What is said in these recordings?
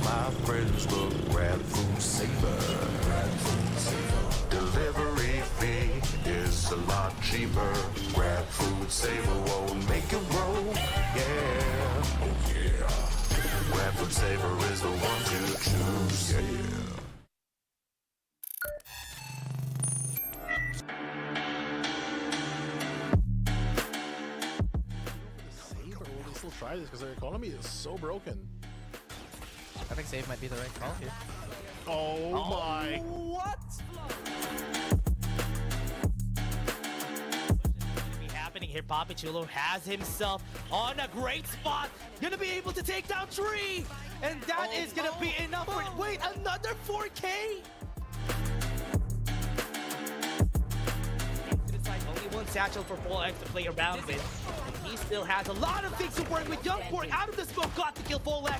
my friends look, grab food saver. Delivery fee is a lot cheaper. Grab food saver won't make it roll. Yeah, oh yeah. Grab food saver is the one to choose. Yeah. Try this because their economy is so broken. I think save might be the right call here. Oh my! What? Be happening here. Papichulo has himself on a great spot. Gonna be able to take down Tree, and that is gonna be enough for. Wait, another 4K. Only one satchel for Paul X to play around with. He still has a lot of things to work with. Young Pork out of the smoke, got to kill Folex.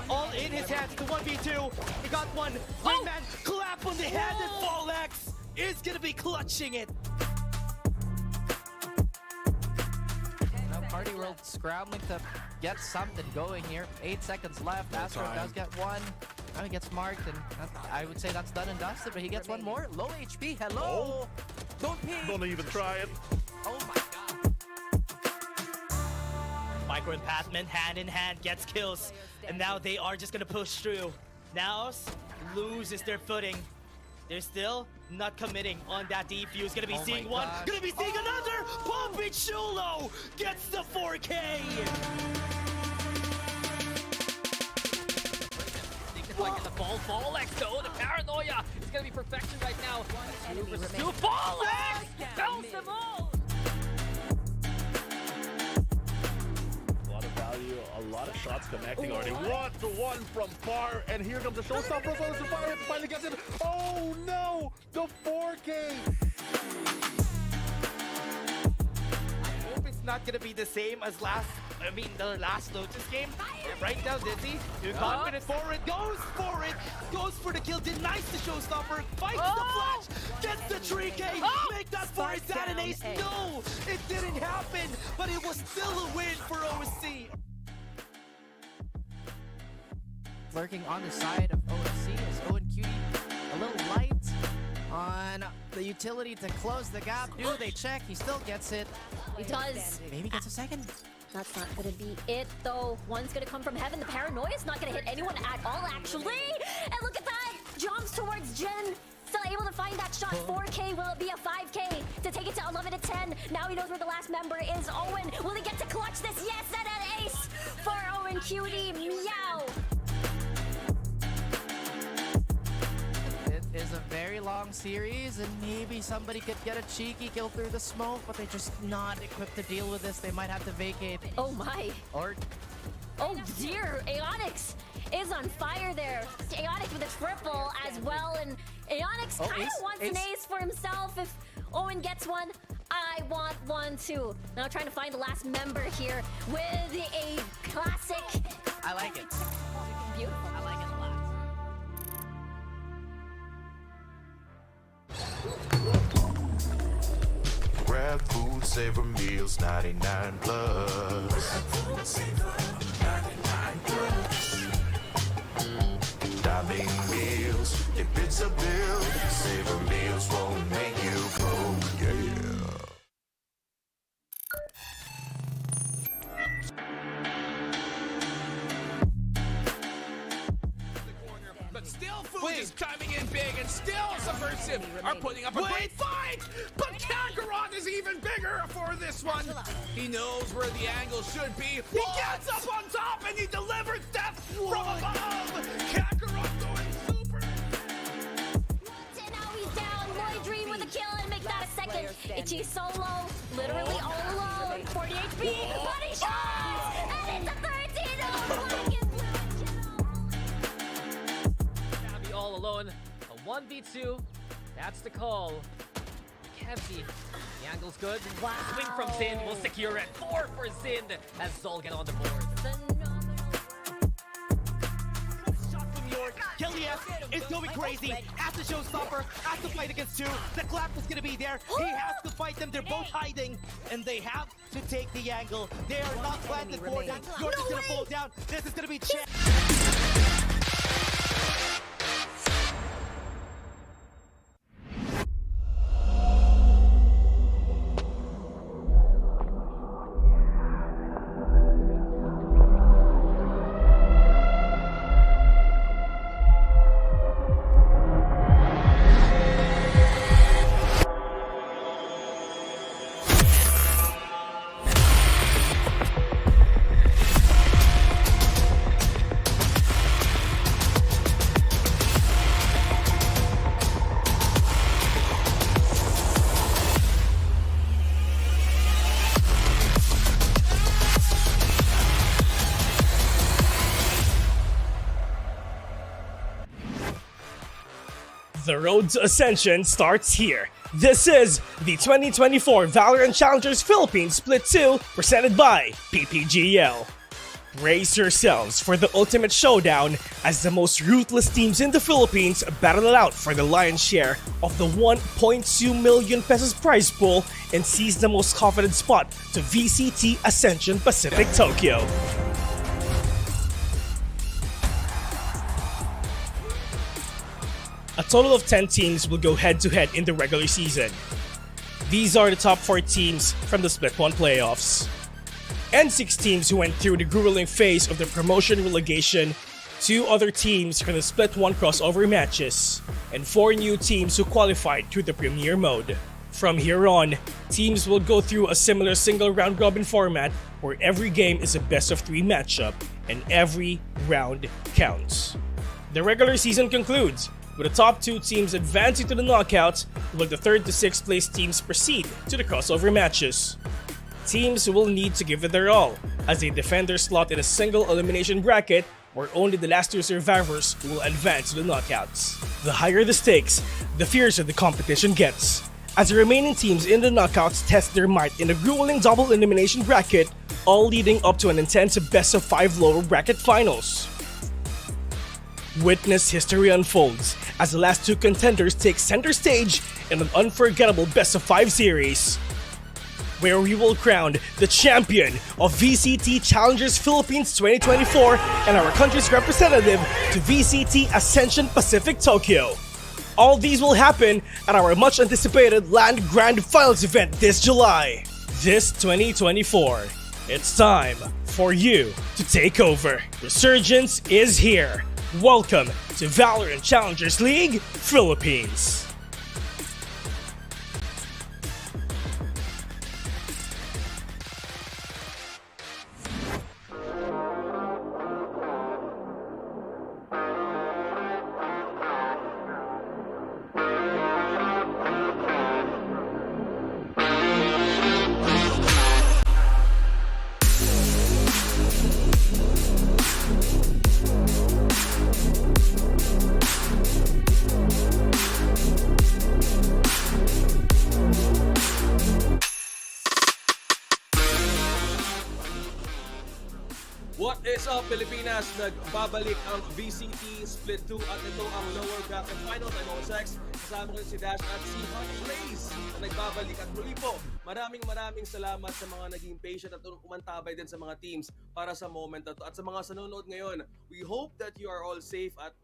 All in his hands, the 1v2. He got one. Man, clap on the head, and Folex is gonna be clutching it. Now Party World scrambling to get something going here. 8 seconds left. Astro does get one. Now he gets marked, and I would say that's done and dusted, but he gets one more. Low HP, hello! Don't peek! Don't even try it. Oh my god. Micro and Pathman hand in hand gets kills, and now they are just gonna push through. Naos loses their footing. They're still not committing on that defuse. Gonna be seeing one, gonna be seeing another. Papichulo gets the 4K. Like in the ball, Folex though, the paranoia is gonna be perfection right now. Two Folex! Bounce them all! A lot of value, a lot of shots connecting already. 1-1 from far, and here comes the showstopper. Fire finally gets it. Oh no! The 4K! I hope it's not gonna be the same as the last Lotus game. Right now, Dizzy, too confident forward, goes for it, goes for the kill, denies the showstopper, fights the flash, gets the 3K, make that for it, that an ace. No, it didn't happen, but it was still a win for OSC. Lurking on the side of OSC is Owen Cutie a little light on the utility to close the gap. Do they check? He still gets it. He does. Maybe gets a second. That's not gonna be it, though. One's gonna come from heaven. The paranoia's not gonna hit anyone at all, actually. And look at that! Jumps towards Jen. Still able to find that shot. 4K. Will it be a 5K to take it to 11 to 10? Now he knows where the last member is. Owen, will he get to clutch this? Yes, and an ace for Owen Cutie. Meow. It is a very long series, and maybe somebody could get a cheeky kill through the smoke, but they're just not equipped to deal with this. They might have to vacate. Oh my. Or... oh dear, Aeonix is on fire there. Aeonix with a triple as well, and Aeonix kind of wants an ace for himself if Owen gets one. I want one too. Now trying to find the last member here with a classic. I like it. Beautiful. I like it a lot. Grab food saver meals 99 plus. Grab food saver 99 plus. Dining meals, if it's a bill, saver meals won't make you broke. Yeah. But still Food is coming in big, and still Subversive are putting up a great fight! But Kakarot is even bigger for this one! He knows where the angle should be. He gets up on top and he delivers death from above! Kakarot going super! And now he's down. Lloyd Dream with a kill and make that a second. Ichi solo, literally all alone. 40 HP, body shots! And it's a 13! Oh my goodness! All alone, a 1v2, that's the call. Kevzi, the angle's good. Wow. Swing from Zin will secure it. 4 for Zin as Zol get on the board. Shot from York. Killias is going crazy. Has to showstopper, has to fight against 2. The clap is gonna be there. He has to fight them. They're both hiding, and they have to take the angle. They are not planted for them. York is gonna fall down. This is gonna be The road to Ascension starts here. This is the 2024 VALORANT Challengers Philippines Split 2 presented by PPGL. Brace yourselves for the ultimate showdown as the most ruthless teams in the Philippines battle it out for the lion's share of the 1.2 million pesos prize pool and seize the most confident spot to VCT Ascension Pacific Tokyo. A total of 10 teams will go head-to-head in the regular season. These are the top 4 teams from the Split 1 playoffs. And 6 teams who went through the grueling phase of the promotion relegation, 2 other teams from the Split 1 crossover matches, and 4 new teams who qualified through the Premier mode. From here on, teams will go through a similar single round robin format where every game is a best of 3 matchup and every round counts. The regular season concludes with the top 2 teams advancing to the knockouts, while the 3rd to 6th place teams proceed to the crossover matches. Teams will need to give it their all as they defend their slot in a single elimination bracket where only the last 2 survivors will advance to the knockouts. The higher the stakes, the fiercer the competition gets, as the remaining teams in the knockouts test their might in a grueling double elimination bracket, all leading up to an intense best of 5 lower bracket finals. Witness history unfolds as the last 2 contenders take center stage in an unforgettable best of 5 series, where we will crown the champion of VCT Challengers Philippines 2024 and our country's representative to VCT Ascension Pacific Tokyo. All these will happen at our much anticipated Land Grand Finals event this July. This 2024, it's time for you to take over. Resurgence is here. Welcome to VALORANT Challengers League Philippines. What is up, Pilipinas? Nagbabalik ang VCT Split 2 at ito ang lower bracket finals. I'm Oasis. Kasama ko si Dash at si Honey Blaze na nagbabalik at muli po. Maraming salamat sa mga naging patient at umantabay din sa mga teams para sa moment na to. At sa mga sanonood ngayon, we hope that you are all safe at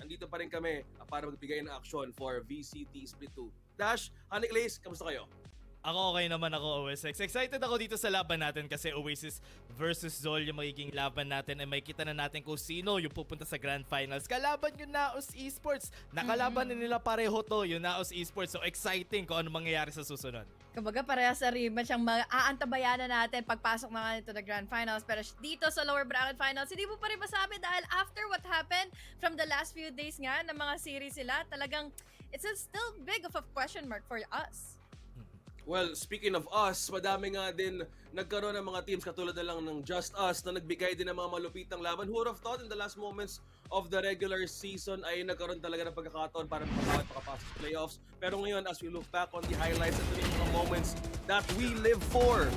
nandito pa rin kami para magbigay ng action for VCT Split 2. Dash, Honey Blaze, kamusta kayo? Ako okay naman ako, Oasis. Excited ako dito sa laban natin kasi Oasis versus Zol yung magiging laban natin ay may kita na natin kung sino yung pupunta sa Grand Finals. Kalaban yung Naos Esports. Nakalaban na nila pareho to, yung Naos Esports. So exciting kung ano mangyayari sa susunod. Kumbaga parehas sa rematch ang aantabayanan natin pagpasok na nga nito na Grand Finals. Pero dito sa lower bracket finals, hindi mo pa rin masabi dahil after what happened from the last few days nga ng mga series sila, talagang it's still big of a question mark for us. Well, speaking of us, madami nga din nagkaroon ng mga teams katulad na lang ng Just Us na nagbigay din ng mga malupitang laban. Who would have thought in the last moments of the regular season ay nagkaroon talaga ng pagkakataon para makapasok sa playoffs. Pero ngayon, as we look back on the highlights, ito yung mga moments that we live for.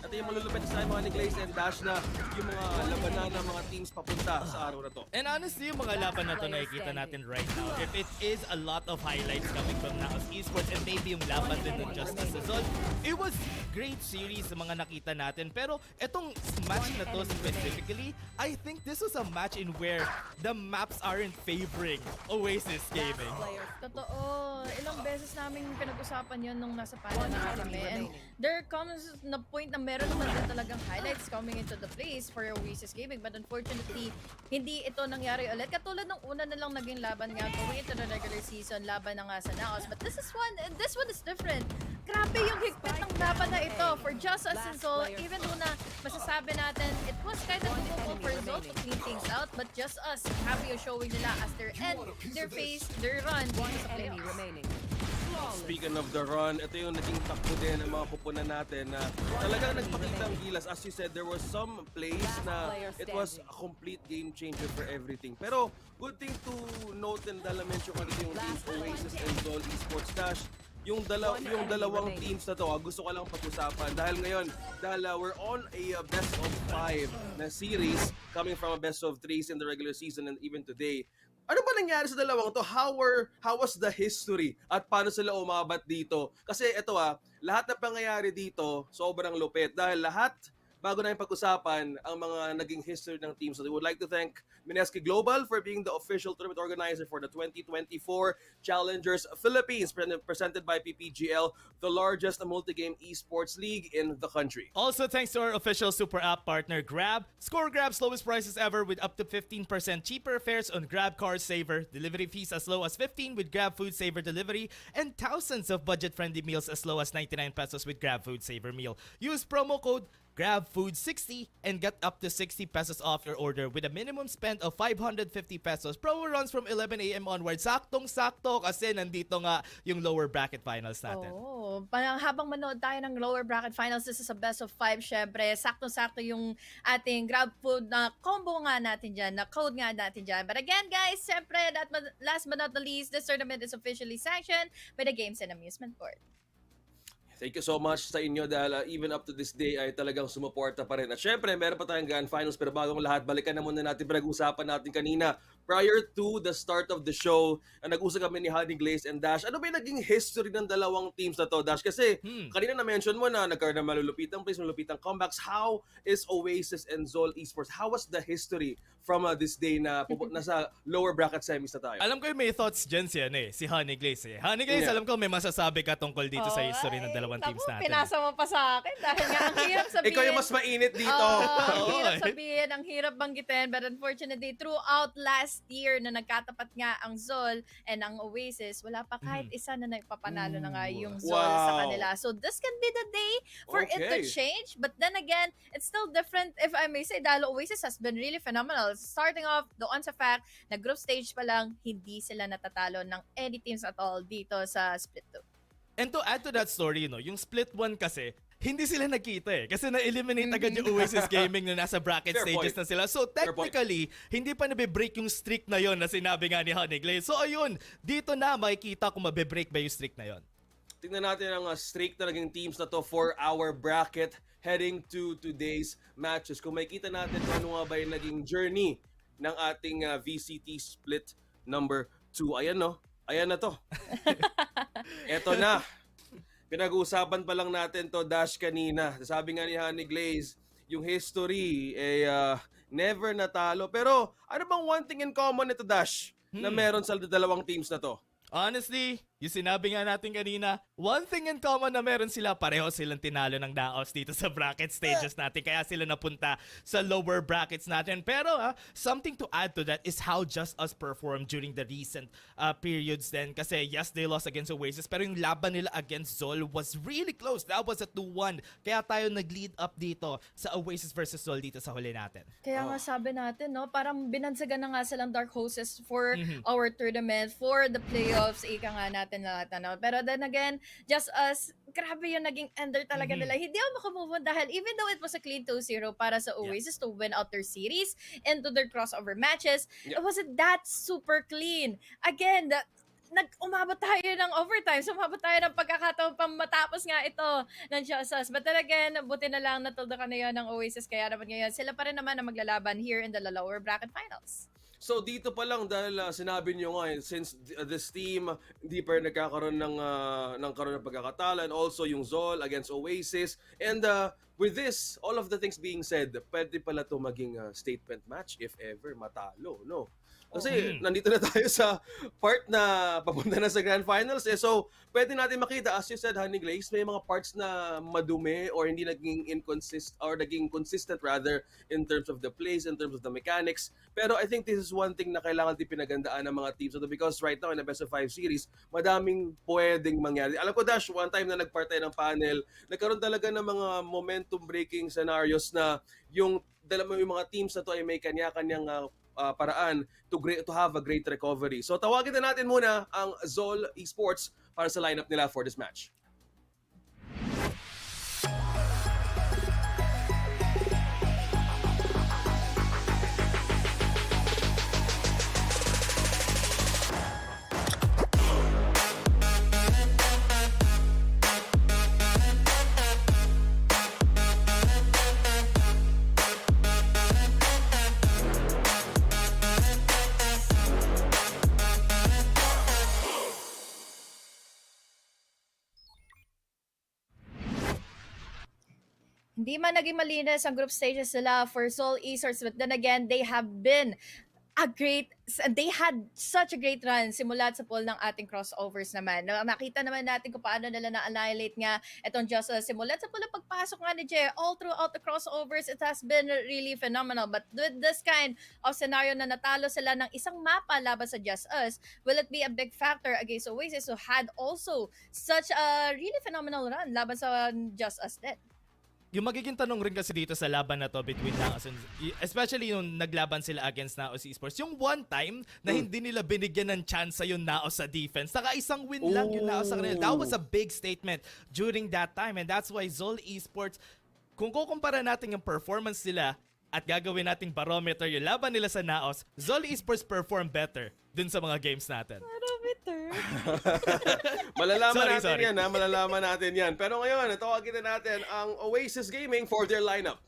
Ito yung malulupit sa mga ni Glaze and Dash na yung mga labanan ng mga teams papunta sa araw na to. And honestly, yung mga laban na to nakikita natin right now, if it is a lot of highlights coming from Naos Esports and maybe yung laban din ng Justice Zone, it was great series sa mga nakita natin. Pero etong match na to specifically, I think this was a match in where the maps aren't favoring Oasis Gaming. Totoo. Ilang beses namin pinag-usapan yun nung nasa panel na kami. And there comes na point na meron naman din talagang highlights coming into the place for Oasis Gaming. But unfortunately, hindi ito nangyari ulit. Katulad ng una na lang naging laban nga going into the regular season, laban na nga sa Naos. But this one is different. Grabe yung higpit ng laban na ito for Just Us and Zol. Even though na masasabi natin, it was kind of difficult for Zol to clean things out. But Just Us, happy yung showing nila as their end, their face, their run dito sa playoffs. Speaking of the run, ito yung naging takbo din ng mga kupunan natin na talagang nagpakita ang gilas. As you said, there was some plays na it was a complete game changer for everything. Pero good thing to note and dala mention kanito yung teams Oasis and Zol Esports Dash. Yung dalawang teams na to, gusto ko lang pag-usapan dahil ngayon, we're on a best of 5 na series coming from a best of 3s in the regular season and even today. Ano ba nangyari sa dalawang to? How was the history? At paano sila umabat dito? Kasi ito lahat na pangyayari dito, sobrang lupit. Dahil lahat, bago na yung pag-usapan, ang mga naging history ng teams. So we would like to thank Mineski Global for being the official tournament organizer for the 2024 Challengers Philippines, presented by PPGL, the largest multi-game esports league in the country. Also, thanks to our official super app partner, Grab. Score Grab's lowest prices ever with up to 15% cheaper fares on Grab Car Saver, delivery fees as low as 15 with Grab Food Saver Delivery, and thousands of budget-friendly meals as low as 99 pesos with Grab Food Saver Meal. Use promo code GrabFood60 and get up to 60 pesos off your order with a minimum spend of 550 pesos. Promo runs from 11 a.m. onward. Saktong-sakto kasi nandito nga yung lower bracket finals natin. Habang manood tayo ng lower bracket finals, this is a best of 5 syempre. Saktong-sakto yung ating Grab Food na combo nga natin dyan, na code nga natin dyan. But again guys, syempre, last but not the least, this tournament is officially sanctioned by the Games and Amusement Board. Thank you so much sa inyo dahil even up to this day ay talagang sumuporta pa rin. At syempre, meron pa tayong grand finals pero bagong lahat, balikan na muna natin pinag-usapan natin kanina. Prior to the start of the show, nag-usap kami ni Honey Glaze and Dash. Ano ba yung naging history ng dalawang teams na to, Dash? Kasi kanina na-mention mo na nagkaroon ng malulupitang plays, malulupitang comebacks. How is Oasis and Zol Esports? How was the history from this day na nasa lower bracket semis na tayo? Alam ko yung may thoughts dyan si Honey Glaze. Honey Glaze, alam ko may masasabi ka tungkol dito sa history ng dalawang teams natin. Pinasa mo pa sa akin dahil nga ang hirap sabihin. Ikaw yung mas mainit dito. Ang hirap sabihin, ang hirap banggitin. But unfortunately, throughout last year na nagkatapat nga ang Zol and ang Oasis, wala pa kahit isa na nagpapanalo na nga yung Zol sa kanila. So this can be the day for it to change. But then again, it's still different if I may say dahil Oasis has been really phenomenal. Starting off, doon sa fact na group stage pa lang, hindi sila natatalo ng any teams at all dito sa Split 2. And to add to that story, yung Split 1 kasi, hindi sila nagkita kasi na-eliminate agad yung Oasis Gaming na nasa bracket stages na sila. So technically, hindi pa nabe-break yung streak na yon na sinabi nga ni Honey Glaze. So ayun, dito na makikita kung mabe-break ba yung streak na yon. Tingnan natin ang streak na naging teams na to for our bracket heading to today's matches. Kung makikita natin kung ano nga ba yung naging journey ng ating VCT Split number 2. Ayan ayan na to. Eto na. Pinag-uusapan pa lang natin to, Dash, kanina. Sabi nga ni Honey Glaze, yung history never natalo. Pero ano bang one thing in common nito, Dash, na meron sa dalawang teams na to? Honestly, yung sinabi nga natin kanina, one thing in common na meron sila, pareho silang tinalo ng daos dito sa bracket stages natin. Kaya sila napunta sa lower brackets natin. Pero something to add to that is how Just Us performed during the recent periods then. Kasi yes, they lost against Oasis, pero yung laban nila against Zol was really close. That was a 2-1. Kaya tayo nag-lead up dito sa Oasis versus Zol dito sa huli natin. Kaya nga sabi natin, parang binansagan na nga silang Dark Horses for our tournament, for the playoffs, ika nga natin lahat. Pero then again, Just Us, grabe yung naging ender talaga nila. Hindi ako makamove on dahil even though it was a clean 2-0 para sa Oasis to win out their series into their crossover matches, it wasn't that super clean. Again, umabot tayo ng overtime. Umabot tayo ng pagkakataon pang matapos nga ito ng Just Us. But then again, buti na lang natuldo ka na yun ng Oasis. Kaya naman ngayon, sila pa rin naman ang maglalaban here in the lower bracket finals. So dito pa lang dahil sinabi niyo nga since this team hindi pa nagkakaroon ng karoon ng pagkakatalo, and also yung Zol against Oasis, and with this, all of the things being said, pwede pala to maging statement match if ever matalo, no? Kasi nandito na tayo sa part na papunta na sa Grand Finals So, pwede natin makita, as you said, Honey Glaze, may mga parts na madumi or hindi naging naging consistent rather in terms of the plays, in terms of the mechanics. Pero I think this is one thing na kailangan din pinagandaan ng mga teams because right now in the best of 5 series, madaming pwedeng mangyari. Alam ko, Dash, one time na nagparte ng panel, nagkaroon talaga ng mga momentum breaking scenarios na yung dala mo yung mga teams na to ay may kanya-kanyang paraan to have a great recovery. So tawagin na natin muna ang Zol Esports para sa lineup nila for this match. Hindi man naging malinis ang group stages nila for Seoul Esports, but then again, they had such a great run simula sa pool ng ating crossovers naman. Nakita naman natin kung paano nila na-annihilate nga itong Just Us. Simula sa pool ng pagpasok nga ni Jay, all throughout the crossovers, it has been really phenomenal. But with this kind of scenario na natalo sila ng isang mapa laban sa Just Us, will it be a big factor against Oasis who had also such a really phenomenal run laban sa Just Us din? Yung magiging tanong rin kasi dito sa laban na to between Naos and especially yung naglaban sila against Naos Esports, yung one time na hindi nila binigyan ng chance yung Naos sa defense, saka isang win lang yung Naos sa kanila. That was a big statement during that time, and that's why Zol Esports, kung kukumpara natin yung performance nila at gagawin nating barometer yung laban nila sa Naos, Zol Esports perform better dun sa mga games natin. Malalaman natin yan, ha? Malalaman natin yan. Pero ngayon, tawagin na natin ang Oasis Gaming for their lineup.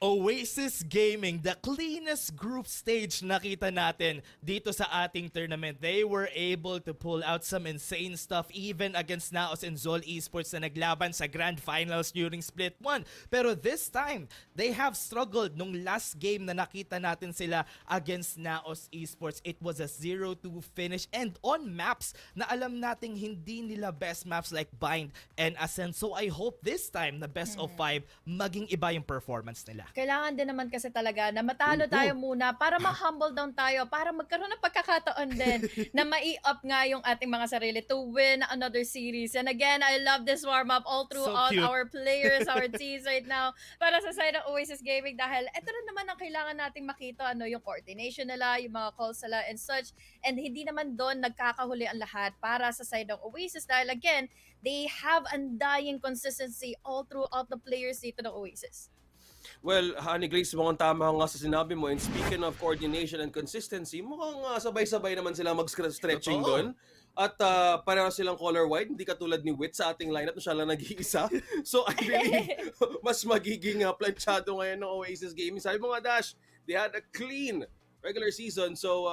Oasis Gaming, the cleanest group stage nakita natin dito sa ating tournament. They were able to pull out some insane stuff even against Naos and Zol Esports na naglaban sa Grand Finals during Split 1. Pero this time, they have struggled nung last game na nakita natin sila against Naos Esports. It was a 0-2 finish and on maps na alam nating hindi nila best maps like Bind and Ascent. So I hope this time na best of 5 maging iba yung performance nila. Kailangan din naman kasi talaga na matalo tayo muna para ma-humble down tayo, para magkaroon ng pagkakataon din na mai-up nga yung ating mga sarili to win another series. And again, I love this warm-up all throughout our players, our teams right now para sa side ng Oasis Gaming dahil ito rin naman ang kailangan nating makita, yung coordination nila, yung mga calls nila and such. And hindi naman doon nagkakahuli ang lahat para sa side ng Oasis dahil again, they have undying consistency all throughout the players dito ng Oasis. Well, Honey Grace, mukhang tama nga sa sinabi mo. And speaking of coordination and consistency, mukhang sabay-sabay naman sila mag-stretching doon. At pareho silang color white, hindi katulad ni Wit sa ating lineup na siya lang nag-iisa. So I believe mas magiging planchado ngayon ng Oasis Gaming. Sabi mo nga, Dash, they had a clean regular season. So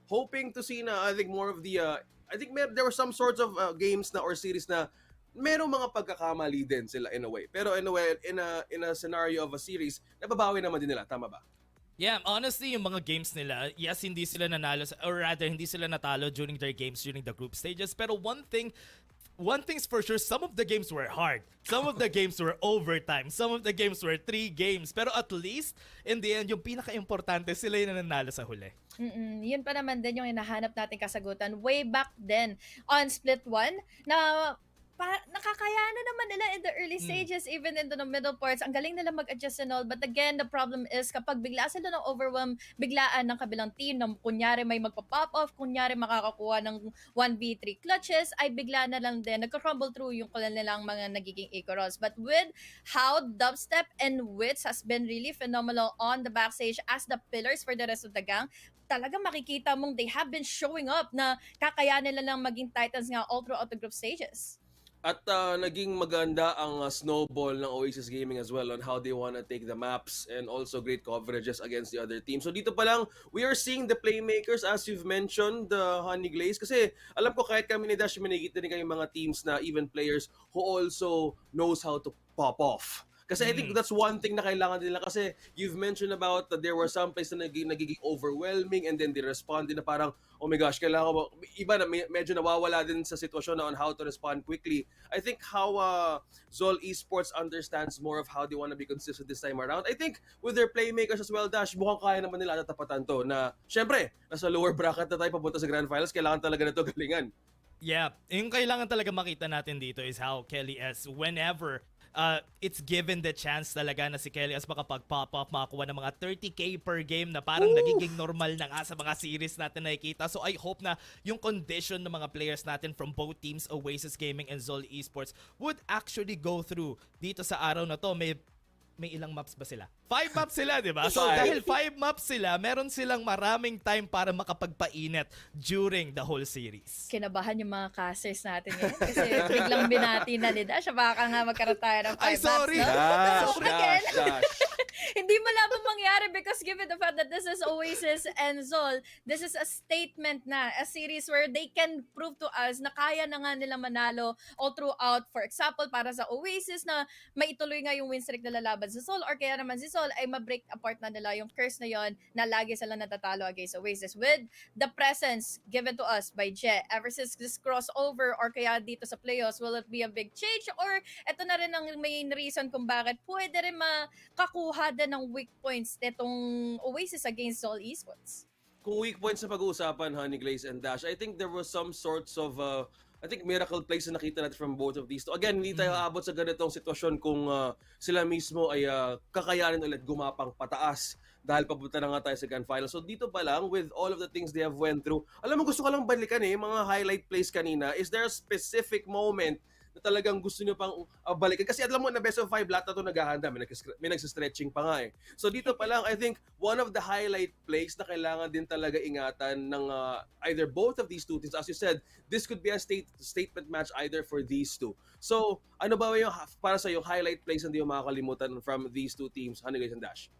hoping to see na, I think more of the, I think there were some sorts of games na or series na merong mga pagkakamali din sila in a way. Pero in a way, in a scenario of a series, nababawi naman din nila. Tama ba? Yeah, honestly, yung mga games nila, yes, hindi sila nanalo, or rather, hindi sila natalo during their games during the group stages. Pero one thing's for sure, some of the games were hard. Some of the games were overtime. Some of the games were 3 games. Pero at least, in the end, yung pinaka-importante, sila yung nanalo sa huli. Yun pa naman din yung hinahanap nating kasagutan way back then on Split 1 na nakakayanan naman nila in the early stages, even into the middle parts. Ang galing nila mag-adjust and all. But again, the problem is kapag bigla sila ng overwhelm, biglaan ng kabilang team, na kunyari may magpa-pop off, kunyari makakakuha ng 1v3 clutches, ay bigla na lang din, nagka-crumble through yung nilang mga nagiging eco rolls. But with how Dubstep and Wits has been really phenomenal on the backstage as the pillars for the rest of the gang, talaga makikita mong they have been showing up na kakayanin nila lang maging titans nga all throughout the group stages. At naging maganda ang snowball ng Oasis Gaming as well on how they wanna take the maps and also great coverages against the other team. So dito pa lang, we are seeing the playmakers as you've mentioned, Honey Glaze. Kasi alam ko kahit kami ni Dash, minigit din kayong mga teams na even players who also knows how to pop off. Kasi I think that's one thing na kailangan nila kasi you've mentioned about that there were some places na nagiging overwhelming and then they responded na parang, oh my gosh, kailangan ko ba, iba na medyo nawawala din sa sitwasyon na on how to respond quickly. I think how Zol Esports understands more of how they want to be consistent this time around. I think with their playmakers as well, Dash, mukhang kaya naman nila tatapatan to na, syempre, nasa lower bracket na tayo papunta sa Grand Finals, kailangan talaga na to galingan. Yeah, yung kailangan talaga makita natin dito is how Kelly S, whenever it's given the chance talaga na si Kelly S makapag-pop off, makakuha ng mga 30k per game na parang nagiging normal na nga sa mga series natin nakikita. So I hope na yung condition ng mga players natin from both teams, Oasis Gaming and Zol Esports, would actually go through dito sa araw na to. May ilang maps ba sila? 5 maps sila, di ba? So dahil 5 maps sila, meron silang maraming time para makapagpainit during the whole series. Kinabahan yung mga casters natin ngayon kasi biglang binati na ni Dash. Baka nga magkaroon tayo ng 5 Ay, sorry! maps, no? Dash. Hindi malabang mangyari because given the fact that this is Oasis and Zol, this is a statement na, a series where they can prove to us na kaya na nga nila manalo all throughout. For example, para sa Oasis na maituloy nga yung win streak nila laban sa Zol, or kaya naman si Zol ay ma-break apart na nila yung curse na yon na lagi sila natatalo against Oasis with the presence given to us by Je. Ever since this crossover or kaya dito sa playoffs, will it be a big change or ito na rin ang main reason kung bakit pwede rin makakuha din ng weak points netong Oasis against Zol Esports? Kung weak points na pag-uusapan, Honey Glaze and Dash, I think there was some sorts of I think miracle plays na nakita natin from both of these two. Again, hindi tayo aabot sa ganitong sitwasyon kung sila mismo ay kakayanin ulit gumapang pataas dahil papunta na nga tayo sa Grand Final. So dito pa lang, with all of the things they have went through, alam mo, gusto ko lang balikan mga highlight plays kanina. Is there a specific moment na talagang gusto nyo pang balikan? Kasi alam mo na best of 5 lahat na ito naghahanda. May nagsistretching pa nga So dito pa lang, I think one of the highlight plays na kailangan din talaga ingatan ng either both of these two teams. As you said, this could be a statement match either for these two. So ano ba yung para sa yung highlight plays hindi yung makakalimutan from these two teams, Honey Guys and Dash?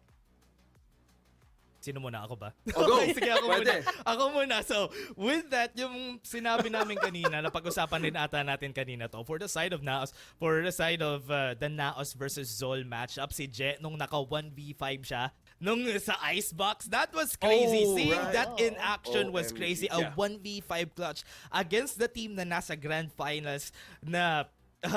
Sino muna, ako ba? Oh, go! Sige, ako muna. Ako muna. So, with that, yung sinabi namin kanina, na pag-usapan din ata natin kanina to, for the side of Naos, for the side of the Naos versus Zol matchup, si Je, nung naka 1v5 siya, nung sa Icebox, that was crazy. Seeing that in action was crazy. A 1v5 clutch against the team na nasa Grand Finals na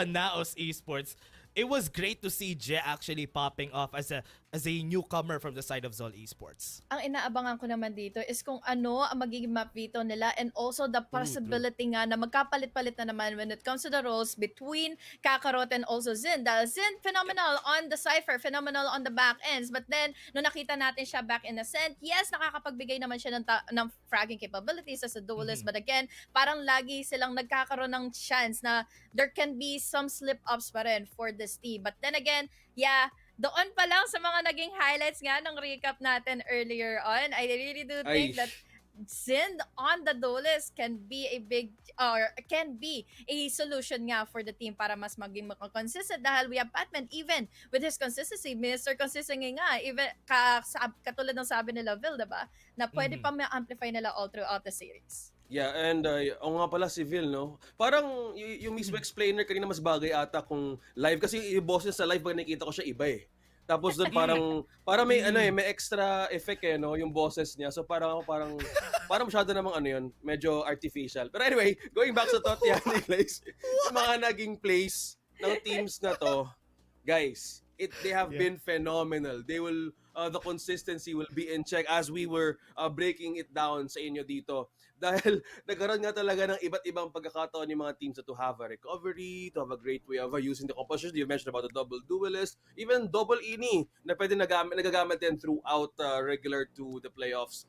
Naos Esports. It was great to see Je actually popping off as a newcomer from the side of Zol Esports. Ang inaabangan ko naman dito is kung ano ang magiging map veto nila and also the possibility nga na magkapalit-palit na naman when it comes to the roles between Kakarot and also Zin. Dahil Zin, phenomenal on the Cypher, phenomenal on the back ends. But then, nung nakita natin siya back in Ascent, yes, nakakapagbigay naman siya ng fragging capabilities as a duelist. But again, parang lagi silang nagkakaroon ng chance na there can be some slip-ups pa rin for this team. But then again, yeah, doon pa lang sa mga naging highlights nga ng recap natin earlier on, I really do think that Zin on the duelist can be a solution nga for the team para mas maging consistent dahil we have Batman even with his consistency, Mr. Consistency nga, even katulad ng sabi nila Vil, diba? Na pwede pa ma-amplify nila all throughout the series. Yeah, and nga pala si Vil, no? Parang yung mismo explainer kanina mas bagay ata kung live kasi yung boses sa live pag nakikita ko siya iba Tapos doon parang may may extra effect no, yung boses niya. So parang masyado namang medyo artificial. But anyway, going back sa Tatiana Glaze, yung mga naging plays ng teams na to, guys, they have been phenomenal. They will the consistency will be in check as we were breaking it down sa inyo dito. Dahil nagkaroon nga talaga ng iba't ibang pagkakataon yung mga teams to have a recovery, to have a great way of using the composition. You mentioned about the double duelist, even double ini na pwede nagagamit din throughout regular to the playoffs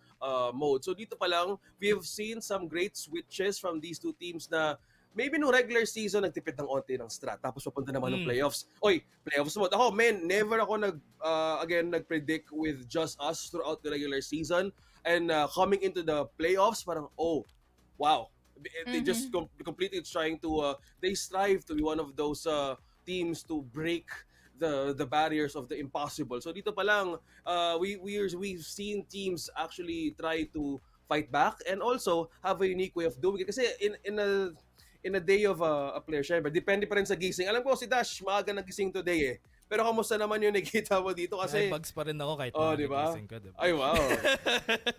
mode. So dito pa lang, we have seen some great switches from these two teams na maybe no regular season nagtipid ng onti ng strat tapos papunta naman ng playoffs. Playoffs mode. Ako, never ako nag-predict with just us throughout the regular season. And coming into the playoffs, parang, wow. They just completely trying to, they strive to be one of those teams to break the barriers of the impossible. So dito pa lang, we've seen teams actually try to fight back and also have a unique way of doing it. Kasi in a day of a player, syempre, depende pa rin sa gising. Alam ko si Dash, maaga nagising today Pero kamusta naman yung nakita mo dito? Kasi Kasi, bugs pa rin ako kahit di ba? nagigising ko, diba? Ay, wow.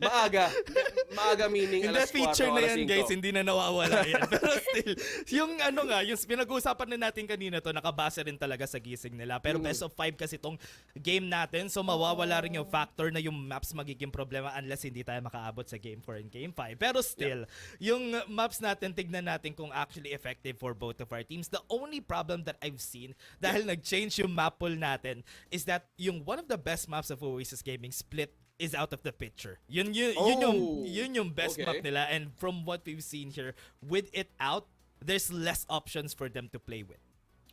Maaga. Maaga meaning Hindi, alas 4, feature na alas yan 5. guys, hindi na nawawala yan. Pero still, yung yung pinag-uusapan na natin kanina to, nakabase rin talaga sa gising nila. Pero best of 5 kasi tong game natin, so mawawala rin yung factor na yung maps magiging problema unless hindi tayo makaabot sa game 4 and game 5. Pero still, yung maps natin, tignan natin kung actually effective for both of our teams. The only problem that I've seen, dahil nag-change yung map pool natin, is that yung one of the best maps of Oasis Gaming, Split, is out of the picture. Yun yung best map nila, and from what we've seen here, with it out, there's less options for them to play with.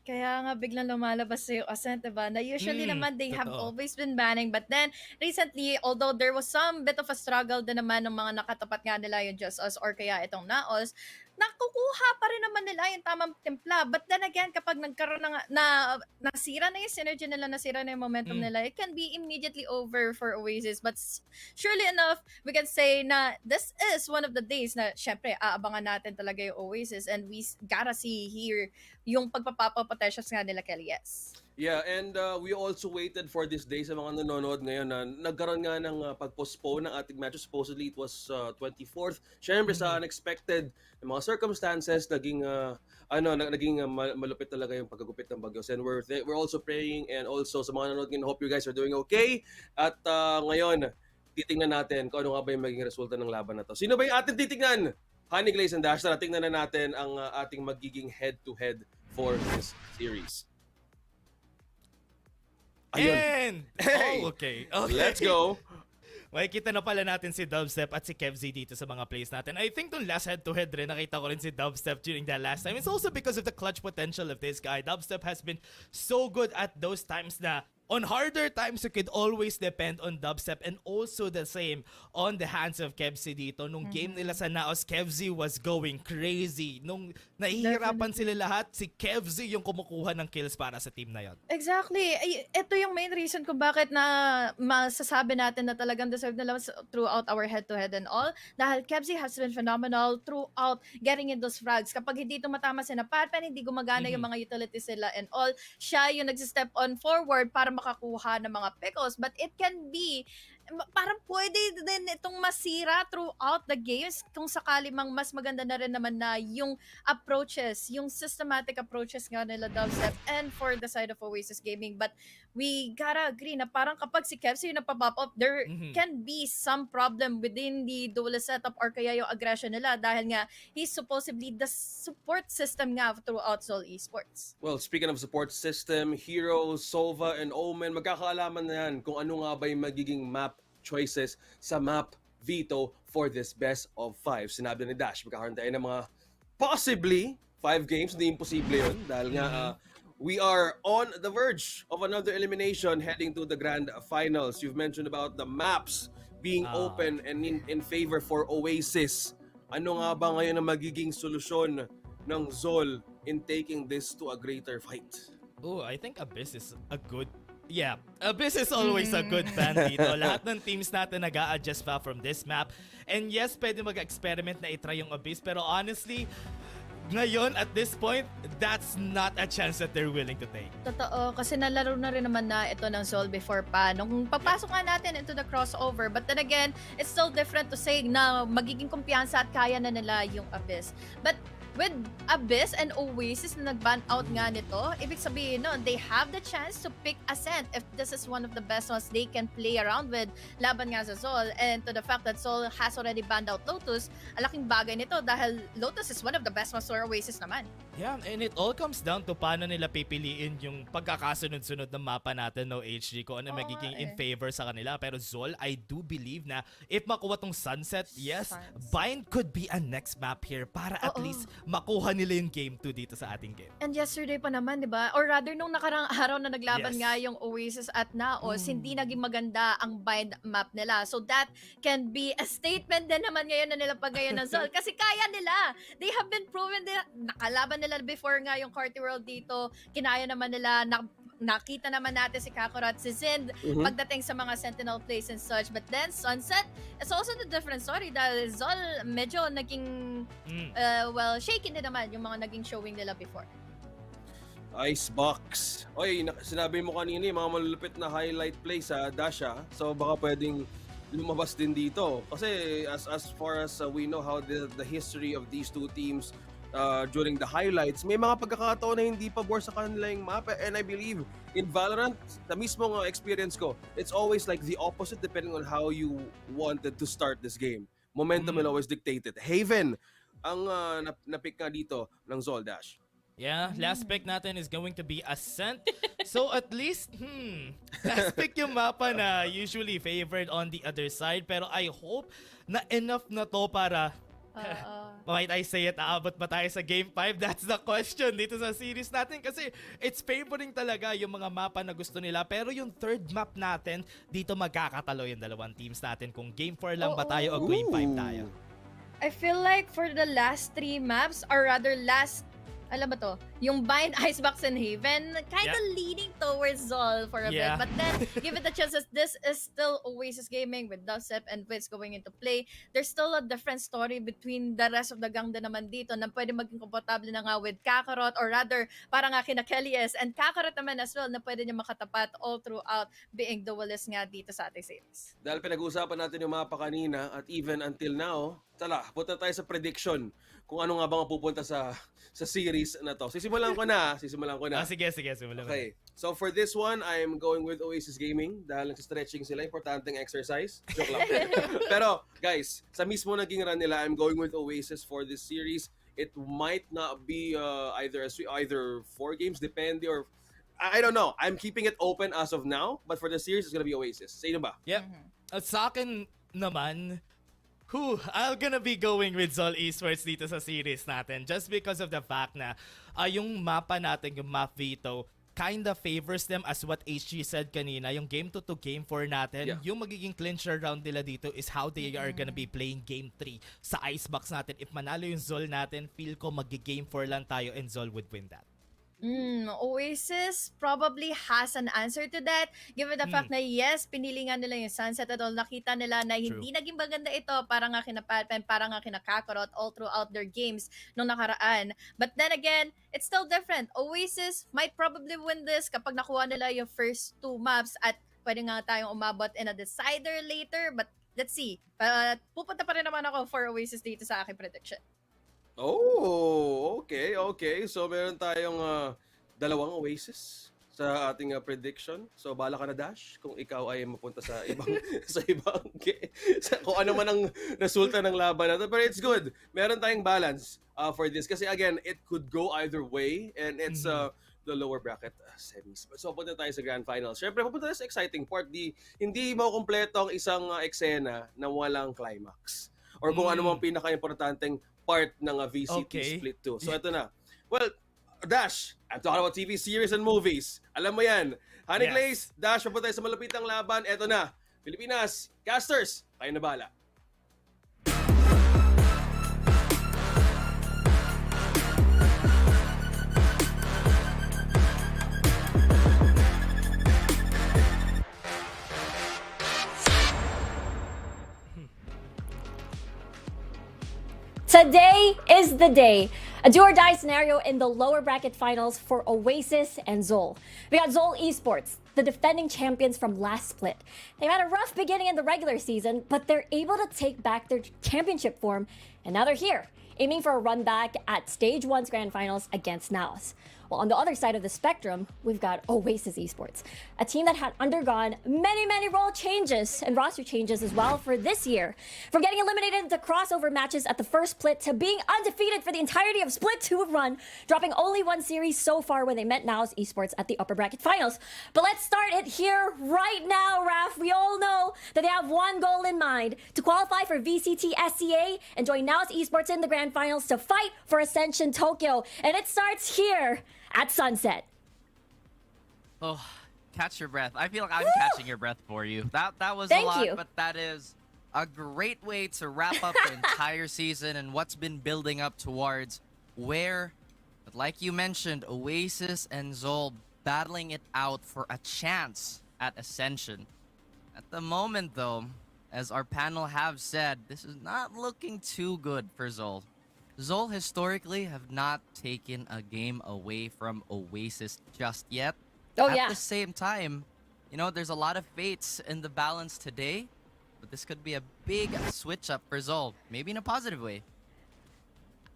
Kaya nga biglang lumalabas yung Ascent, diba? Na usually naman they have totoo. always been banning, but then recently, although there was some bit of a struggle din naman ng mga nakatapat nga nila yung Just Us or kaya itong Naos, nakukuha pa rin naman nila yung tamang timpla. But then again, kapag nagkaroon nasira na yung synergy nila, nasira na yung momentum nila, it can be immediately over for Oasis. But surely enough, we can say na this is one of the days na syempre aabangan natin talaga yung Oasis, and we gotta see here yung pagpapapa potentials nga nila kay Yes. Yeah, and we also waited for this day sa mga nanonood ngayon na nagkaroon nga ng pag-postpone ng ating match. Supposedly it was 24th. Siyempre sa unexpected mga circumstances, naging malupit talaga yung pagkagupit ng bagyos. And we're also praying, and also sa mga nanonood ngayon, hope you guys are doing okay. At ngayon, titingnan natin kung ano nga ba yung magiging resulta ng laban na to. Sino ba yung ating titingnan? Honey Glaze and Dash, tara tingnan na natin ang ating magiging head-to-head for this series. And, Hey! okay. Let's go! Makikita na pala natin si Dubstep at si Kevzi dito sa mga plays natin. I think nung last head-to-head rin, nakita ko rin si Dubstep during that last time. It's also because of the clutch potential of this guy. Dubstep has been so good at those times na on harder times, you could always depend on Dubstep, and also the same on the hands of Kevzi dito. Nung game nila sa Naos, Kevzi was going crazy. Nung nahihirapan sila lahat, si Kevzi yung kumukuha ng kills para sa team na yon. Exactly. Ito yung main reason kung bakit na masasabi natin na talagang deserve nila throughout our head-to-head and all. Dahil Kevzi has been phenomenal throughout getting in those frags. Kapag hindi tumatama si Naparpan, hindi gumagana yung mga utilities nila and all, siya yung nag-step on forward para makakuha ng mga pickles. But it can be parang pwede din itong masira throughout the games kung sakali mang mas maganda na rin naman na yung approaches, yung systematic approaches nga nila Dubstep and for the side of Oasis Gaming. But we gotta agree na parang kapag si Kevzi yung nagpa-pop up, there can be some problem within the dual setup or kaya yung aggression nila dahil nga he's supposedly the support system nga throughout Sol Esports. Well, speaking of support system, Heroes, Sova, and Omen, magkakaalaman na yan kung ano nga ba yung magiging map choices sa map veto for this best of 5. Sinabi ni Dash, magkakaroon tayo ng mga possibly 5 games, hindi imposible yun dahil nga we are on the verge of another elimination heading to the grand finals. You've mentioned about the maps being open and in favor for Oasis. Ano nga ba ngayon ang magiging solusyon ng Zol in taking this to a greater fight? Oh, I think Abyss is a good... Yeah, Abyss is always a good fan dito. Lahat ng teams natin nag-a-adjust pa from this map. And yes, pwede mag-experiment na itry yung Abyss. Pero honestly, ngayon, at this point, that's not a chance that they're willing to take. Totoo, kasi nalaro na rin naman na ito ng Sol before pa. Nung papasok nga natin into the crossover, but then again, it's still different to say na magiging kumpiyansa at kaya na nila yung Abyss. But with Abyss and Oasis na nag-ban out nga nito, ibig sabihin no, they have the chance to pick Ascent if this is one of the best ones they can play around with laban nga sa Sol. And to the fact that Sol has already banned out Lotus, alaking bagay nito dahil Lotus is one of the best ones for Oasis naman. Yeah, and it all comes down to paano nila pipiliin yung pagkakasunod-sunod ng mapa natin, no, HG, kung ano magiging in favor sa kanila. Pero Zol, I do believe na if makuha tong Sunset, yes, Bind could be a next map here para at least makuha nila yung game 2 dito sa ating game. And yesterday pa naman, di ba? Or rather, nung nakarang araw na naglaban nga yung Oasis at Naos, hindi naging maganda ang bind map nila. So that can be a statement din naman ngayon na nila pag ngayon ng Zol. Kasi kaya nila. They have been proven nila. Nakalaban nila before nga yung Carty World dito. Kinaya naman nila. Nakita naman natin si Kakorat, si Zind pagdating sa mga Sentinel plays and such. But then Sunset, it's also the different story dahil Zol medyo naging well, shaky din naman yung mga naging showing nila before. Icebox. Oy, sinabi mo kanina yung mga malulupit na highlight play sa Dasha. So baka pwedeng lumabas din dito. Kasi as far as we know how the history of these two teams during the highlights, may mga pagkakataon na hindi pabor sa kanilang map. And I believe in Valorant, sa mismong experience ko, it's always like the opposite depending on how you wanted to start this game. Momentum will always dictate it. Haven, ang napick nga dito ng Zoldash. Yeah, last pick natin is going to be Ascent. So at least, last pick yung mapa na usually favored on the other side. Pero I hope na enough na to para, might I say it, aabot ba tayo sa Game 5? That's the question dito sa series natin. Kasi it's favoring talaga yung mga mapa na gusto nila. Pero yung third map natin, dito magkakatalo yung dalawang teams natin. Kung Game 4 lang ba tayo o Game 5 tayo. I feel like for the last 3 maps, or rather last, alam ba to, yung Bind, Icebox, and Haven, kind of leaning towards Zol for a bit. But then, give it a chance, as this is still Oasis Gaming with Dusep and Witz going into play. There's still a different story between the rest of the gang din naman dito na pwede maging komportable na nga with Kakarot, or rather, parang nga kina Kellyes and Kakarot naman as well, na pwede niya makatapat all throughout being duelist nga dito sa ating series. Dahil pinag-uusapan natin yung mapa kanina at even until now, tala, punta tayo sa prediction kung ano nga ba ang pupunta sa series na to. Sisimulan ko na. Sige, simulan mo. Okay. So for this one, I'm going with Oasis Gaming dahil nagsa-stretching sila, importanteng exercise. Joke lang. Pero guys, sa mismo naging run nila, I'm going with Oasis for this series. It might not be either 4 games, depende, or I don't know. I'm keeping it open as of now, but for the series, it's gonna be Oasis. Sa inyo ba? Yep. At sa akin naman, I'm gonna be going with Zol Esports dito sa series natin just because of the fact na yung mapa natin, yung map veto, kinda favors them as what HG said kanina. Yung game 2 to game 4 natin, yung magiging clincher round nila dito is how they are gonna be playing game 3 sa Icebox natin. If manalo yung Zol natin, feel ko magi-game 4 lang tayo and Zol would win that. Oasis probably has an answer to that, given the fact na yes, pinili nga nila yung Sunset at all. Nakita nila na hindi naging maganda ito, parang nga kina Palpen, parang nga kina Kakarot all throughout their games nung nakaraan. But then again, it's still different. Oasis might probably win this kapag nakuha nila yung first 2 maps at pwede nga tayong umabot in a decider later. But let's see. Pupunta pa rin naman ako for Oasis dito sa aking prediction. Oh, okay. So meron tayong dalawang Oasis sa ating prediction. So bala ka na, Dash, kung ikaw ay mapunta sa ibang kung ano man ang resulta ng laban natin. But it's good. Meron tayong balance for this kasi again, it could go either way, and it's the lower bracket semis. So punta tayo sa grand finals. Syempre, pupunta tayo sa exciting part. Hindi makukumpleto ang isang eksena na walang climax. Or kung ano mang pinaka-importanteng part ng VCT Split 2. So ito na. Well, Dash, I'm talking about TV series and movies. Alam mo yan. Honey Glaze, Dash, papunta tayo sa malapitang laban. Ito na. Pilipinas, casters, kayo na bala. Today is the day. A do-or-die scenario in the lower bracket finals for Oasis and Zol. We got Zol Esports, the defending champions from last split. They've had a rough beginning in the regular season, but they're able to take back their championship form, and now they're here, aiming for a run back at Stage 1's Grand Finals against Naos. While on the other side of the spectrum, we've got Oasis Esports, a team that had undergone many role changes and roster changes as well for this year. From getting eliminated into crossover matches at the first split to being undefeated for the entirety of Split 2 run, dropping only 1 series so far when they met Naos Esports at the upper bracket finals. But let's start it here right now, Raf. We all know that they have one goal in mind, to qualify for VCT SCA and join Naos Esports in the grand finals to fight for Ascension Tokyo. And it starts here at Sunset. Oh, catch your breath. I feel like I'm catching your breath for you. That was Thank a lot, you. but that is a great way to wrap up the entire season and what's been building up towards where, like you mentioned, Oasis and Zol battling it out for a chance at Ascension. At the moment, though, as our panel have said, this is not looking too good for Zol. Zol historically have not taken a game away from Oasis just yet. Oh, At yeah. the same time, you know, there's a lot of fates in the balance today, but this could be a big switch up for Zol, maybe in a positive way.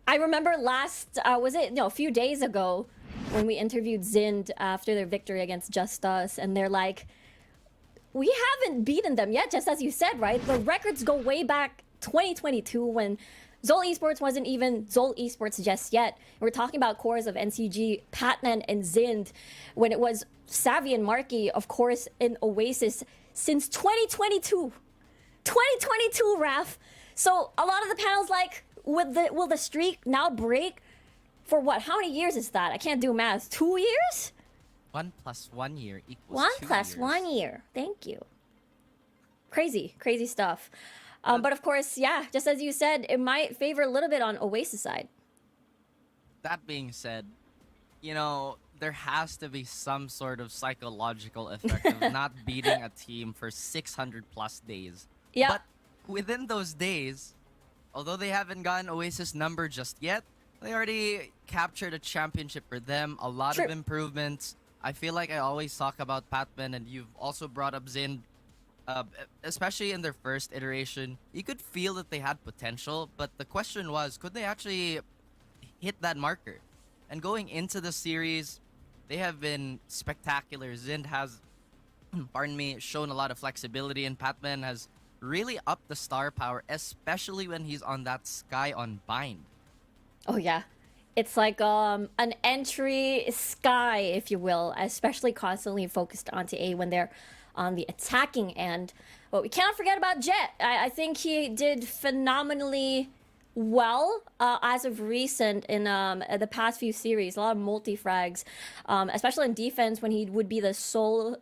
I remember a few days ago when we interviewed Zind after their victory against Just Us, and they're like, we haven't beaten them yet, just as you said, right? The records go way back 2022 when Zol Esports wasn't even Zol Esports just yet. We're talking about cores of NCG, Patnan, and Zind when it was Savvy and Marky, of course, in Oasis since 2022. 2022, Raf. So a lot of the panels like, will the streak now break? For what? How many years is that? I can't do math. 2 years? 1 + 1 year equals 1 2 + years. 1 year. Thank you. Crazy stuff. But of course, yeah, just as you said, it might favor a little bit on Oasis side. That being said, you know, there has to be some sort of psychological effect of not beating a team for 600+ days. Yeah. But within those days, although they haven't gotten Oasis number just yet, they already captured a championship for them, a lot True. of improvements. I feel like I always talk about Patman, and you've also brought up Zin, especially in their first iteration. You could feel that they had potential, but the question was, could they actually hit that marker? And going into the series, they have been spectacular. Zind has, pardon me, shown a lot of flexibility, and Patman has really upped the star power, especially when he's on that Sky on bind. Oh yeah. It's like an entry Sky, if you will, especially constantly focused onto A when they're on the attacking end. But we cannot forget about Jet. I think he did phenomenally well as of recent in the past few series. A lot of multi-frags, especially in defense when he would be the sole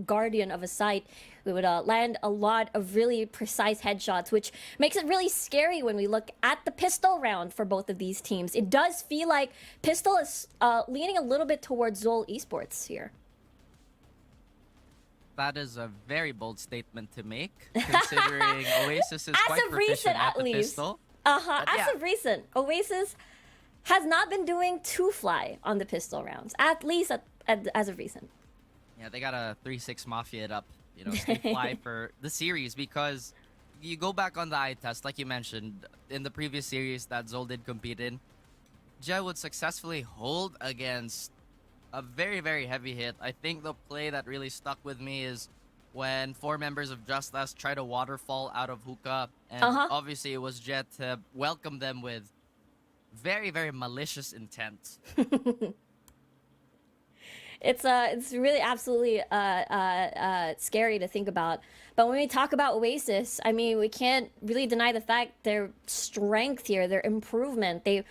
guardian of a site. We would land a lot of really precise headshots, which makes it really scary when we look at the pistol round for both of these teams. It does feel like pistol is leaning a little bit towards Zol Esports here. That is a very bold statement to make, considering Oasis is quite of proficient recent, at at the least. pistol. As yeah. of recent, Oasis has not been doing too fly on the pistol rounds, at least as of recent. Yeah, they got a 3-6 mafia it up, you know, stay fly for the series, because you go back on the eye test, like you mentioned, in the previous series that Zol did compete in, Jai would successfully hold against a very, very heavy hit. I think the play that really stuck with me is when 4 members of Just Us try to waterfall out of hookah, and obviously it was Jet to welcome them with very, very malicious intent. It's really absolutely scary to think about. But when we talk about Oasis, I mean, we can't really deny the fact their strength here, their improvement. They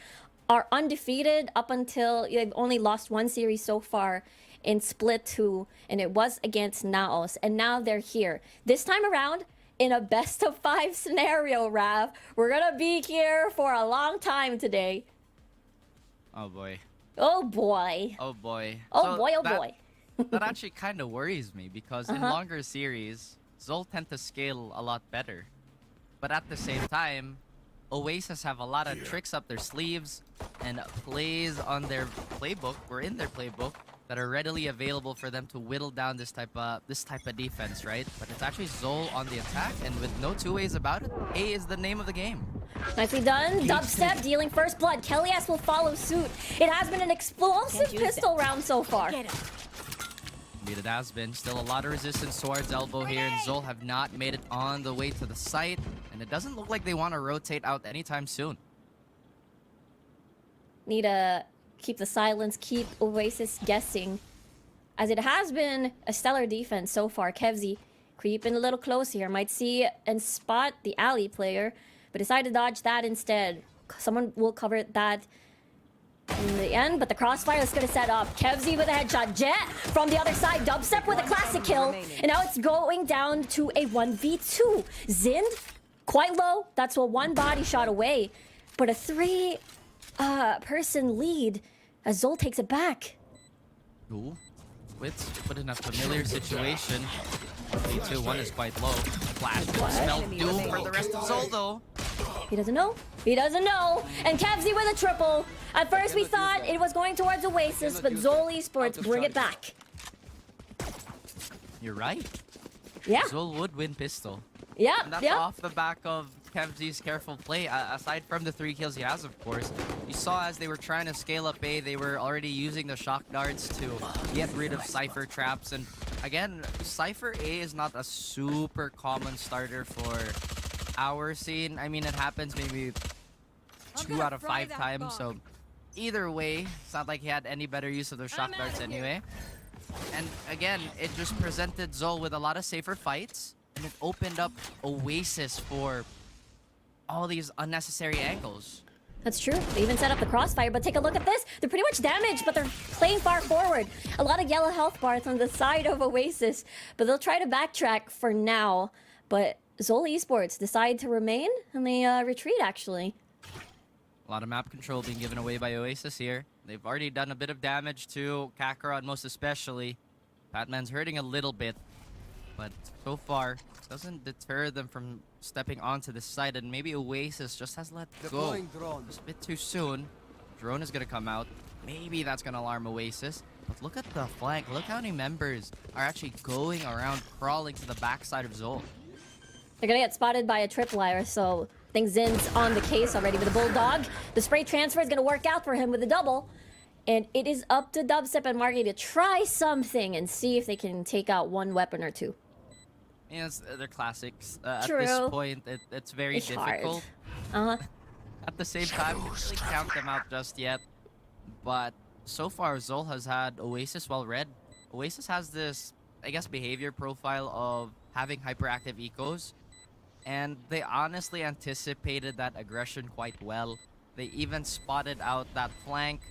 are undefeated up until they've only lost 1 series so far in Split 2, and it was against Naos, and now they're here. This time around, in a best-of-5 scenario, Rav. We're gonna be here for a long time today. Oh boy. Oh boy. Oh boy. Oh So boy, oh that- boy. That actually kind of worries me, because in longer series, Zol tend to scale a lot better. But at the same time, Oasis have a lot of tricks up their sleeves and plays on their playbook, or in their playbook, that are readily available for them to whittle down this type of defense, right? But it's actually Zol on the attack, and with no two ways about it, A is the name of the game. Nicely done. Dubstep dealing first blood. Kellyas will follow suit. It has been an explosive pistol round so far. Indeed, it has been. Still a lot of resistance towards Elbow here, and Zol have not made it on the way to the site, and it doesn't look like they want to rotate out anytime soon. Need to keep the silence, keep Oasis guessing, as it has been a stellar defense so far. Kevzi creeping a little close here. Might see and spot the alley player, but decide to dodge that instead. Someone will cover that in the end, but the crossfire is going to set up. Kevzi with a headshot. Jet from the other side. Dubstep with a classic kill. And now it's going down to a 1v2. Zind, quite low. That's a 1 body shot away. But a 3 person lead as Zol takes it back. Ooh. Wits put in a familiar situation. 3-2-1 is quite low. Flash will spell doom for the rest of Zol, though. He doesn't know. He doesn't know. And Kevzy with a triple. At first we thought it was going towards Oasis, but Zol Esports bring it back. You're right. Yeah. Zol would win pistol. Yeah. And that's Yeah. off the back of Kevzy's careful play. Aside from the 3 kills he has, of course, you saw as they were trying to scale up A, they were already using the shock darts to get rid of Cypher traps. And again, Cypher A is not a super common starter for our scene. I mean, it happens maybe 2 out of 5 times. So either way, it's not like he had any better use of those shock darts anyway. And again, it just presented Zol with a lot of safer fights. And it opened up Oasis for all these unnecessary angles. That's true. They even set up the crossfire, but take a look at this. They're pretty much damaged, but they're playing far forward. A lot of yellow health bars on the side of Oasis, but they'll try to backtrack for now. But Zol Esports decide to remain, and they retreat, actually. A lot of map control being given away by Oasis here. They've already done a bit of damage to Kakarot, most especially. Batman's hurting a little bit, but so far, doesn't deter them from stepping onto the side, and maybe Oasis just has let go just a bit too soon. Drone is going to come out. Maybe that's going to alarm Oasis. But look at the flank. Look how many members are actually going around, crawling to the backside of Zol. They're going to get spotted by a tripwire, so I think Zin's on the case already with the Bulldog. The spray transfer is going to work out for him with the double. And it is up to Dubstep and Marky to try something and see if they can take out one weapon or two. Yeah, they're classics. True. At this point, it's very difficult. Hard. At the same time, you can't really count them out just yet. But so far, Zol has had Oasis well read. Oasis has this, I guess, behavior profile of having hyperactive ecos. And they honestly anticipated that aggression quite well. They even spotted out that flank.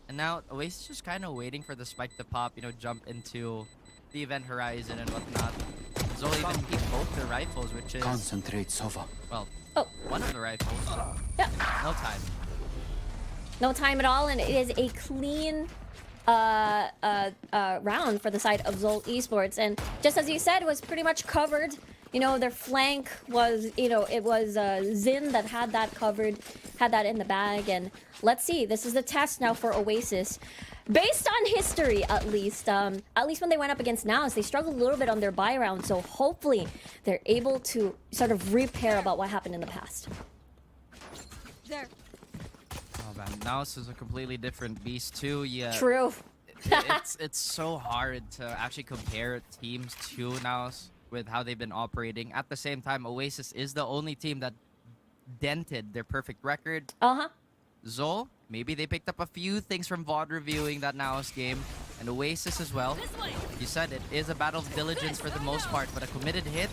And now Oasis is just kind of waiting for the spike to pop, you know, jump into the event horizon and whatnot. Zol even keep both their rifles, which is... Concentrate, Sova. Well, one of the rifles. Yeah. No time. No time at all, and it is a clean round for the side of Zol Esports. And just as you said, it was pretty much covered. You know, their flank was, you know, it was Zin that had that covered, had that in the bag. And let's see, this is the test now for Oasis. Based on history, at least when they went up against Naus, they struggled a little bit on their buy round. So hopefully they're able to sort of repair about what happened in the past. There. Oh man, Naus is a completely different beast too. Yeah. True. it's so hard to actually compare teams to Naus with how they've been operating. At the same time, Oasis is the only team that dented their perfect record. Zol, maybe they picked up a few things from VOD reviewing that Naos game, and Oasis as well. You said it is a battle of diligence for the most part, but a committed hit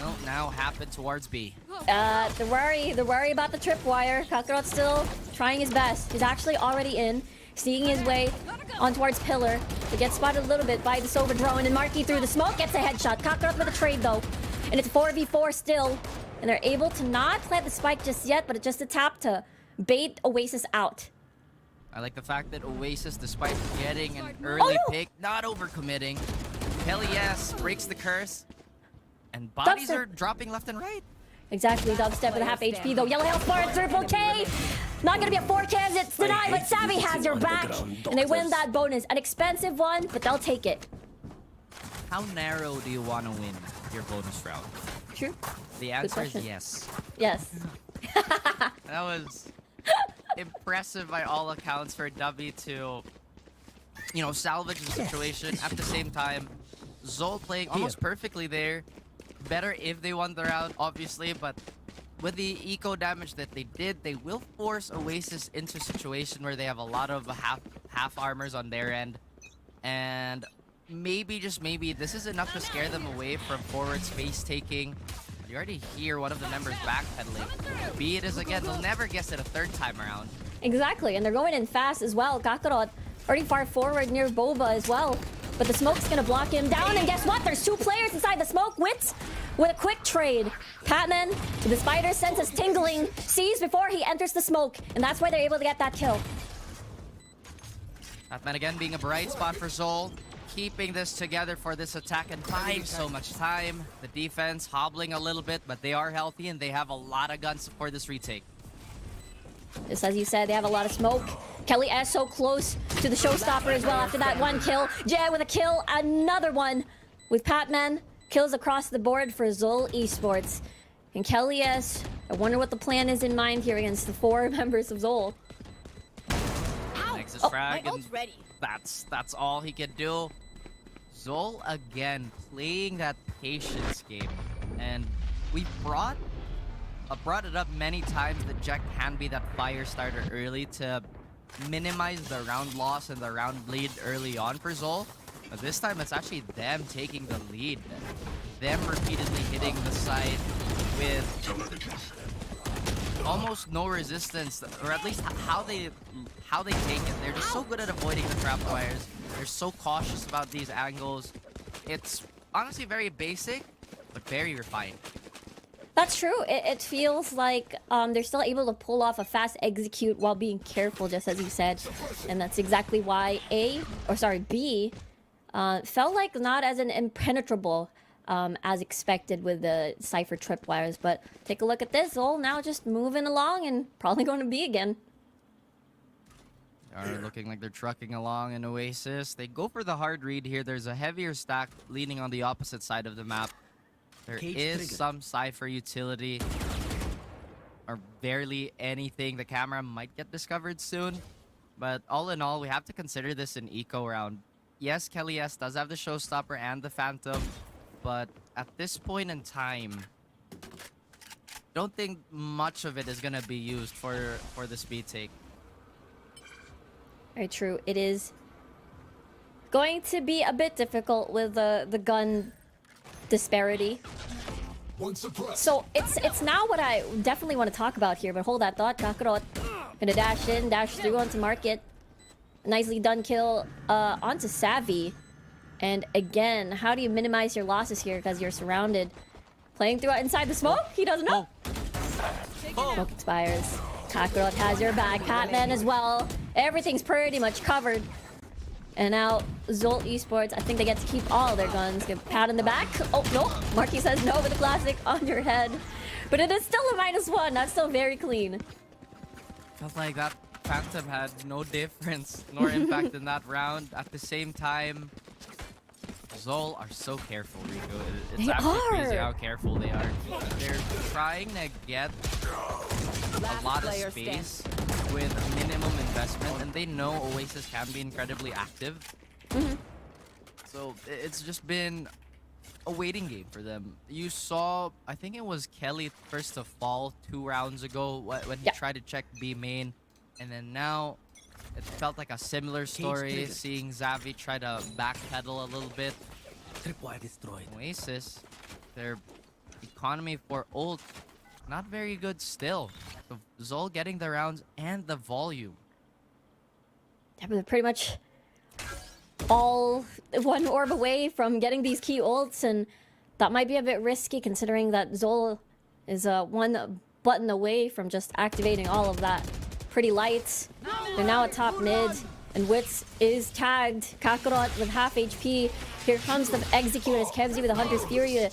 will now happen towards B. The worry about the tripwire. Kakarot's still trying his best. He's actually already in, sneaking his way on towards Pillar. He gets spotted a little bit by the Sova drone, and Marky through the smoke gets a headshot. Kakarot with a trade though, and it's 4v4 still, and they're able to not plant the spike just yet, but it's just a tap to bait Oasis out. I like the fact that Oasis, despite getting an early pick, not overcommitting. Hell yes, breaks the curse. And bodies are dropping left and right. Exactly, Dubstep with a half HP though. Yellow health bar, triple K! Not gonna be a 4K as it's denied, but Savvy has your back. And they win that bonus. An expensive one, but they'll take it. How narrow do you want to win your bonus round? True. The answer is yes. Yes. That was impressive by all accounts for Dubby to, you know, salvage the situation. At the same time, Zol playing almost perfectly there. Better if they won the round, obviously, but with the eco damage that they did, they will force Oasis into a situation where they have a lot of half armors on their end. And maybe, just maybe, this is enough to scare them away from forward space taking. You already hear one of the members backpedaling. B it is again, they'll never guess it a third time around. Exactly, and they're going in fast as well. Kakarot already far forward near Boba as well. But the smoke's gonna block him down, and guess what? There's two players inside the smoke. Wits with a quick trade. Patman, the spider senses tingling, sees before he enters the smoke, and that's why they're able to get that kill. Patman again being a bright spot for Zol. keeping this together for this attack and buying so much time. The defense hobbling a little bit, but they are healthy and they have a lot of guns for this retake. Just as you said, they have a lot of smoke. Kelly S so close to the showstopper as well after that one kill. Jay with a kill, another one with Patman. Kills across the board for Zol Esports. And Kelly S, I wonder what the plan is in mind here against the 4 members of Zol. Makes his frag, and that's all he can do. Zol again playing that patience game, and we brought it up many times that Jack can be that fire starter early to minimize the round loss and the round lead early on for Zol. But this time it's actually them taking the lead, them repeatedly hitting the side with almost no resistance, or at least how they take it. They're just so good at avoiding the trap wires. They're so cautious about these angles. It's honestly very basic, but very refined. That's true. It feels like they're still able to pull off a fast execute while being careful, just as you said. And that's exactly why B felt like not as an impenetrable as expected with the Cypher tripwires. But take a look at this. Zol now just moving along and probably going to B again. Are looking like they're trucking along in Oasis. They go for the hard read here. There's a heavier stack leaning on the opposite side of the map. There is some Cypher utility, or barely anything. The camera might get discovered soon, but all in all, we have to consider this an eco round. Yes, Kelly S does have the showstopper and the Phantom, but at this point in time, don't think much of it is gonna be used for the speed take. Very true. It is going to be a bit difficult with the gun disparity. So it's now what I definitely want to talk about here, but hold that thought. Kakarot gonna dash in, dash through onto Market. Nicely done kill onto Savvy. And again, how do you minimize your losses here because you're surrounded? Playing through inside the smoke? He doesn't know. Smoke expires. Kakarot has your back. Patman as well. Everything's pretty much covered. And now Zol Esports, I think they get to keep all their guns. Get pat in the back. Oh, no. Marky says no with a classic on your head. But it is still a -1. That's still very clean. Felt like that Phantom had no difference nor impact in that round. At the same time, Zol are so careful, Rico. It's absolutely crazy how careful they are. They're trying to get a lot of space with minimum investment, and they know Oasis can be incredibly active. So it's just been a waiting game for them. You saw, I think it was Kelly first to fall 2 rounds ago when he tried to check B main, and then now it felt like a similar story, seeing Xavi try to backpedal a little bit. Tripwire destroyed. Oasis, their economy for ult, not very good still. So Zol getting the rounds and the volume. Yeah, but they're pretty much all 1 orb away from getting these key ults, and that might be a bit risky considering that Zol is 1 button away from just activating all of that. Pretty light. They're now at top mid, and Wits is tagged. Kakarot with half HP. Here comes the execute as Kevzi with a Hunter's Fury to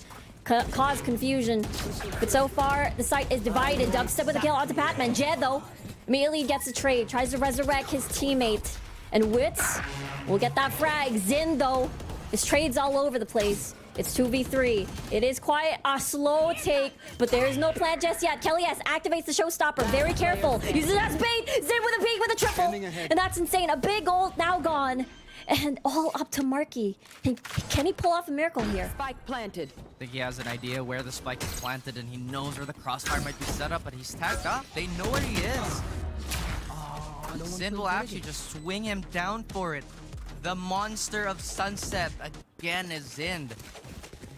cause confusion. But so far, the site is divided. Dubstep with a kill onto Patman. Jed, though, immediately gets a trade. Tries to resurrect his teammate. And Wits will get that frag. Zin, though, his trades all over the place. It's 2v3. It is quite a slow take, but there is no plan just yet. Kelly S activates the showstopper. Very careful. Uses it as bait. Zin with a peek with a triple. And that's insane. A big ult now gone. And all up to Marky. Can he pull off a miracle here? Spike planted. I think he has an idea where the spike is planted, and he knows where the crossfire might be set up, but he's tagged up. They know where he is. Zin will actually just swing him down for it. The monster of Sunset again is Zind.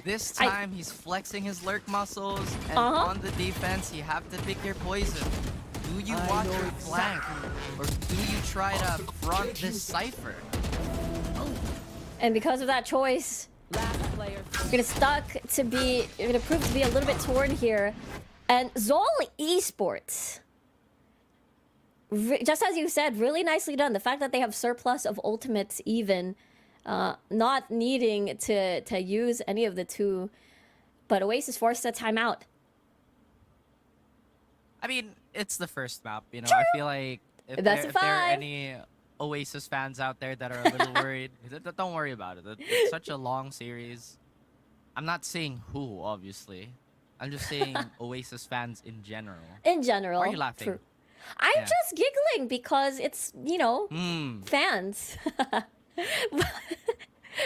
This time he's flexing his lurk muscles, and on the defense you have to pick your poison. Do you watch your flank, or do you try to front this Cypher? And because of that choice, you're gonna prove to be a little bit torn here. And Zol Esports, just as you said, really nicely done. The fact that they have surplus of ultimates even not needing to use any of the two, but Oasis forced a timeout. I mean, it's the first map, you know. True. I feel like if That's there, a if there are 5. any Oasis fans out there that are a little worried, don't worry about it. It's such a long series. I'm not saying who, obviously. I'm just saying Oasis fans in general. In general. Why are you laughing? True. I'm Yeah. just giggling because it's, you know, fans.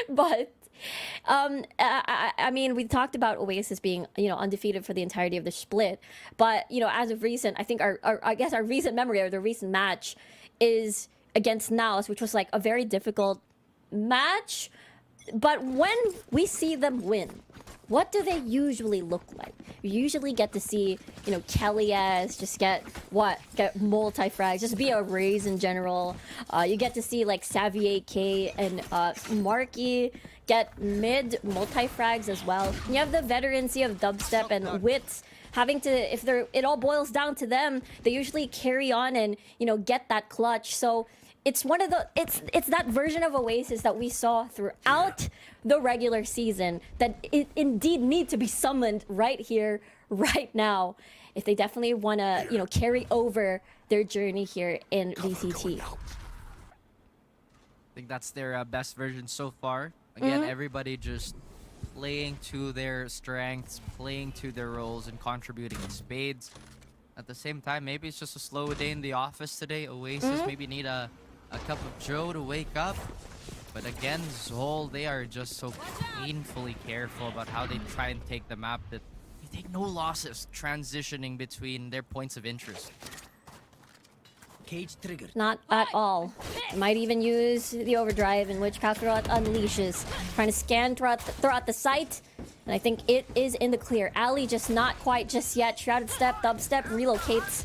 But I mean, we talked about Oasis being, you know, undefeated for the entirety of the split. But, you know, as of recent, I think I guess our recent memory or the recent match is against Naus, which was like a very difficult match. But when we see them win, what do they usually look like? You usually get to see, you know, Kelly S just get multi-frags, just be a raise in general. You get to see like Xavier K and Marky get mid multi-frags as well. You have the veterancy of Dubstep and Wits having to, it all boils down to them, they usually carry on and, you know, get that clutch. So it's one of the it's that version of Oasis that we saw throughout the regular season that it indeed need to be summoned right here, right now, if they definitely want to, you know, carry over their journey here in VCT. I think that's their best version so far. Again, everybody just playing to their strengths, playing to their roles, and contributing in spades. At the same time, maybe it's just a slow day in the office today. Oasis maybe need a cup of joe to wake up. But again, Zol, they are just so painfully careful about how they try and take the map that they take no losses transitioning between their points of interest. Cage triggered. Not at all. Might even use the overdrive in which Kakarot unleashes. Trying to scan throughout the site. And I think it is in the clear. Ali just not quite just yet. Shrouded Step, Dubstep relocates.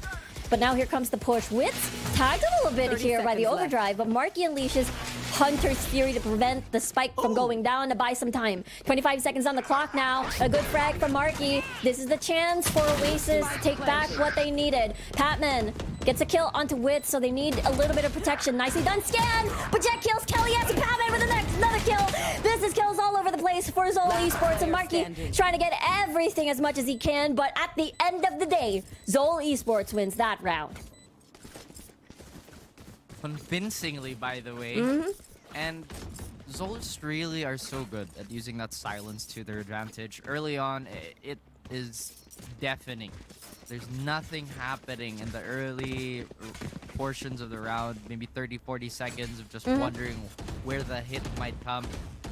But now here comes the push. Wits tagged a little bit here by the overdrive, but Marky unleashes Hunter's Fury to prevent the spike from going down to buy some time. 25 seconds on the clock now. A good frag from Marky. This is the chance for Oasis to take back what they needed. Patman gets a kill onto Wits, so they need a little bit of protection. Nicely done scan, but Jet kills Kelly. Yes, and Patman with another kill. This is kills all over the place for Zol Esports, and Marky trying to get everything as much as he can, but at the end of the day, Zol Esports wins that round. Convincingly, by the way. And Zols really are so good at using that silence to their advantage. Early on, it is deafening. There's nothing happening in the early portions of the round, maybe 30-40 seconds of just wondering where the hit might come.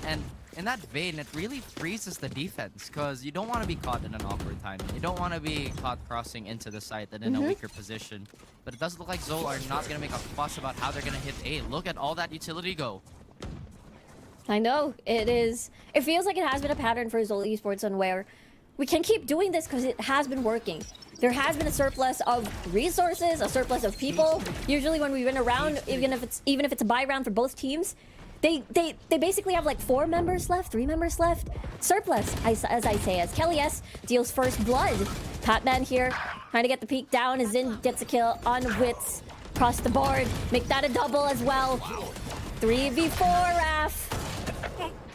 And in that vein, it really freezes the defense, because you don't want to be caught in an awkward time. You don't want to be caught crossing into the site and in a weaker position. But it does look like Zol are not going to make a fuss about how they're going to hit A. Look at all that utility go. I know, it is. It feels like it has been a pattern for Zol Esports on where we can keep doing this because it has been working. There has been a surplus of resources, a surplus of people. Usually when we win a round, even if it's a bye round for both teams, they basically have like 4 members left, 3 members left. Surplus, as I say, as Kelly S deals first blood. Patman here, trying to get the peek down as Zin gets a kill on Wits. Across the board, make that a double as well. 3v4, Raf.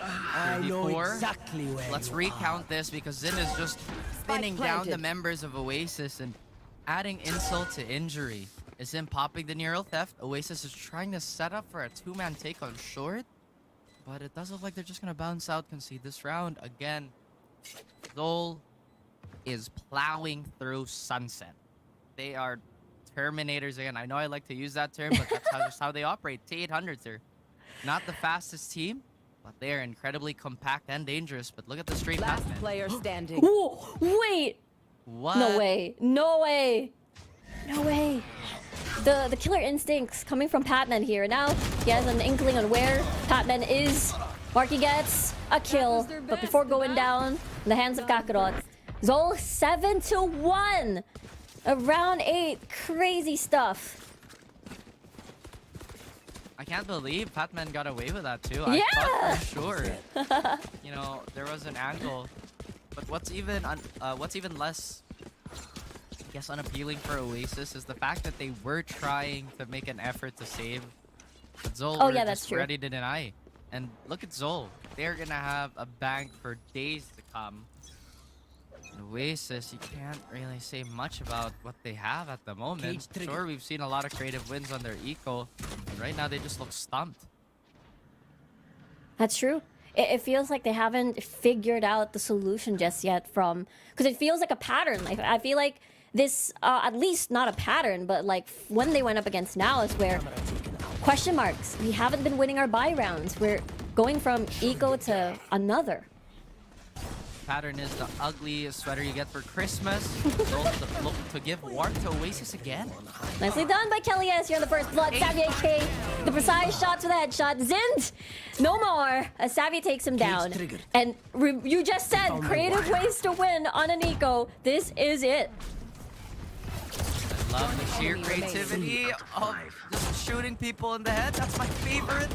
I know exactly where. Let's recount this, because Zin is just thinning down the members of Oasis and adding insult to injury. Is Zin popping the neural theft? Oasis is trying to set up for a 2-man take on short, but it does look like they're just gonna bounce out, concede this round. Again, Zol is plowing through sunset. They are Terminators again. I know I like to use that term, but that's just how they operate. T800s are not the fastest team, but they are incredibly compact and dangerous. But look at the straight path, man. Player standing. Whoa, wait. What? No way. No way. No way. The killer instincts coming from Patman here. Now he has an inkling on where Patman is. Marky gets a kill, but before going down in the hands of Kakarot, Zol 7-1. Round 8. Crazy stuff. I can't believe Patman got away with that too. Yeah. I thought for sure. You know, there was an angle, but what's even less, I guess, unappealing for Oasis is the fact that they were trying to make an effort to save, but Zol were that's just true. ready to deny. And look at Zol. They're gonna have a bank for days to come. And Oasis, you can't really say much about what they have at the moment. Sure, we've seen a lot of creative wins on their eco. But right now, they just look stumped. That's true. It feels like they haven't figured out the solution just yet from... Because it feels like a pattern. Like, I feel like this, at least not a pattern, but like when they went up against Naos, where question marks. We haven't been winning our buy rounds. We're going from eco to another. Pattern is the ugly sweater you get for Christmas. Look to give warmth to Oasis again. Nicely done by Kelly S. You're on the first blood. Savvy AK, the precise shots with a headshot. Zind, no more. Savvy takes him down. And you just said creative ways to win on an eco. This is it. I love the sheer creativity of just shooting people in the head. That's my favorite.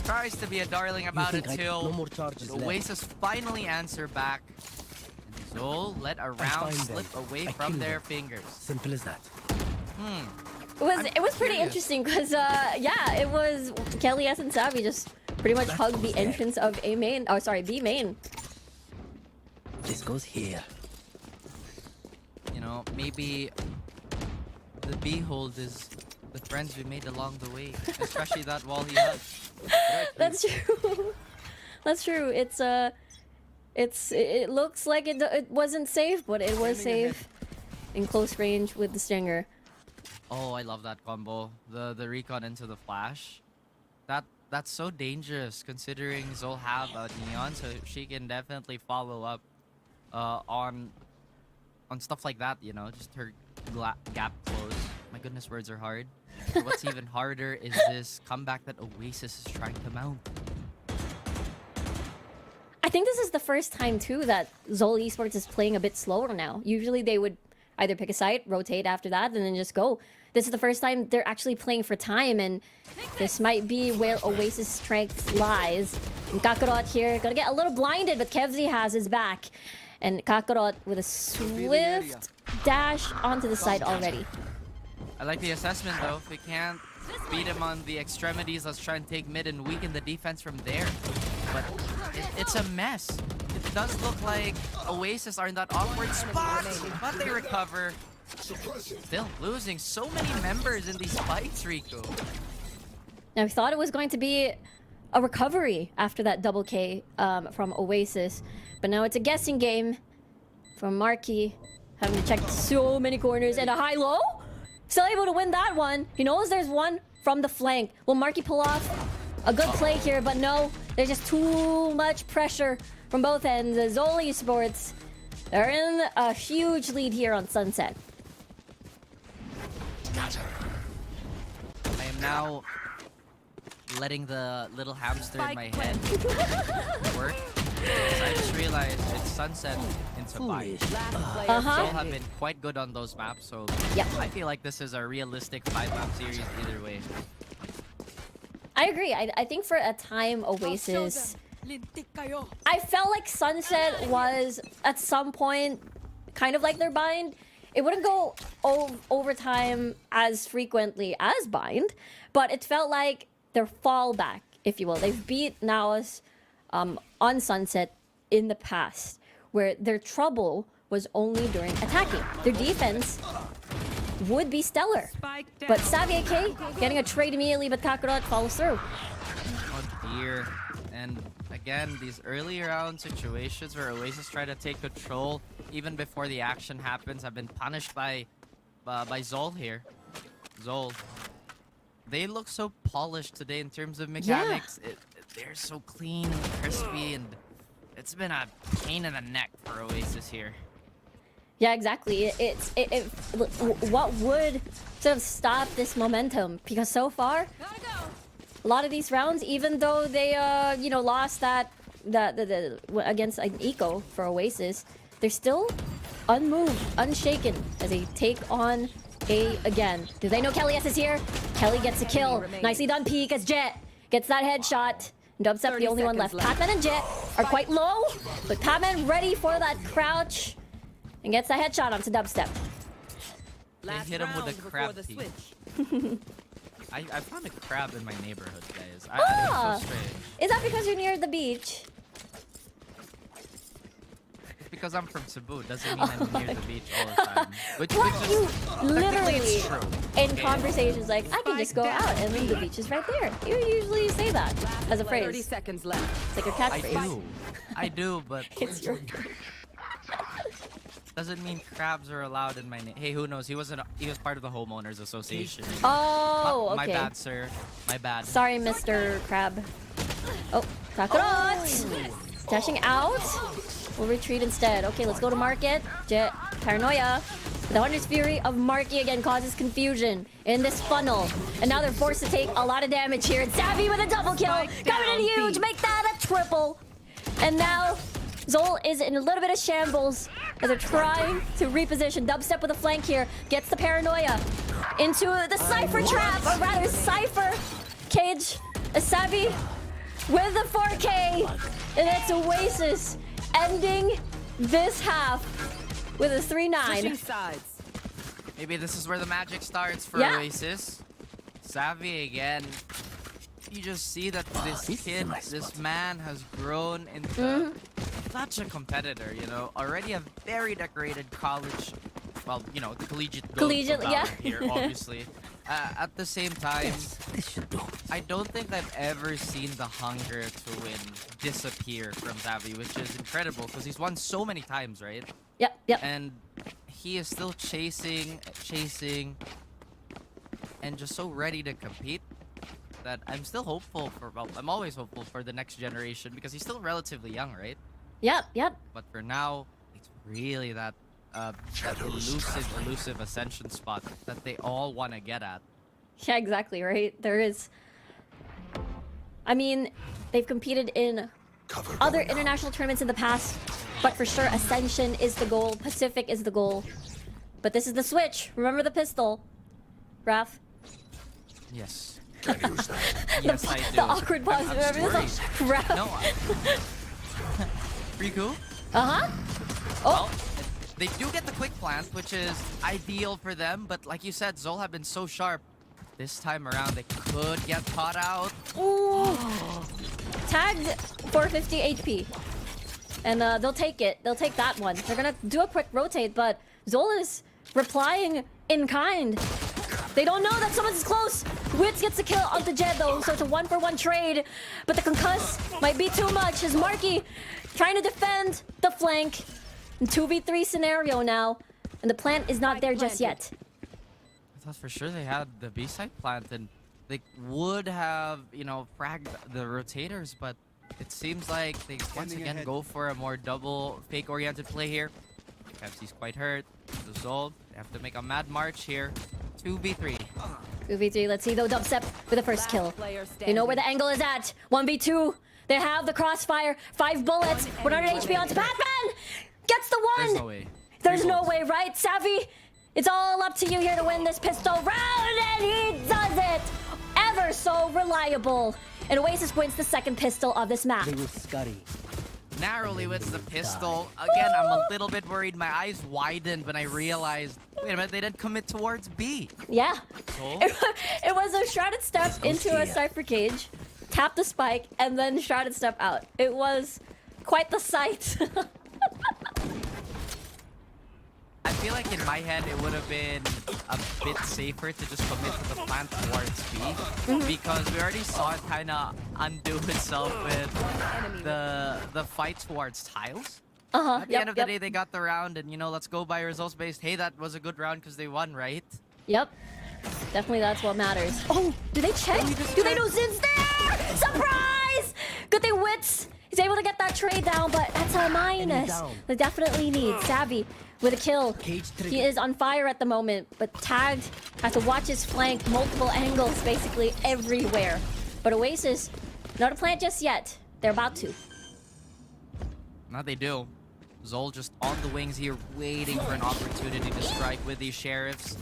Tries to be a darling about it till Oasis finally answer back. And Zol let a round slip away from their fingers. Simple as that. It was pretty interesting because yeah, it was Kelly S and Savvy just pretty much hugged the entrance of A main. Oh, sorry, B main. This goes here. You know, maybe the B hold is the friends we made along the way, especially that wall he had. That's true. That's true. It looks like it wasn't safe, but it was safe in close range with the stinger. Oh, I love that combo. The recon into the flash. That's so dangerous considering Zol have a neon, so she can definitely follow up on stuff like that, you know, just her gap close. My goodness, words are hard. What's even harder is this comeback that Oasis is trying to mount. I think this is the first time too that Zol Esports is playing a bit slower now. Usually they would either pick a site, rotate after that, and then just go. This is the first time they're actually playing for time, and this might be where Oasis' strength lies. And Kakarot here, gonna get a little blinded, but Kevzi has his back. And Kakarot with a swift dash onto the side already. I like the assessment though. If we can't beat him on the extremities, let's try and take mid and weaken the defense from there. But it's a mess. It does look like Oasis are in that awkward spot, but they recover. Still losing so many members in these fights, Rico. Now, we thought it was going to be a recovery after that double K from Oasis, but now it's a guessing game from Marky, having to check so many corners and a high-low. Still able to win that one. He knows there's one from the flank. Will Marky pull off a good play here? But no, there's just too much pressure from both ends. Zol Esports are in a huge lead here on Sunset. I am now letting the little hamster in my head work. I just realized it's Sunset into Bind. Zol have been quite good on those maps, so I feel like this is a realistic 5-map series either way. I agree. I think for a time, Oasis... I felt like Sunset was, at some point, kind of like their Bind. It wouldn't go overtime as frequently as Bind, but it felt like their fallback, if you will. They've beat Naos on Sunset in the past, where their trouble was only during attacking. Their defense would be stellar. But Savvy AK getting a trade immediately, but Kakarot follows through. Oh dear. And again, these early round situations where Oasis try to take control even before the action happens have been punished by Zol here. Zol. They look so polished today in terms of mechanics. They're so clean and crispy, and it's been a pain in the neck for Oasis here. Yeah, exactly. What would sort of stop this momentum? Because so far, a lot of these rounds, even though they lost that against an eco for Oasis, they're still unmoved, unshaken as they take on A again. Do they know Kelly S is here? Kelly gets a kill. Nicely done, Peek, as Jet gets that headshot. Dubstep, the only one left. Patman and Jet are quite low, but Patman ready for that crouch and gets a headshot onto Dubstep. They hit him with a crab team. I found a crab in my neighborhood, guys. Ah, It's so strange. is that because you're near the beach? It's because I'm from Cebu doesn't mean I'm near the beach all the time. Which What? is You technically literally, it's true. in Okay. conversations like, I can just go out and then the beach is right there. You usually say that as a 30 phrase. seconds left. It's like your I catchphrase. do. I do, but It's your... doesn't mean crabs are allowed in my name. Hey, who knows? He was part of the homeowners association. Oh, My okay. bad, sir. My bad. Sorry, Mr. Crab. Oh, Kakarot! Dashing out. We'll retreat instead. Okay, let's go to Market. Jet, Paranoia. The Hunter's Fury of Marky again causes confusion in this funnel. And now they're forced to take a lot of damage here. And Savvy with a double kill. Coming in huge. Make that a triple. And now Zol is in a little bit of shambles as they're trying to reposition. Dubstep with a flank here. Gets the Paranoia into the Cypher trap. Or rather, Cypher cage. A Savvy with the 4K. And it's Oasis ending this half with a 3-9. Sides. Maybe this is where the magic starts for Yeah. Oasis. Savvy again. You just see that this kid, this man has grown into such a competitor, you know. Already a very decorated college, well, you know, the collegiate Yeah. here, obviously. At the same time, I don't think I've ever seen the hunger to win disappear from Savvy, which is incredible because he's won so many times, right? Yep. And he is still chasing, and just so ready to compete that I'm still hopeful for, well, I'm always hopeful for the next generation because he's still relatively young, right? Yep. But for now, it's really that elusive ascension spot that they all want to get at. Yeah, exactly, right? There is... I mean, they've competed in other international tournaments in the past, but for sure, Ascension is the goal. Pacific is the goal. But this is the switch. Remember the pistol, Raph? Yes. Can't use that. Yes, I do. The awkward pause. I'm Remember worried. this? Raph. No. Riku? Uh-huh. Well, they do get the quick plant, which is ideal for them, but like you said, Zol have been so sharp. This time around, they could get caught out. Ooh. Tagged 450 HP. And they'll take it. They'll take that one. They're gonna do a quick rotate, but Zol is replying in kind. They don't know that someone's close. Wits gets a kill on the Jed though, so it's a 1-for-1 trade. But the concuss might be too much as Marky trying to defend the flank. 2v3 scenario now. And the plant is not there just yet. I thought for sure they had the B-side plant and they would have, you know, fragged the rotators, but it seems like they once again go for a more double fake-oriented play here. FC's quite hurt. The Zol, they have to make a mad march here. 2v3. 2v3, let's see though, Dubstep with the first kill. They know where the angle is at. 1v2. They have the crossfire. 5 bullets. 100 HP onto Batman. Gets the one. There's no way. There's no way, right? Savvy, it's all up to you here to win this pistol round, and he does it. Ever so reliable. And Oasis wins the second pistol of this map. They will scurry. Narrowly wins the pistol. Again, I'm a little bit worried. My eyes widened when I realized, wait a minute, they didn't commit towards B. Yeah. So? It was a shrouded step into a Cypher cage, tap the spike, and then shrouded step out. It was quite the sight. I feel like in my head it would have been a bit safer to just commit to the plant towards B because we already saw it kind of undo itself with the fight towards tiles. At the end of the day, they got the round, and you know, let's go by results based. Hey, that was a good round because they won, right? Yep. Definitely that's what matters. Oh, do they check? Do they know Zin's there? Surprise! Good thing Wits is able to get that trade down, but that's a minus. They definitely need Savvy with a kill. He is on fire at the moment, but tagged, has to watch his flank, multiple angles basically everywhere. But Oasis, not a plant just yet. They're about to. Now they do. Zol just on the wings here, waiting for an opportunity to strike with these sheriffs.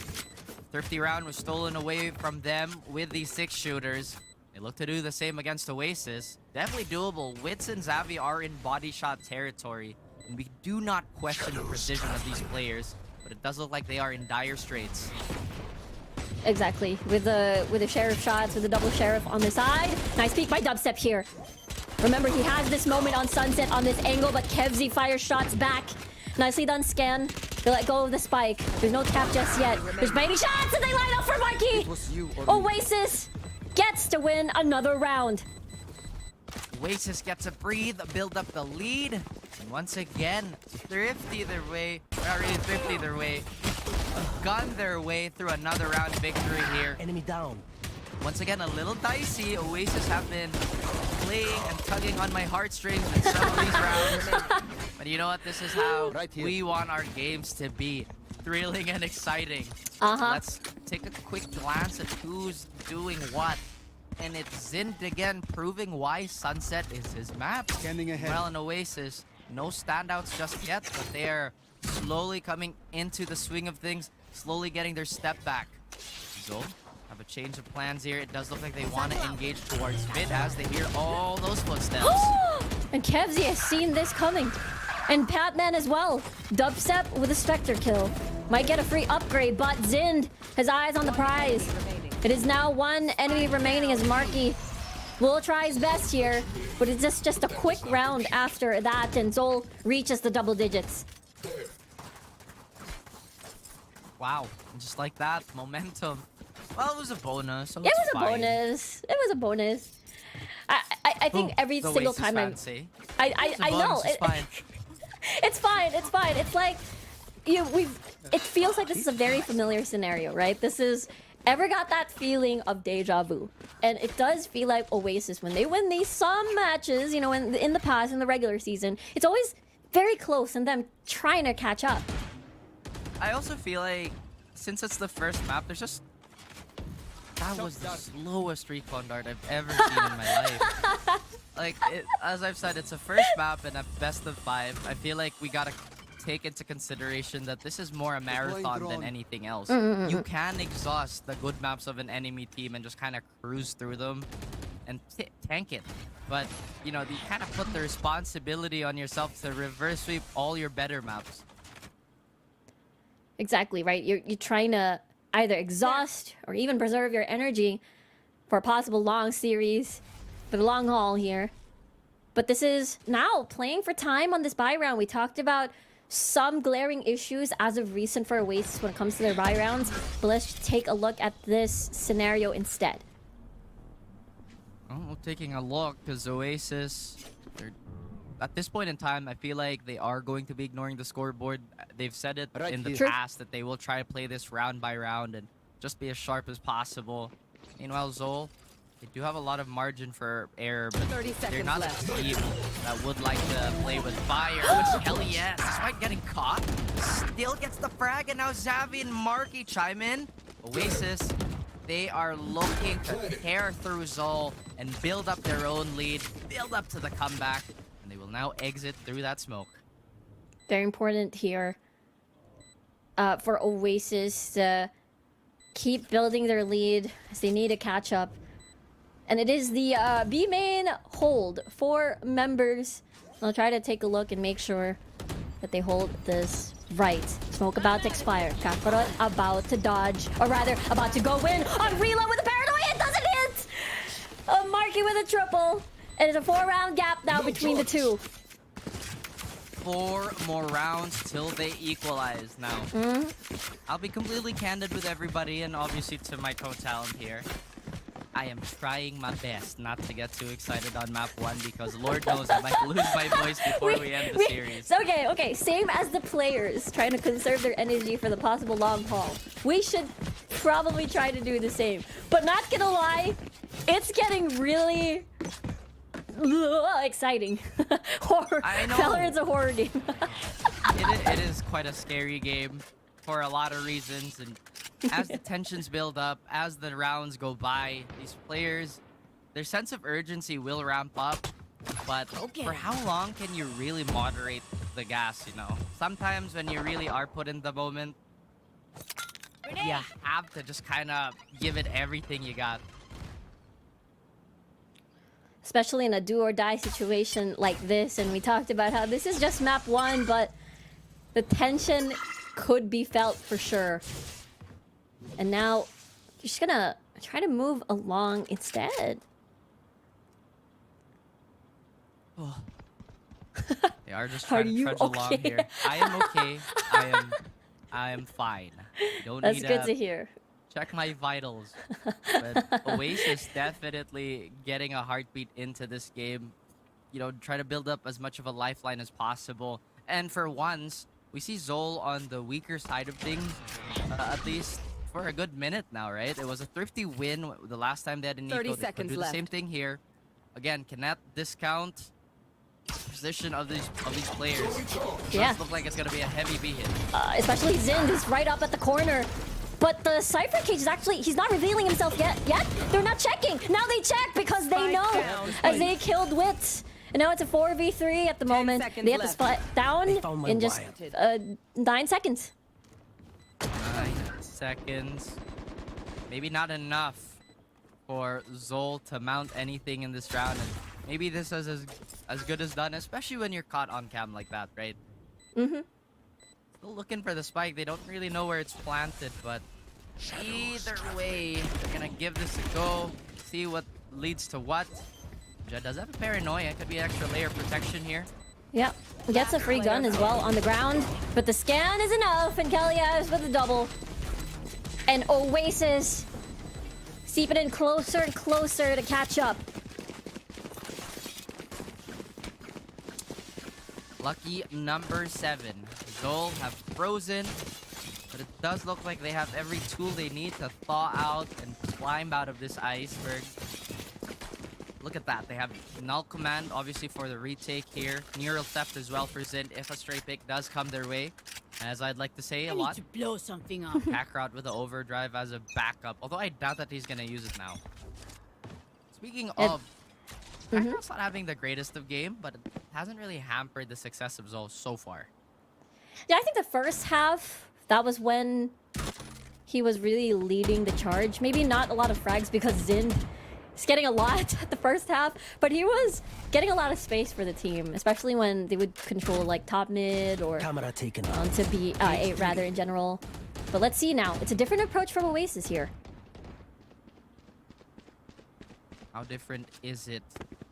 Thrifty round was stolen away from them with these 6 shooters. They look to do the same against Oasis. Definitely doable. Wits and Xavi are in body shot territory, and we do not question the precision of these players, but it does look like they are in dire straits. Exactly. With the sheriff shots, with the double sheriff on the side. Nice peek by Dubstep here. Remember, he has this moment on Sunset on this angle, but Kevzi fires shots back. Nicely done, Scan. They let go of the spike. There's no tap just yet. There's many shots, and they line up for Marky. Oasis gets to win another round. Oasis gets a breathe, build up the lead, and once again, thrifty their way, not really thrifty their way, gun their way through another round victory here. Enemy down. Once again, a little dicey. Oasis have been playing and tugging on my heartstrings in some of these rounds. But you know what? This is how we want our games to be. Thrilling and exciting. Let's take a quick glance at who's doing what. And it's Zind again, proving why Sunset is his map. Standing ahead. Well, in Oasis, no standouts just yet, but they're slowly coming into the swing of things, slowly getting their step back. Zol have a change of plans here. It does look like they want to engage towards mid as they hear all those footsteps. And Kevzi has seen this coming. And Patman as well. Dubstep with a Spectre kill. Might get a free upgrade, but Zind has eyes on the prize. It is now one enemy remaining as Marky will try his best here, but it's just a quick round after that, and Zol reaches the double digits. Wow, just like that, momentum. Well, it was a bonus. So It was it's a fine. bonus. It was a bonus. I think every The single Oasis time fancy. I know. It's fine. It's fine. It's fine. It's like it feels like this is a very familiar scenario, right? This is ever got that feeling of deja vu, and it does feel like Oasis when they win these some matches, you know, in the past in the regular season, it's always very close and them trying to catch up. I also feel like since it's the first map, there's just that was the slowest recon dart I've ever seen in my life. Like as I've said, it's a first map and a best of 5. I feel like we gotta take into consideration that this is more a marathon than anything else. You can exhaust the good maps of an enemy team and just kind of cruise through them and tank it. But, you know, you kind of put the responsibility on yourself to reverse sweep all your better maps. Exactly, right? You're trying to either exhaust or even preserve your energy for a possible long series, for the long haul here. But this is now playing for time on this buy round. We talked about some glaring issues as of recent for Oasis when it comes to their buy rounds, but let's take a look at this scenario instead. Oh, taking a look, because Oasis, at this point in time, I feel like they are going to be ignoring the scoreboard. They've said it in the past that they will try to play this round by round and just be as sharp as possible. Meanwhile, Zol, they do have a lot of margin for error, but they're not a team that would like to play with fire, which hell yes, despite getting caught, still gets the frag, and now Xavi and Marky chime in. Oasis, they are looking to tear through Zol and build up their own lead, build up to the comeback, and they will now exit through that smoke. Very important here for Oasis to keep building their lead as they need to catch up. And it is the B main hold for members. I'll try to take a look and make sure that they hold this right. Smoke about to expire. Kakarot about to dodge. Or rather, about to go in on reload with a paranoia. It doesn't hit! Marky with a triple. And it's a 4-round gap now between the two. 4 more rounds till they equalize now. I'll be completely candid with everybody and obviously to my co-talent here. I am trying my best not to get too excited on map 1 because Lord knows I might lose my voice before we end the series. Okay. Same as the players trying to conserve their energy for the possible long haul. We should probably try to do the same. But not gonna lie, it's getting really exciting. Horror. I know. Valorant's a horror game. It is quite a scary game for a lot of reasons, and as the tensions build up, as the rounds go by, these players, their sense of urgency will ramp up, but for how long can you really moderate the gas, you know? Sometimes when you really are put in the moment, you have to just kind of give it everything you got. Especially in a do or die situation like this, and we talked about how this is just map 1, but the tension could be felt for sure. And now just gonna try to move along instead. They are just Are trying to you trudge along okay? here. I am okay. I am fine. Don't That's need good to hear. check my vitals. But Oasis definitely getting a heartbeat into this game. You know, try to build up as much of a lifeline as possible. And for once, we see Zol on the weaker side of things, at least for a good minute now, right? It was a thrifty win the last time they had an 30 eco. They seconds do the left. same thing here. Again, cannot discount position of these players. Yeah. Does look like it's gonna be a heavy B hit. Especially Zind is right up at the corner. But the Cypher Cage is actually, he's not revealing himself yet. They're not checking. Now they check because they know as they killed Wits. And now it's a 4v3 at the moment. They have to split down in just 9 seconds. 9 seconds. Maybe not enough for Zol to mount anything in this round. And maybe this is as good as done, especially when you're caught on cam like that, right? Mm-hmm. Still looking for the spike. They don't really know where it's planted, but either way, they're gonna give this a go. See what leads to what. Jed does have a paranoia. Could be extra layer of protection here. Yep. Gets a free gun as well on the ground. But the scan is enough, and Kellyas with a double. And Oasis seeping in closer and closer to catch up. Lucky number 7. Zol have frozen, but it does look like they have every tool they need to thaw out and climb out of this iceberg. Look at that. They have null command, obviously, for the retake here. Neural theft as well for Zind if a stray pick does come their way. As I'd like to say a lot. to blow something up. Kakarot with the overdrive as a backup. Although I doubt that he's going to use it now. Speaking of, Kakarot's not having the greatest of game, but it hasn't really hampered the success of Zol so far. Yeah, I think the first half, that was when he was really leading the charge. Maybe not a lot of frags because Zind is getting a lot at the first half, but he was getting a lot of space for the team, especially when they would control like top mid or Camera taken. to be 8 rather in general. But let's see now. It's a different approach from Oasis here. How different is it?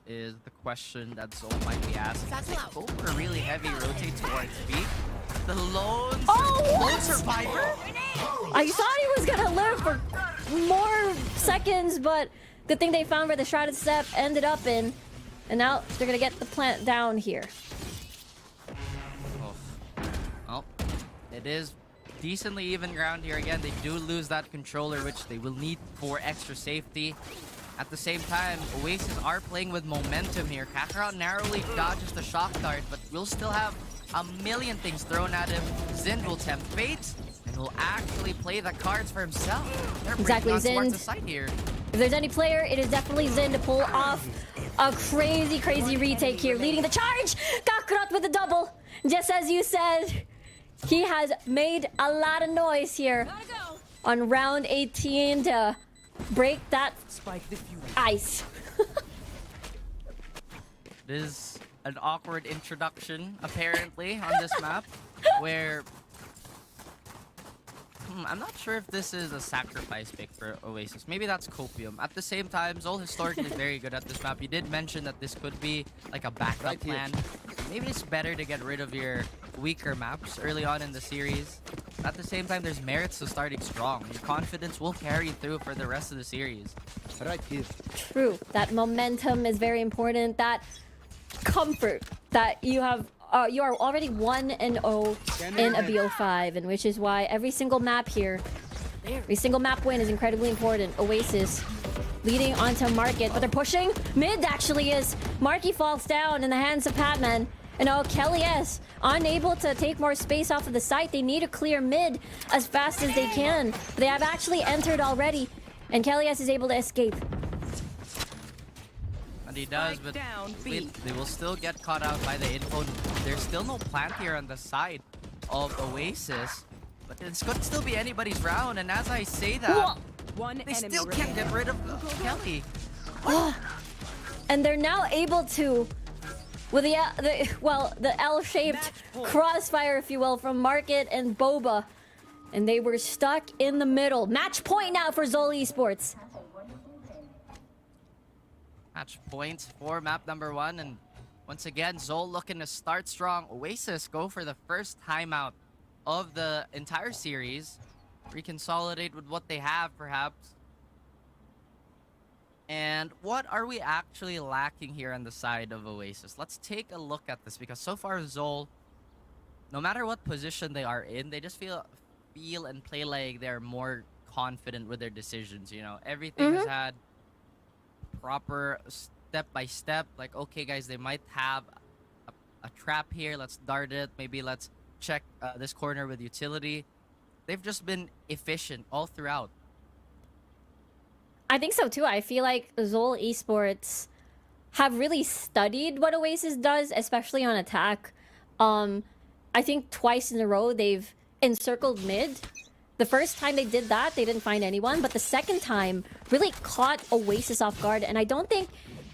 Is the question that Zol might be asking. Go for a really heavy rotate towards B. The lone survivor? I thought he was gonna live for more seconds, but good thing they found where the Shrouded Step ended up in. And now they're gonna get the plant down here. Well, it is decently even ground here. Again, they do lose that controller, which they will need for extra safety. At the same time, Oasis are playing with momentum here. Kakarot narrowly dodges the shock dart, but will still have a million things thrown at him. Zind will tempt fate, and will actually play the cards for himself. They're Exactly, breaking on towards the Zind. side here. If there's any player, it is definitely Zind to pull off a crazy, crazy retake here. Leading the charge! Kakarot with the double! Just as you said, he has made a lot of noise here on round 18 to break that ice. It is an awkward introduction, apparently, on this map, where... I'm not sure if this is a sacrifice pick for Oasis. Maybe that's Copium. At the same time, Zol historically is very good at this map. You did mention that this could be like a backup plan. Maybe it's better to get rid of your weaker maps early on in the series. At the same time, there's merits to starting strong. Your confidence will carry through for the rest of the series. Right here. True. That momentum is very important. That comfort that you have. You are already 1-0 in a BO5, and which is why every single map here, every single map win is incredibly important. Oasis leading onto Market, but they're pushing. Mid actually is. Marky falls down in the hands of Patman. And now Kelly S, unable to take more space off of the site. They need to clear mid as fast as they can. They have actually entered already, and Kelly S is able to escape. And he does, but they will still get caught out by the info. There's still no plant here on the side of Oasis, but this could still be anybody's round. And as I say that, they still can't get rid of Kelly. And they're now able to, with the L-shaped crossfire, if you will, from Market and Boba, And they were stuck in the middle. Match point now for Zol Esports. Match points for map number 1, and once again, Zol looking to start strong. Oasis go for the first timeout of the entire series. Reconsolidate with what they have, perhaps. And what are we actually lacking here on the side of Oasis? Let's take a look at this, because so far Zol, no matter what position they are in, they just feel and play like they're more confident with their decisions, you know. Everything has had proper step-by-step, like, okay guys, they might have a trap here, let's dart it, maybe let's check this corner with utility. They've just been efficient all throughout. I think so too. I feel like Zol Esports have really studied what Oasis does, especially on attack. I think twice in a row they've encircled mid. The first time they did that, they didn't find anyone, but the second time really caught Oasis off guard, and I don't think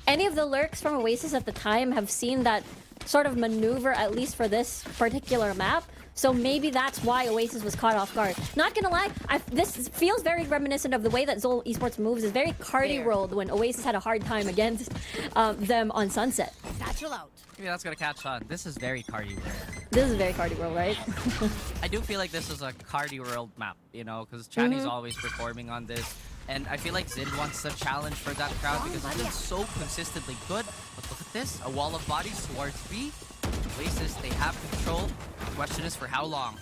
any of the lurks from Oasis at the time have seen that sort of maneuver, at least for this particular map. So maybe that's why Oasis was caught off guard. Not gonna lie, this feels very reminiscent of the way that Zol Esports moves. It's very Cardi World when Oasis had a hard time against them on Sunset. Satchel out. Maybe that's gonna catch on. This is very Cardi World. This is very Cardi World, right? I do feel like this is a Cardi World map, you know, because Chani's always performing on this. And I feel like Zin wants a challenge for that crowd because he's been so consistently good. But look at this, a wall of bodies towards B. Oasis, they have control. The question is for how long?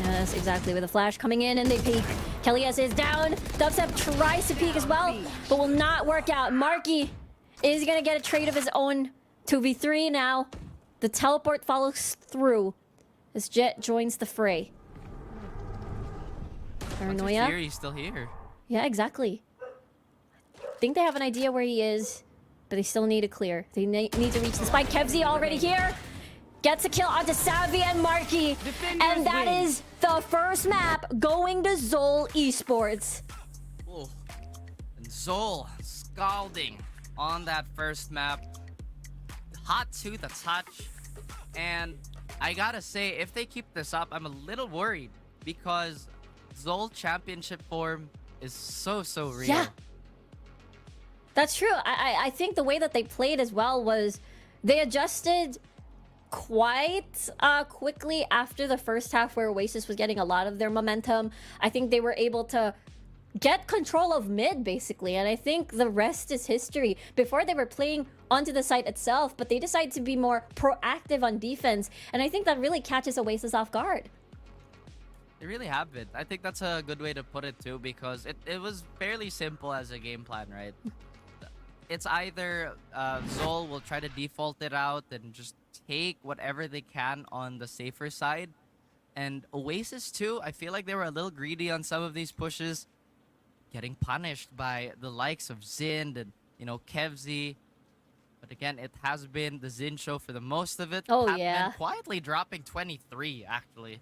Yes, exactly. With a flash coming in and they peek. Kelly's is down. Dubstep tries to peek as well, but will not work out. Marky is going to get a trade of his own. 2v3 now. The teleport follows through as Jet joins the fray. Paranoia. Here, he's still here. Yeah, exactly. I think they have an idea where he is, but they still need to clear. They need to reach the spike. Kevzi already here. Gets a kill onto Savvy and Marky. And that is the first map going to Zol Esports. Oh. And Zol scalding on that first map. Hot to the touch. And I gotta say, if they keep this up, I'm a little worried because Zol championship form is so real. Yeah. That's true. I think the way that they played as well was they adjusted quite quickly after the first half where Oasis was getting a lot of their momentum. I think they were able to get control of mid, basically, and I think the rest is history. Before they were playing onto the site itself, but they decided to be more proactive on defense, and I think that really catches Oasis off guard. They really have been. I think that's a good way to put it too, because it was fairly simple as a game plan, right? It's either Zol will try to default it out and just take whatever they can on the safer side. And Oasis too, I feel like they were a little greedy on some of these pushes, getting punished by the likes of Zind and, you know, Kevzi. But again, it has been the Zind show for the most of it. Oh, Patman yeah. quietly dropping 23, actually.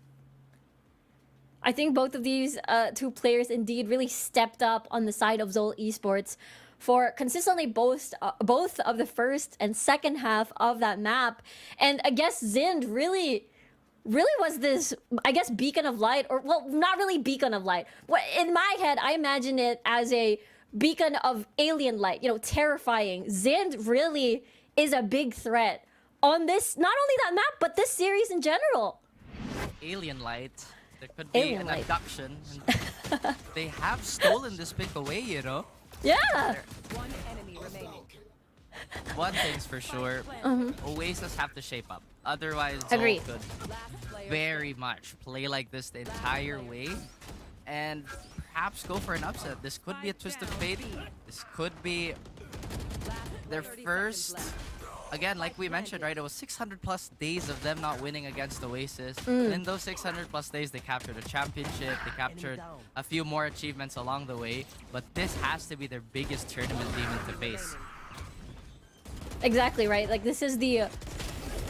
I think both of these two players indeed really stepped up on the side of Zol Esports for consistently both of the first and second half of that map. And I guess Zind really was this, I guess, beacon of light, or, well, not really beacon of light. In my head, I imagine it as a beacon of alien light, you know, terrifying. Zind really is a big threat on this, not only that map, but this series in general. Alien light. There could be an abduction. And they have stolen this pick away, you know? Yeah. One enemy remaining. One thing's for sure, Oasis have to shape up. Otherwise, Agreed. Zol could very much play like this the entire way and perhaps go for an upset. This could be a twist of fate. This could be their first... Again, like we mentioned, right, it was 600 plus days of them not winning against Oasis. And in those 600 plus days, they captured a championship, they captured a few more achievements along the way. But this has to be their biggest tournament demon to face. Exactly, right? Like, this is the...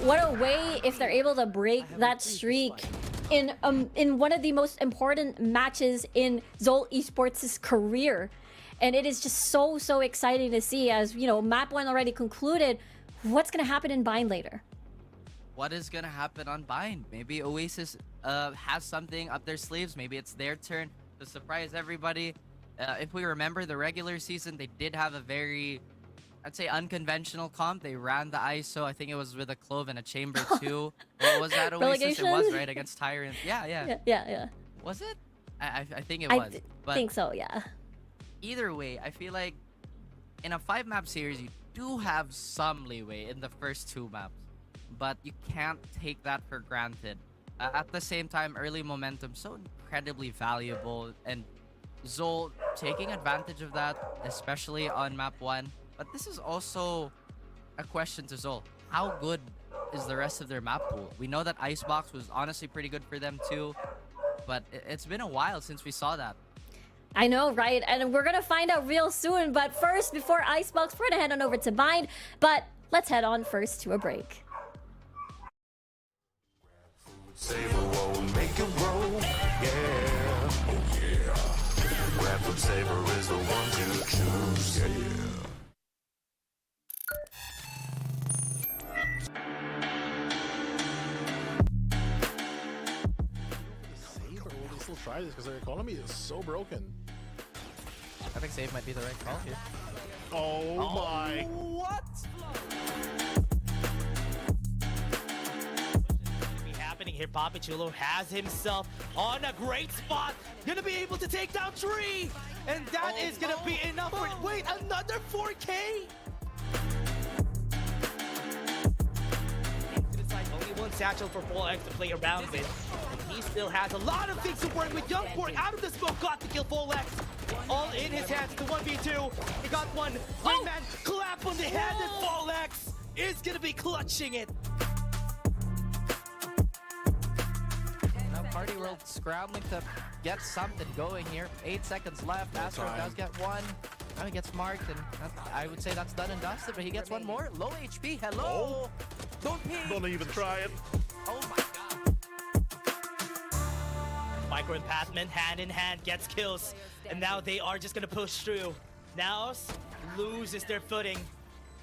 what a way if they're able to break that streak in one of the most important matches in Zol Esports' career. And it is just so exciting to see, as, you know, map 1 already concluded. What's going to happen in Bind later? what is gonna happen on Bind. Maybe Oasis has something up their sleeves. Maybe it's their turn to surprise everybody. If we remember the regular season, they did have a very, I'd say, unconventional comp. They ran the ISO. I think it was with a Clove and a Chamber too. What was that, Oasis? It was, right? Against Tyrant. Yeah. Was it? I think it was. I think so, yeah. Either way, I feel like in a 5-map series, you do have some leeway in the first 2 maps. But you can't take that for granted. At the same time, early momentum so incredibly valuable, and Zol taking advantage of that, especially on map 1. But this is also a question to Zol. How good is the rest of their map pool? We know that Icebox was honestly pretty good for them too, but it's been a while since we saw that. I know, right? And we're gonna find out real soon. But first, before Icebox, we're gonna head on over to Bind. But let's head on first to a break. Saver won't make it roll, yeah. Oh yeah. Grab food saver is the one to choose, yeah. Save or will they still try this? Because their economy is so broken. I think save might be the right call here. Oh my. What? Happening here. Papichulo has himself on a great spot. Gonna be able to take down 3. And that is gonna be enough for... Wait, another 4K? Only one satchel for Folex to play around with. And he still has a lot of things to work with. Youngborg out of the smoke, got to kill Folex. All in his hands, the 1v2. He got one. Man, clap on the head, and Folex is gonna be clutching it. Party World scrambling to get something going here. 8 seconds left. Astro does get one. Now he gets marked, and I would say that's done and dusted, but he gets one more. Low HP. Hello. Don't peek. Don't even try it. Oh my god. Micro and Pathman hand in hand gets kills, and now they are just gonna push through. Naos loses their footing.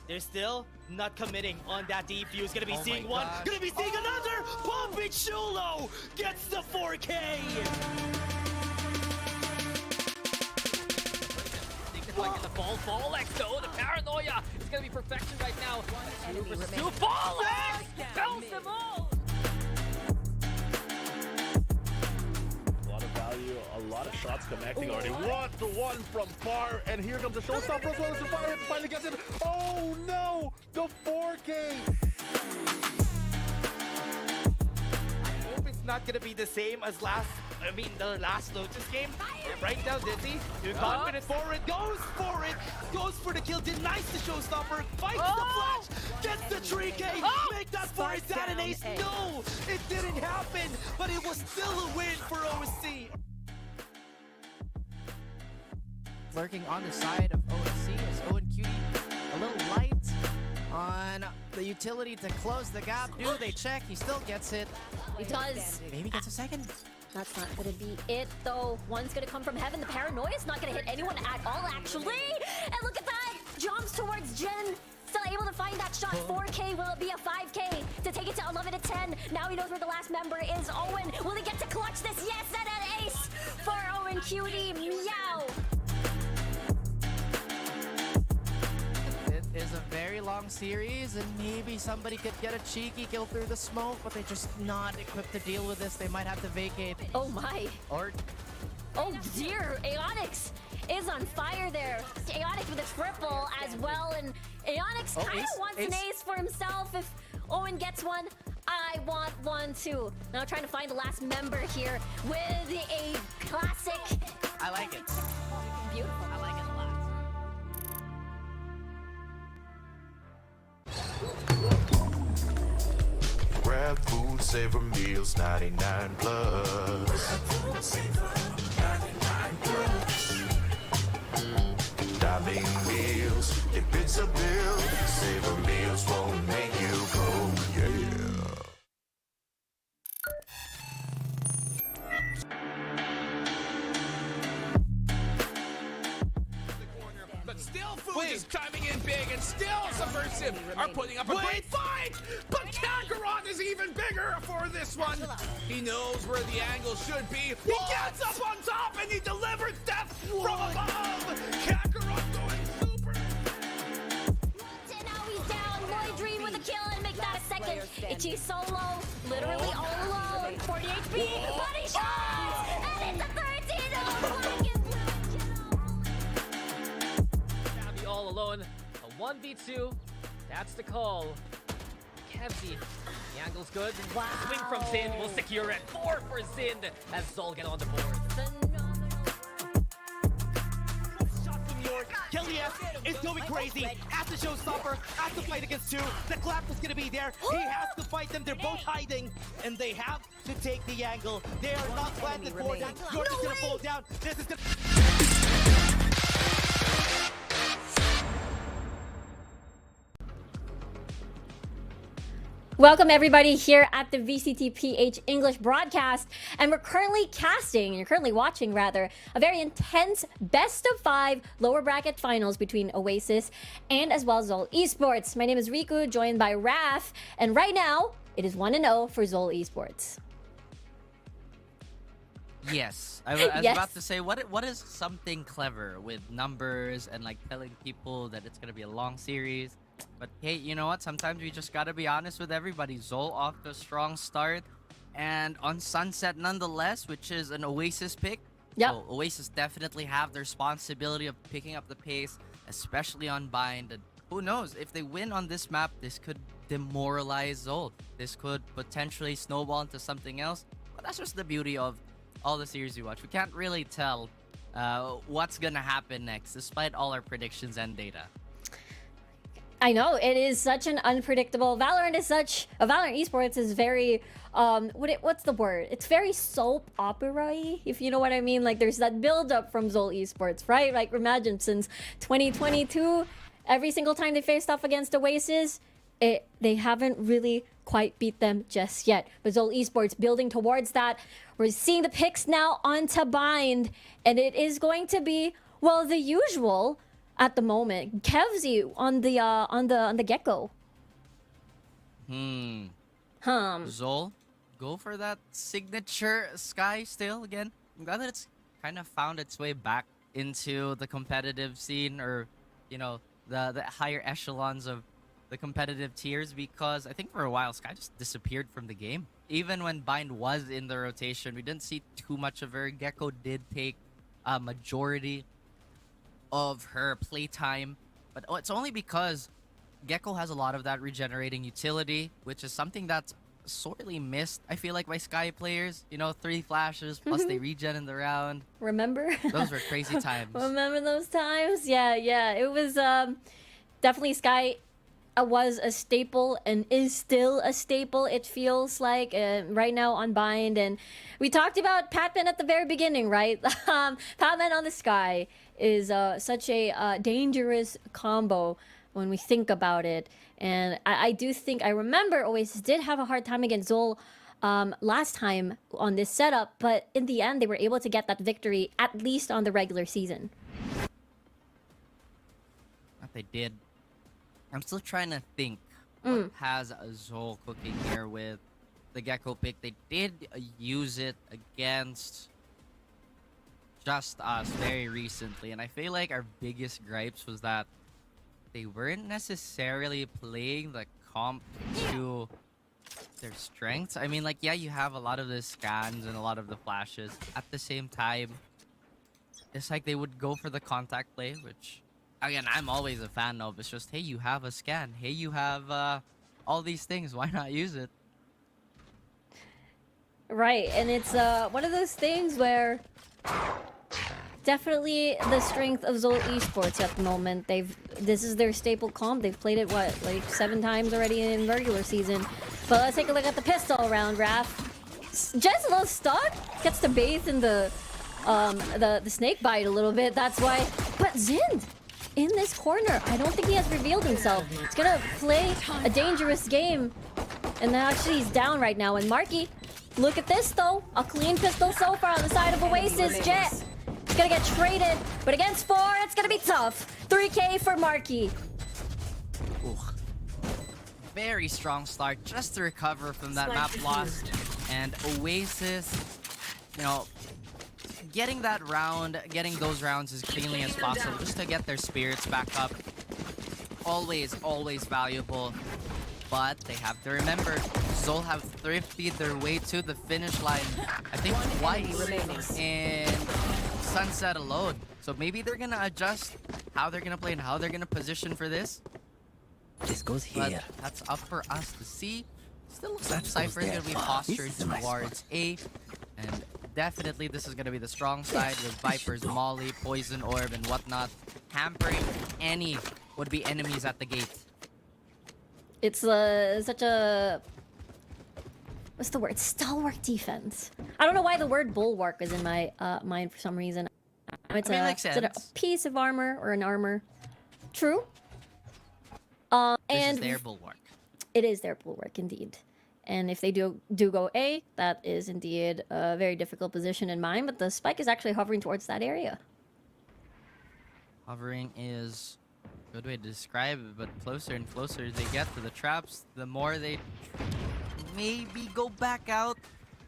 They're still not committing on that defuse. Gonna be seeing one. Gonna be seeing another. Papichulo gets the 4K. Like in the ball, Folex though, the paranoia is gonna be perfection right now. 2 versus 2, Folex! Bounce them all! A lot of value, a lot of shots connecting already. What the one from far, and here comes the showstopper as well as the fire finally gets it. Oh no, the 4K. I hope it's not gonna be the same as the last Lotus game. And right now, Dizzy, too confident forward, goes for it, goes for the kill, denies the showstopper, fights the flash, gets the 3K, make that for his dad and ace. No, it didn't happen, but it was still a win for OSC. Lurking on the side of OSC is Owen Cutie a little light on the utility to close the gap. Do they check? He still gets it. He does. Maybe gets a second. That's not gonna be it, though. One's gonna come from heaven. The paranoia is not gonna hit anyone at all, actually. And look at that! Jumps towards Jen. Still able to find that shot. 4K. Will it be a 5K to take it to 11 to 10? Now he knows where the last member is. Owen, will he get to clutch this? Yes, and an ace for Owen Cutie. Meow. It is a very long series, and maybe somebody could get a cheeky kill through the smoke, but they're just not equipped to deal with this. They might have to vacate. Oh my. Or... Oh dear, Aeonix is on fire there. Aeonix with a triple as well, and Aeonix kind of wants an ace for himself if Owen gets one. I want one too. Now trying to find the last member here with a classic. I like it. Beautiful. I like it a lot. Grab food, savor meals, 99 plus. Dining meals, if it's a bill, savor meals won't make you go, yeah. But still Food is chiming in big, and still Subversive are putting up a great fight! But Kakarot is even bigger for this one! He knows where the angle should be. He gets up on top and he delivers death from above! Kakarot going super! And now he's down. Lloyd Dream with a kill and make that a second. Ichi solo, literally all alone. 40 HP, body shot! And it's a 13! Now be all alone. A 1v2. That's the call. Kevzi. The angle's good. Wow. Swing from Zin will secure it. 4 for Zin as Zol get on the board. Kelly is going crazy as the showstopper, as the fight against 2. The clap is gonna be there. He has to fight them. They're both hiding, and they have to take the angle. They are not planted for them. You're just gonna fall down. This is gonna. Welcome everybody here at the VCT PH English broadcast, and we're currently casting, and you're currently watching rather, a very intense best of 5 lower bracket finals between Oasis and as well as Zol Esports. My name is Riku, joined by Raf, and right now it is 1-0 for Zol Esports. Yes, I was Yes. about to say, what is something clever with numbers and like telling people that it's gonna be a long series? But hey, you know what? Sometimes we just gotta be honest with everybody. Zol off to a strong start, and on Sunset nonetheless, which is an Oasis pick. Yep. So Oasis definitely have the responsibility of picking up the pace, especially on Bind. And who knows, if they win on this map, this could demoralize Zol. This could potentially snowball into something else. But that's just the beauty of all the series we watch. We can't really tell what's gonna happen next, despite all our predictions and data. I know, it is such an unpredictable. Valorant Esports is very what's the word? It's very soap opera-y, if you know what I mean. Like there's that build up from Zol Esports, right? Like imagine since 2022, every single time they faced off against Oasis, they haven't really quite beat them just yet. But Zol Esports building towards that. We're seeing the picks now onto Bind, and it is going to be, well, the usual at the moment. Kevzi on the Gecko. Zol, go for that signature Sky still again. I'm glad that it's kind of found its way back into the competitive scene, or you know, the higher echelons of the competitive tiers, because I think for a while Sky just disappeared from the game. Even when Bind was in the rotation, we didn't see too much of her. Gecko did take a majority of her playtime, but it's only because Gecko has a lot of that regenerating utility, which is something that's sorely missed, I feel like, by Sky players. You know, 3 flashes plus they regen in the round. Remember? Those were crazy times. Remember those times? Yeah. It was definitely Sky was a staple and is still a staple, it feels like, right now on Bind. And we talked about Patman at the very beginning, right? Patman on the Sky is such a dangerous combo when we think about it. And I do think, I remember Oasis did have a hard time against Zol last time on this setup, but in the end they were able to get that victory, at least on the regular season. That they did. I'm still trying to think what has Zol cooking here with the Gecko pick. They did use it against Just Us very recently, and I feel like our biggest gripes was that they weren't necessarily playing the comp to their strengths. I mean, like, yeah, you have a lot of the scans and a lot of the flashes. At the same time, it's like they would go for the contact play, which, again, I'm always a fan of. It's just, hey, you have a scan. Hey, you have all these things. Why not use it? Right, and it's one of those things where definitely the strength of Zol Esports at the moment. This is their staple comp. They've played it, what, like 7 times already in regular season. But let's take a look at the pistol round, Raph. Just a little stuck. Gets to bathe in the snake bite a little bit. That's why. But Zind in this corner, I don't think he has revealed himself. He's gonna play a dangerous game, and then actually he's down right now. And Marky, look at this though, a clean pistol so far on the side of Oasis. Jet gonna get traded, but against 4, it's gonna be tough. 3K for Marky. Ooh. Very strong start just to recover from that map loss. And Oasis, you know, getting that round, getting those rounds as cleanly as possible just to get their spirits back up. Always, always valuable. But they have to remember, Zol have thrifted their way to the finish line, I think twice in Sunset alone. So maybe they're gonna adjust how they're gonna play and how they're gonna position for this. This goes here. But that's up for us to see. Still looks like Cypher is gonna be postured towards A. And definitely this is gonna be the strong side with Viper's Molly, Poison Orb, and whatnot, hampering any would-be enemies at the gate. It's such a... What's the word? Stalwart defense. I don't know why the word bulwark is in my mind for some reason. It's makes is it a sense. piece of armor or an armor? True. This And is their bulwark. it is their bulwark indeed. And if they do go A, that is indeed a very difficult position in mind. But the spike is actually hovering towards that area. Hovering is a good way to describe it, but closer and closer they get to the traps, the more they maybe go back out.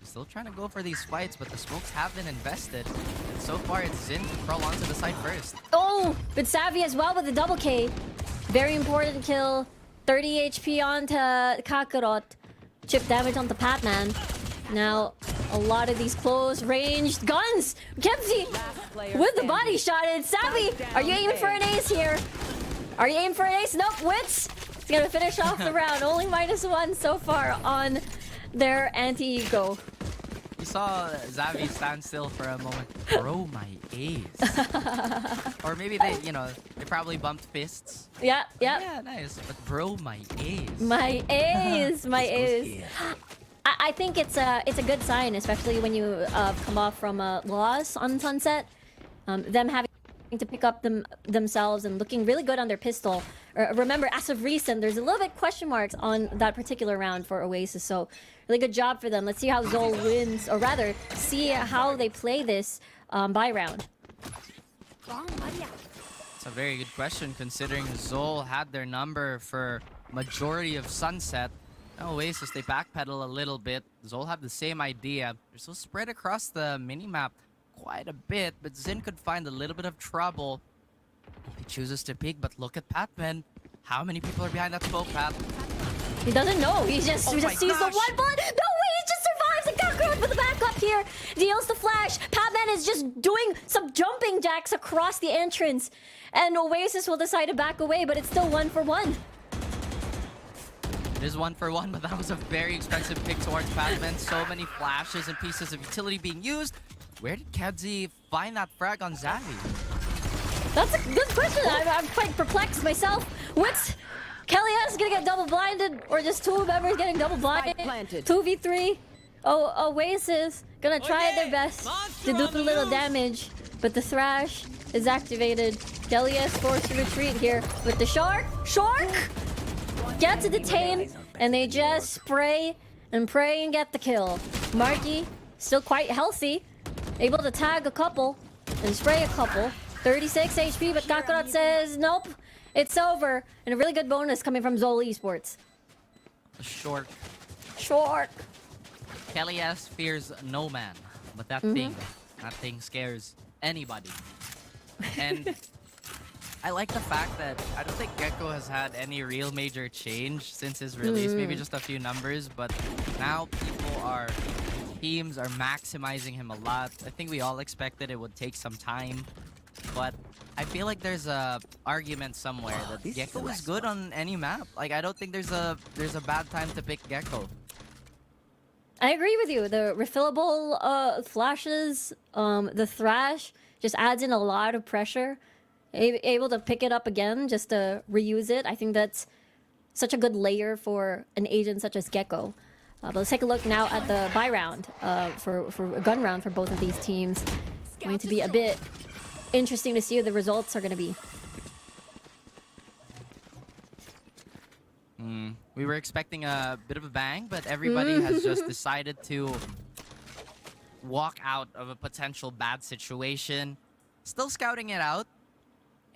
Still trying to go for these fights, but the smokes have been invested. And so far, it's Zin to crawl onto the side first. Oh, but Savvy as well with the double K. Very important kill. 30 HP onto Kakarot. Chip damage onto Patman. Now, a lot of these close-ranged guns. Kempsey with the body shot. And Savvy, are you aiming for an ace here? Are you aiming for an ace? Nope, Wits. He's gonna finish off the round. Only -1 so far on their anti-ego. You saw Zavi stand still for a moment. Bro, my ace. Or maybe they, you know, they probably bumped fists. Yeah. Yeah, nice. But bro, my ace. My ace, my ace. I think it's a good sign, especially when you come off from a loss on Sunset. Them having to pick up themselves and looking really good on their pistol. Remember, as of recent, there's a little bit question marks on that particular round for Oasis. So really good job for them. Let's see how Zol wins, or rather, see how they play this by round. It's a very good question considering Zol had their number for majority of Sunset. Now Oasis, they backpedal a little bit. Zol have the same idea. They're still spread across the minimap quite a bit, but Zin could find a little bit of trouble. He chooses to peek, but look at Patman. How many people are behind that smoke, Pat? He doesn't know. He just sees the one bullet. No way! He just survives. The Kakarot with the backup here. Deals the flash. Patman is just doing some jumping jacks across the entrance. And Oasis will decide to back away, but it's still 1-for-1. It is 1-for-1, but that was a very expensive pick towards Patman. So many flashes and pieces of utility being used. Where did Kedzi find that frag on Zavi? That's a good question. I'm quite perplexed myself. What's Kelly is gonna get double blinded, or just two members getting double blinded? 2v3. Oh, Oasis gonna try their best to do a little damage, but the thrash is activated. Kelly is forced to retreat here with the shark. Shark gets to detain, and they just spray and pray and get the kill. Marky still quite healthy, able to tag a couple and spray a couple. 36 HP, but Kakarot says, nope, it's over. And a really good bonus coming from Zol Esports. Short. Kelly S fears no man, but that thing scares anybody. And I like the fact that I don't think Gecko has had any real major change since his release. Maybe just a few numbers, but now teams are maximizing him a lot. I think we all expected it would take some time, but I feel like there's a argument somewhere that Gecko is good on any map. Like, I don't think there's a bad time to pick Gecko. I agree with you. The refillable flashes, the thrash just adds in a lot of pressure. Able to pick it up again just to reuse it. I think that's such a good layer for an agent such as Gecko. But let's take a look now at the buy round for a gun round for both of these teams. Going to be a bit interesting to see what the results are going to be. We were expecting a bit of a bang, but everybody has just decided to walk out of a potential bad situation. still scouting it out.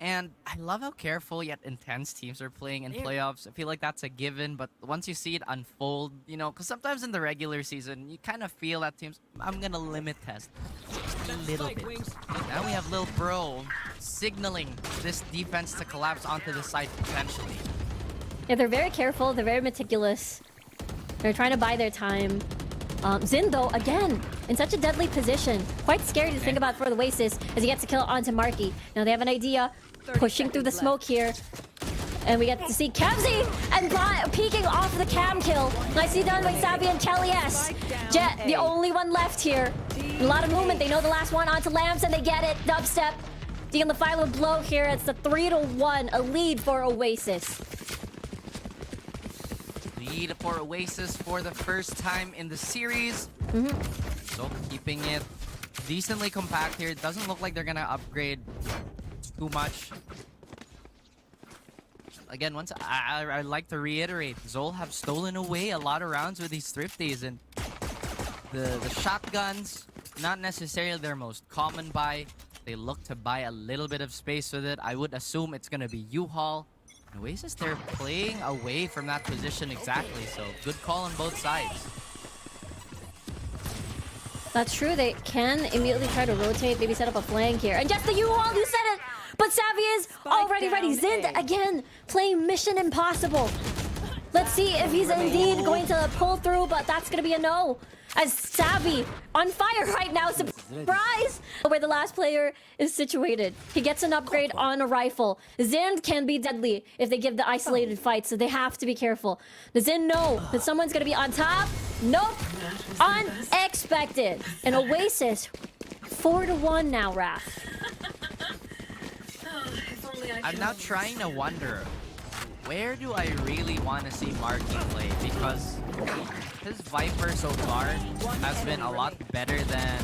And I love how careful yet intense teams are playing in playoffs. I feel like that's a given, but once you see it unfold, you know, because sometimes in the regular season, you kind of feel that teams, I'm going to limit test just a little bit. Now we have Lil Bro signaling this defense to collapse onto the side potentially. Yeah, they're very careful. They're very meticulous. They're trying to buy their time. Xin, though, again, in such a deadly position. Quite scary to think about for the Oasis as he gets a kill onto Marky. Now they have an idea. Pushing through the smoke here. And we get to see Kevzi and peeking off the cam kill. Nicely done by Savvy and Kelly S. Jet, the only one left here. A lot of movement. They know the last one onto Lamps and they get it. Dubstep dealing the final blow here. It's the 3-1, a lead for Oasis. Lead for Oasis for the first time in the series. So keeping it decently compact here. It doesn't look like they're gonna upgrade too much. Again, once I'd like to reiterate, Zol have stolen away a lot of rounds with these thrifties, and the shotguns, not necessarily their most common buy. They look to buy a little bit of space with it. I would assume it's gonna be U-Haul. Oasis, they're playing away from that position exactly, so good call on both sides. That's true. They can immediately try to rotate, maybe set up a flank here. And just the U-Haul, you said it! But Savvy is already ready. Zind, again, playing Mission Impossible. Let's see if he's indeed going to pull through, but that's going to be a no. As Savvy on fire right now. Surprise! Where the last player is situated. He gets an upgrade on a rifle. Zind can be deadly if they give the isolated fight, so they have to be careful. Does Zind know that someone's going to be on top? Nope. Unexpected. And Oasis, 4-1 now, Raph. I'm now trying to wonder, where do I really want to see Marky play? Because his Viper so far has been a lot better than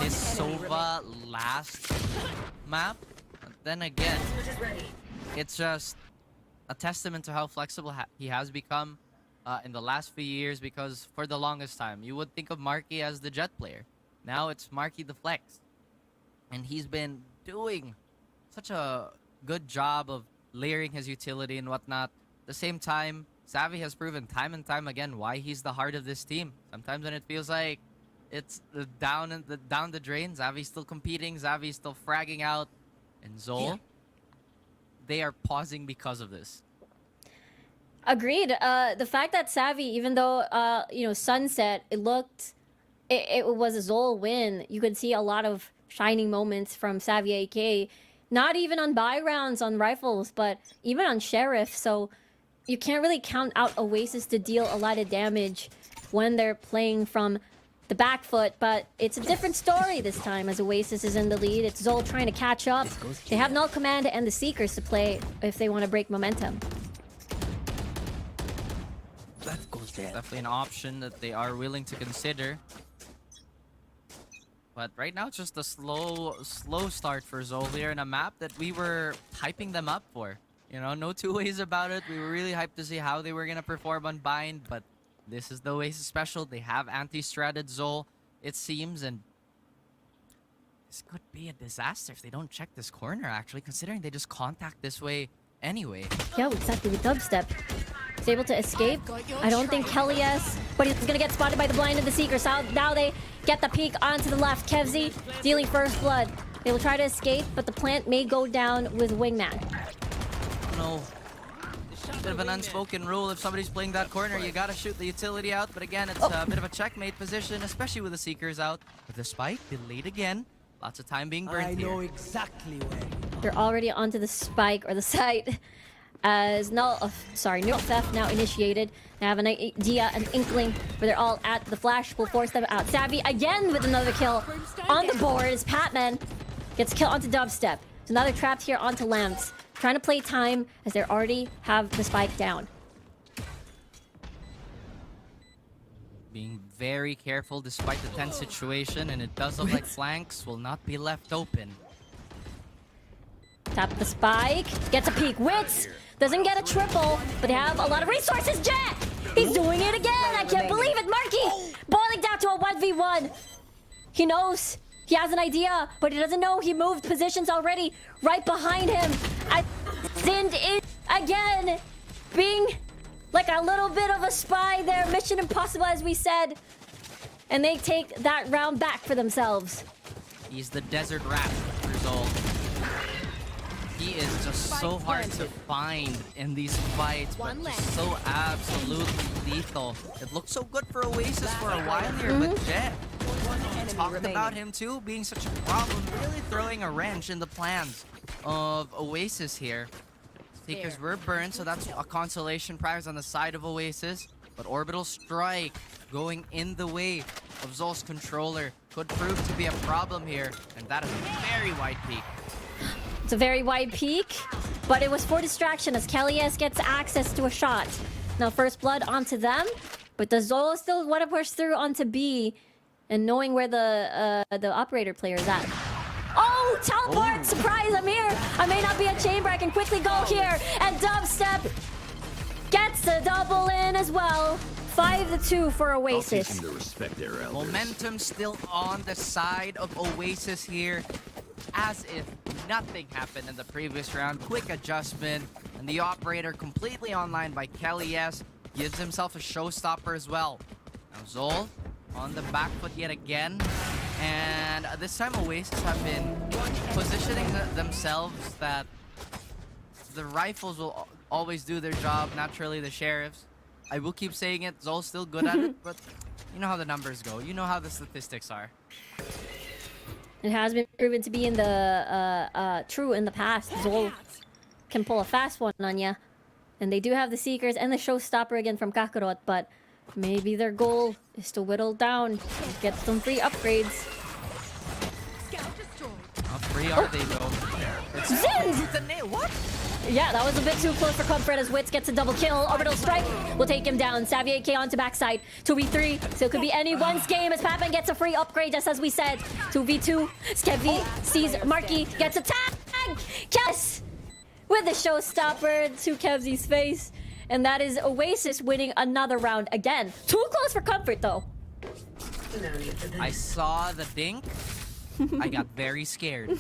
his Sova last map. But then again, it's just a testament to how flexible he has become in the last few years, because for the longest time, you would think of Marky as the Jet player. Now it's Marky the Flex. And he's been doing such a good job of layering his utility and whatnot. At the same time, Savvy has proven time and time again why he's the heart of this team. Sometimes when it feels like it's down the drain, Savvy's still competing, Savvy's still fragging out, and Zol, they are pausing because of this. Agreed. The fact that Savvy, even though you know, Sunset, it was a Zol win. You could see a lot of shining moments from Savvy AK. Not even on buy rounds on rifles, but even on Sheriff. So you can't really count out Oasis to deal a lot of damage when they're playing from the back foot. But it's a different story this time as Oasis is in the lead. It's Zol trying to catch up. They have Null Command and the Seekers to play if they want to break momentum. Definitely an option that they are willing to consider. But right now, it's just a slow start for Zol here in a map that we were hyping them up for. You know, no two ways about it. We were really hyped to see how they were going to perform on Bind, but this is the Oasis special. They have anti-stratted Zol, it seems, and this could be a disaster if they don't check this corner, actually, considering they just contact this way anyway. Yeah, exactly. With Dubstep, he's able to escape. I don't think Kelly is, but he's going to get spotted by the blind of the Seeker. So now they get the peek onto the left. Kevzi dealing first blood. They will try to escape, but the plant may go down with Wingman. No. Bit of an unspoken rule. If somebody's playing that corner, you gotta shoot the utility out. But again, it's a bit of a checkmate position, especially with the Seekers out. With the spike delayed again. Lots of time being burned here. I know exactly where. They're already onto the spike or the site. As Null Theft now initiated. They have an idea, an inkling, where they're all at the flash. Will force them out. Savvy again with another kill on the board as Patman gets a kill onto Dubstep. So now they're trapped here onto Lamps. Trying to play time as they already have the spike down. Being very careful despite the tense situation, and it does look like flanks will not be left open. Tap the spike, gets a peek. Wits doesn't get a triple, but they have a lot of resources. Jet! He's doing it again! I can't believe it! Marky! Boiling down to a 1v1. He knows He has an idea, but he doesn't know he moved positions already. Right behind him. Zind is again being like a little bit of a spy there. Mission impossible, as we said. And they take that round back for themselves. He's the desert rat result. He is just so hard to find in these fights, but just so absolutely lethal. It looked so good for Oasis for a while here, but Jet talked about him too being such a problem, really throwing a wrench in the plans of Oasis here. Seekers were burned, so that's a consolation prize on the side of Oasis. But Orbital Strike going in the way of Zol's controller could prove to be a problem here, and that is a very wide peak. It's a very wide peak, but it was for distraction as Kellyes gets access to a shot. Now first blood onto them, but the Zol still want to push through onto B, and knowing where the operator player is at. Oh, teleport! Surprise, I'm here! I may not be a chamber, I can quickly go here, and Dubstep gets the double in as well. 5-2 for Oasis. Momentum still on the side of Oasis here, as if nothing happened in the previous round. Quick adjustment, and the operator completely online by Kellyes gives himself a showstopper as well. Now Zol on the back foot yet again, and this time Oasis have been positioning themselves that the rifles will always do their job, naturally the sheriffs. I will keep saying it, Zol's still good at it, but you know how the numbers go. You know how the statistics are. It has been proven to be in the true in the past. Zol can pull a fast one on ya. And they do have the Seekers and the Showstopper again from Kakarot, but maybe their goal is to whittle down and get some free upgrades. How free are they though? Zind! What? Yeah, that was a bit too close for comfort as Wits gets a double kill. Orbital Strike will take him down. Savvy AK onto backside. 2v3. So it could be anyone's game as Patman gets a free upgrade, just as we said. 2v2. Skevy sees Marky, gets a tag! Yes! With the showstopper to Kevzy's face. And that is Oasis winning another round again. Too close for comfort though. I saw the dink. I got very scared.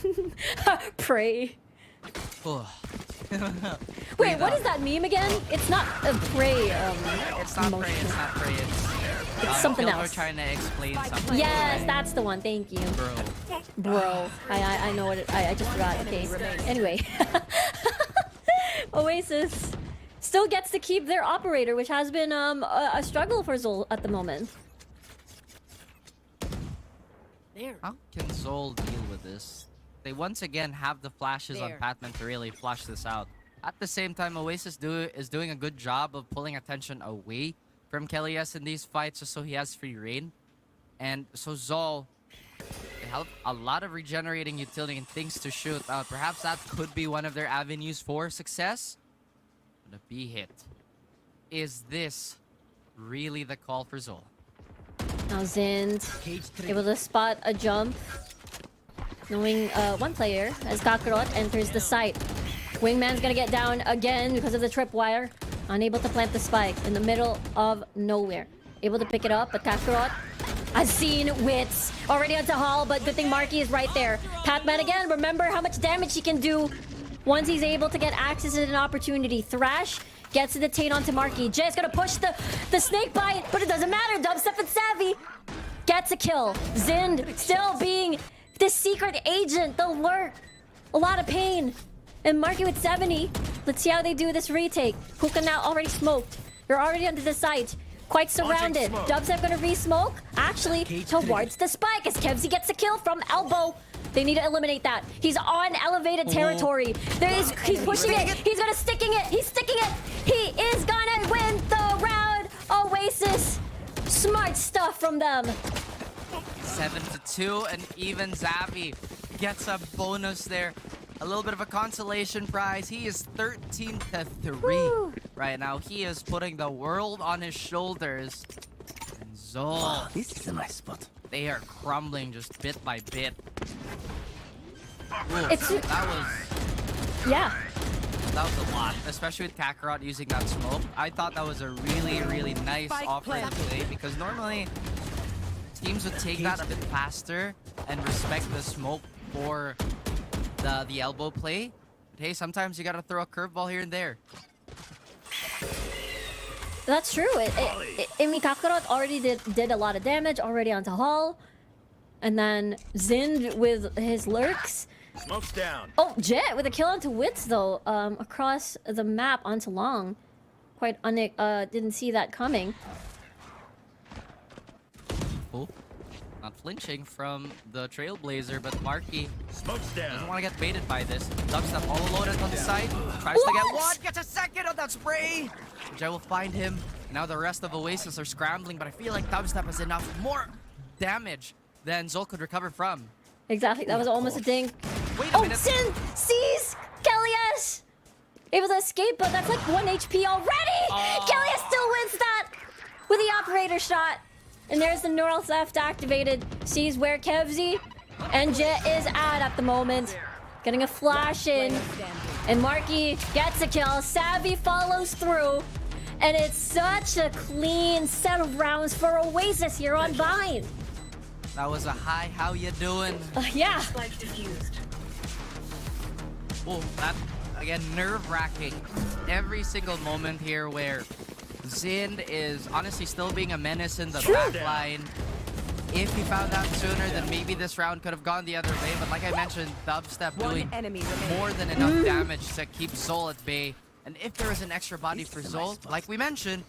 Pray. Wait, what is that meme again? It's not a prey. It's not prey. It's not prey. It's something Gilbert else. Trying to explain something. Yes, that's the one. Thank you, bro. I know what it. I just forgot. Okay. Anyway, Oasis still gets to keep their operator, which has been a struggle for Zol at the moment. How can Zol deal with this? They once again have the flashes on Patman to really flush this out. At the same time, Oasis is doing a good job of pulling attention away from Kellyes in these fights just so he has free reign. And so Zol, they have a lot of regenerating utility and things to shoot. Perhaps that could be one of their avenues for success. But a B hit. Is this really the call for Zol? Now Zind able to spot a jump. Knowing one player as Kakarot enters the site. Wingman's gonna get down again because of the tripwire. Unable to plant the spike in the middle of nowhere. Able to pick it up, but Kakarot has seen Wits already onto Hall, but good thing Marky is right there. Patman again, remember how much damage he can do once he's able to get access to an opportunity. Thrash gets to detain onto Marky. Jay's gonna push the snake bite, but it doesn't matter. Dubstep and Savvy gets a kill. Zind still being this secret agent, the lurk. A lot of pain. And Marky with 70. Let's see how they do this retake. Hookah now already smoked. They're already under the site. Quite surrounded. Dubstep gonna re-smoke. Actually, towards the spike as Kevzy gets a kill from elbow. They need to eliminate that. He's on elevated territory. He's pushing it. He's gonna sticking it. He's sticking it. He is gonna win the round. Oasis. Smart stuff from them. 7-2, and even Zappy gets a bonus there. A little bit of a consolation prize. He is 13-3 right now. He is putting the world on his shoulders. And Zol, this is a nice spot. They are crumbling just bit by bit. Ooh, yeah. That was a lot, especially with Kakarot using that smoke. I thought that was a really, really nice offering play because normally teams would take that a bit faster and respect the smoke for the elbow play. But hey, sometimes you gotta throw a curveball here and there. That's true. Kakarot already did a lot of damage already onto Hall. And then Zind with his lurks. Smoke's down. Oh, Jet with a kill onto Wits though, across the map onto Long. Quite didn't see that coming. Oh, not flinching from the Trailblazer, but Marky Smoke's down. doesn't want to get baited by this. Dubstep all loaded on the side. Tries to get one, gets a second on that spray. Jet will find him. Now the rest of Oasis are scrambling, but I feel like Dubstep has enough more damage than Zol could recover from. Exactly, that was almost a ding. Wait a minute. Sin sees Kelly's able to escape, but that's like 1 HP already. Kelly still wins that with the operator shot. And there's the neural theft activated. Sees where Kevzy and Jet is at the moment. Getting a flash in. And Marky gets a kill. Savvy follows through. And it's such a clean set of rounds for Oasis here on Vine. That was a hi, how you doing? Yeah. Oh, that, again, nerve-wracking. Every single moment here where Zind is honestly still being a menace in the back line. If he found out sooner, then maybe this round could have gone the other way. But like I mentioned, Dubstep doing more than enough damage to keep Zol at bay. And if there was an extra body for Zol, like we mentioned,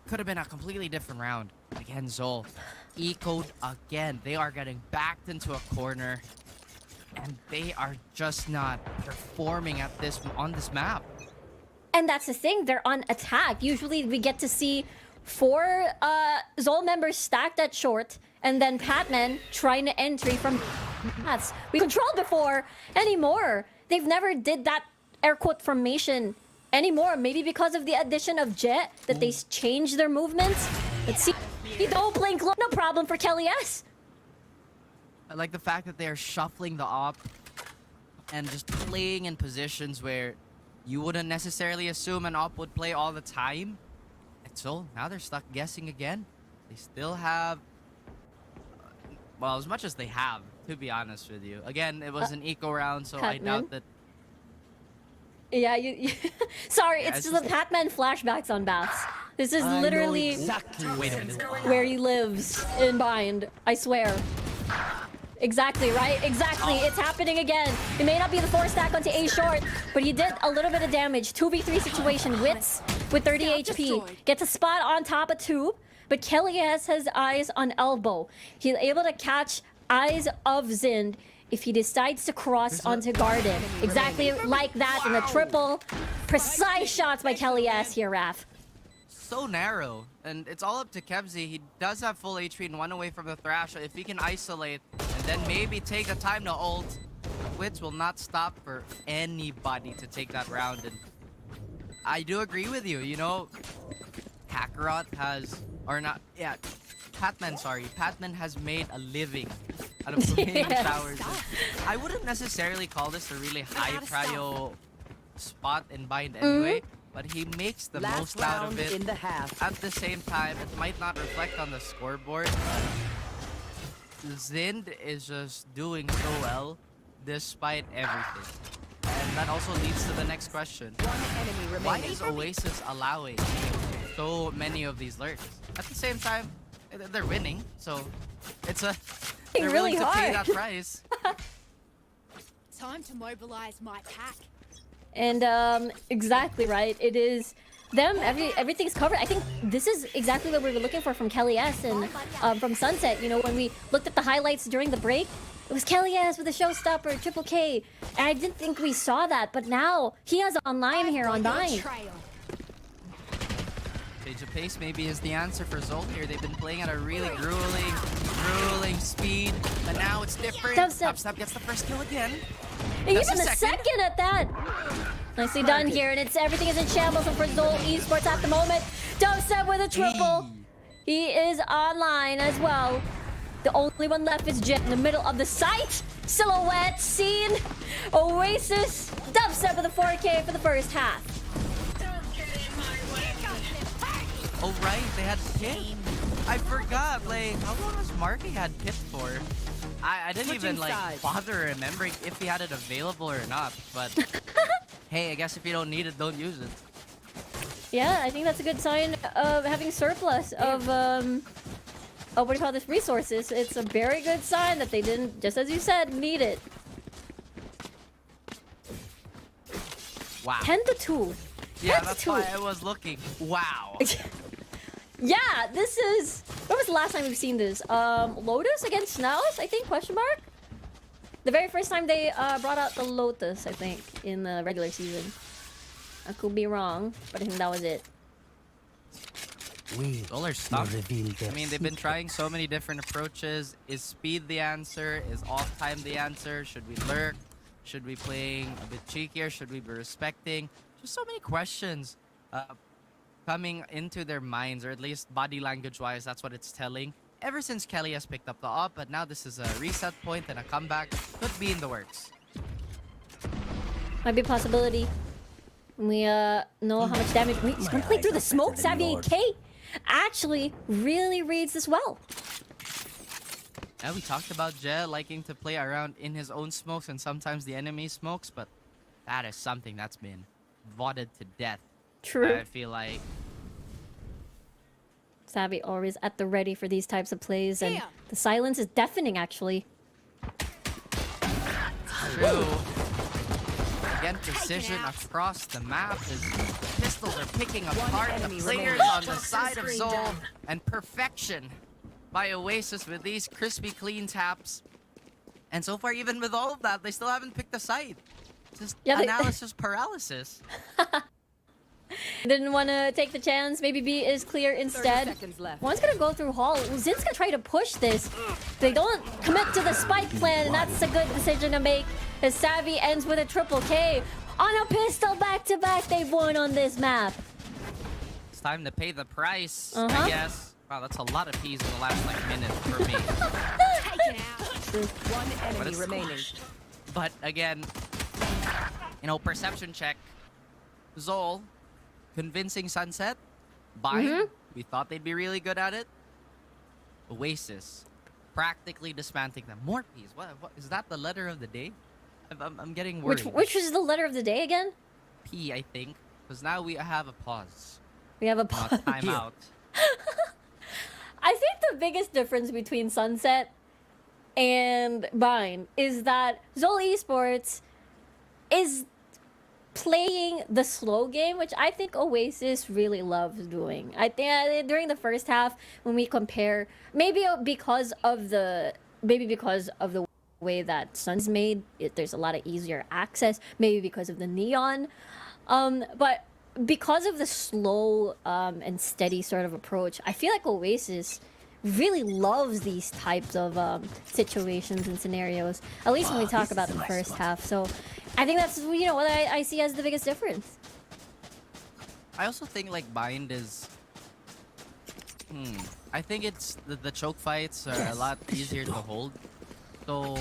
could have been a completely different round. Again, Zol echoed again. They are getting backed into a corner. And they are just not performing on this map. And that's the thing, they're on attack. Usually we get to see 4 Zol members stacked at short, and then Patman trying to entry from paths we controlled before. Anymore, they've never did that air quote formation anymore. Maybe because of the addition of Jet, that they changed their movements. Let's see, don't playing close, no problem for Kelly S. I like the fact that they're shuffling the op and just playing in positions where you wouldn't necessarily assume an op would play all the time. And so now they're stuck guessing again. They still have, well, as much as they have, to be honest with you. Again, it was an eco round, so I doubt that. Yeah, you sorry, it's just the Patman flashbacks on Bats. This is literally Wait a minute. where he lives in Bind, I swear. Exactly, right? Exactly. It's happening again. It may not be the 4 stack onto A short, but he did a little bit of damage. 2v3 situation. Wits with 30 HP. Gets a spot on top of Tube, but Kelly has his eyes on Elbow. He's able to catch eyes of Zind if he decides to cross onto Garden. Exactly like that in the triple. Precise shots by Kelly S here, Raf. So narrow, and it's all up to Kevzy. He does have full HP and 1 away from the Thrash. If he can isolate and then maybe take the time to ult, Wits will not stop for anybody to take that round. And I do agree with you, you know, Kakarot has, or not, yeah, Patman has made a living out of playing towers. I wouldn't necessarily call this a really high prio spot in Bind anyway. But he makes the most out of it. At the same time, it might not reflect on the scoreboard. Zind is just doing so well despite everything. And that also leads to the next question. Why is Oasis allowing so many of these lurks? At the same time, they're winning, so it's a they're really willing to pay hard. that price. Time to mobilize my pack. And exactly right. It is them. Everything's covered. I think this is exactly what we were looking for from Kelly S and from Sunset. You know, when we looked at the highlights during the break, it was Kelly S with a showstopper, Triple K, and I didn't think we saw that. But now he has online here on Vine. Change of pace maybe is the answer for Zol here. They've been playing at a really grueling speed, but now it's different. Dubstep gets the first kill again. And even a second at that. Nicely done here, and everything is in shambles for Zol Esports at the moment. Dubstep with a triple. He is online as well. The only one left is Jet in the middle of the site. Silhouette seen. Oasis. Dubstep with a 4K for the first half. Oh right, they had King. I forgot, like, how long was Marky had pit for? I didn't even, like, bother remembering if he had it available or not, but hey, I guess if you don't need it, don't use it. Yeah, I think that's a good sign of having surplus of what do you call this, resources. It's a very good sign that they didn't, just as you said, need it. Wow. 10-2. Yeah, that's why I was looking. Wow. Yeah, this is... When was the last time we've seen this? Lotus against Snaus, I think, question mark? The very first time they brought out the Lotus, I think, in the regular season. I could be wrong, but I think that was it. All are stuck. I mean, they've been trying so many different approaches. Is speed the answer? Is off time the answer? Should we lurk? Should we be playing a bit cheekier? Should we be respecting? Just so many questions coming into their minds, or at least body language-wise, that's what it's telling. Ever since Kelly has picked up the op, but now this is a reset point and a comeback. Could be in the works. Might be a possibility. We know how much damage. Wait, he's gonna play through the smoke. Savvy 8K actually really reads this well. Yeah, we talked about Jeh liking to play around in his own smokes and sometimes the enemy smokes, but that is something that's been voted to death. True. I feel like Savvy always at the ready for these types of plays, and the silence is deafening, actually. True. Again, precision across the map. As pistols are picking apart the players on the side of Zol, and perfection by Oasis with these crispy clean taps. And so far, even with all of that, they still haven't picked a side. Just analysis paralysis. Didn't want to take the chance. Maybe B is clear instead. One's gonna go through Hall. Zin's gonna try to push this. They don't commit to the spike plan, and that's a good decision to make. As Savvy ends with a triple K. On a pistol back-to-back, they've won on this map. It's time to pay the price, I guess. Wow, that's a lot of P's in the last, like, minute for me. One enemy remaining. But again, you know, perception check. Zol, convincing Sunset. Bind, we thought they'd be really good at it. Oasis, practically dismantling them. More P's. What is that the letter of the day? I'm getting worried. Which is the letter of the day again? P, I think. Because now we have a pause. We have a pause. Time out. I think the biggest difference between Sunset and Bind is that Zol Esports is playing the slow game, which I think Oasis really loves doing. I think during the first half, when we compare, maybe because of the way that Sun's made, there's a lot of easier access, maybe because of the neon, but because of the slow and steady sort of approach, I feel like Oasis really loves these types of situations and scenarios, at least when we talk about the first half. So I think that's, you know, what I see as the biggest difference. I also think, like, Bind is... I think it's... The choke fights are a lot easier to hold. So,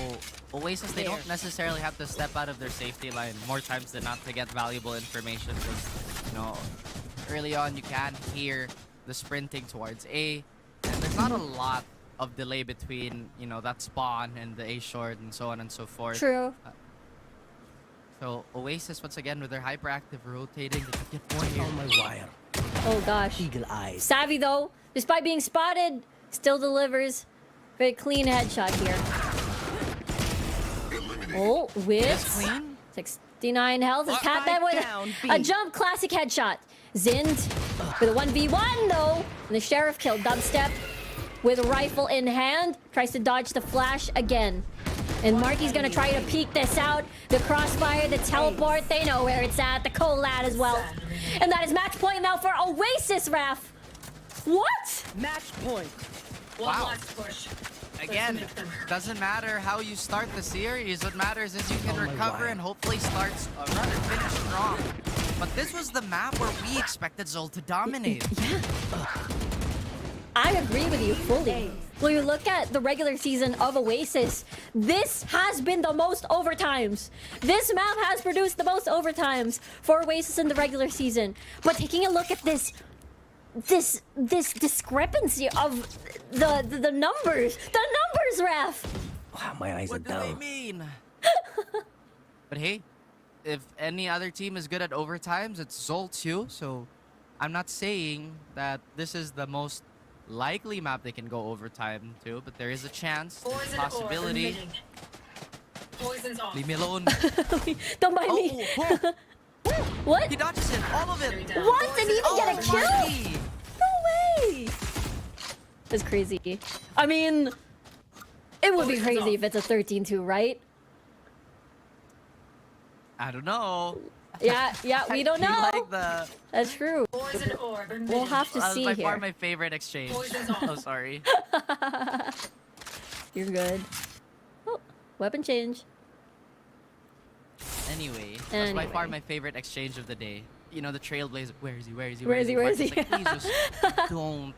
Oasis, they don't necessarily have to step out of their safety line more times than not to get valuable information. Because, you know, early on, you can hear the sprinting towards A. And there's not a lot of delay between, you know, that spawn and the A short and so on and so forth. True. So Oasis, once again, with their hyperactive rotating, they could get more here. On my wire. Oh gosh. Eagle eyes. Savvy though, despite being spotted, still delivers. Very clean headshot here. Oh, with 69 health. Is Pat that with a jump classic headshot. Zind with a 1v1 though. And the Sheriff killed Dubstep with a rifle in hand. Tries to dodge the flash again. And Marky's gonna try to peek this out. The crossfire, the teleport, they know where it's at. The collab as well. And that is match point now for Oasis, Raph. What? Match point. Wow. Again, doesn't matter how you start the series. What matters is you can recover and hopefully start, rather finish strong. But this was the map where we expected Zol to dominate. Yeah. I agree with you fully. When you look at the regular season of Oasis, this has been the most overtimes. This map has produced the most overtimes for Oasis in the regular season. But taking a look at this this discrepancy of the numbers. The numbers, ref. Wow, my eyes are What do they down. mean? But hey, if any other team is good at overtimes, it's Zol too. So I'm not saying that this is the most likely map they can go overtime to, but there is a chance, there's a possibility. Leave me alone. Don't mind me. Oh, What? he dodges it, all of it. What? Did he even get a kill? Marky. No way. That's crazy. I mean, it would be crazy if it's a 13-2, right? I don't know. Yeah, we don't I feel know. like the That's true. We'll have to see by here. far my favorite exchange. Oh, sorry. You're good. Oh, weapon change. Anyway, that's by far my favorite exchange of the day. You know, the Trailblazer. Where is he? Where is he? Where is he? Where is he? Marcus, like, please just don't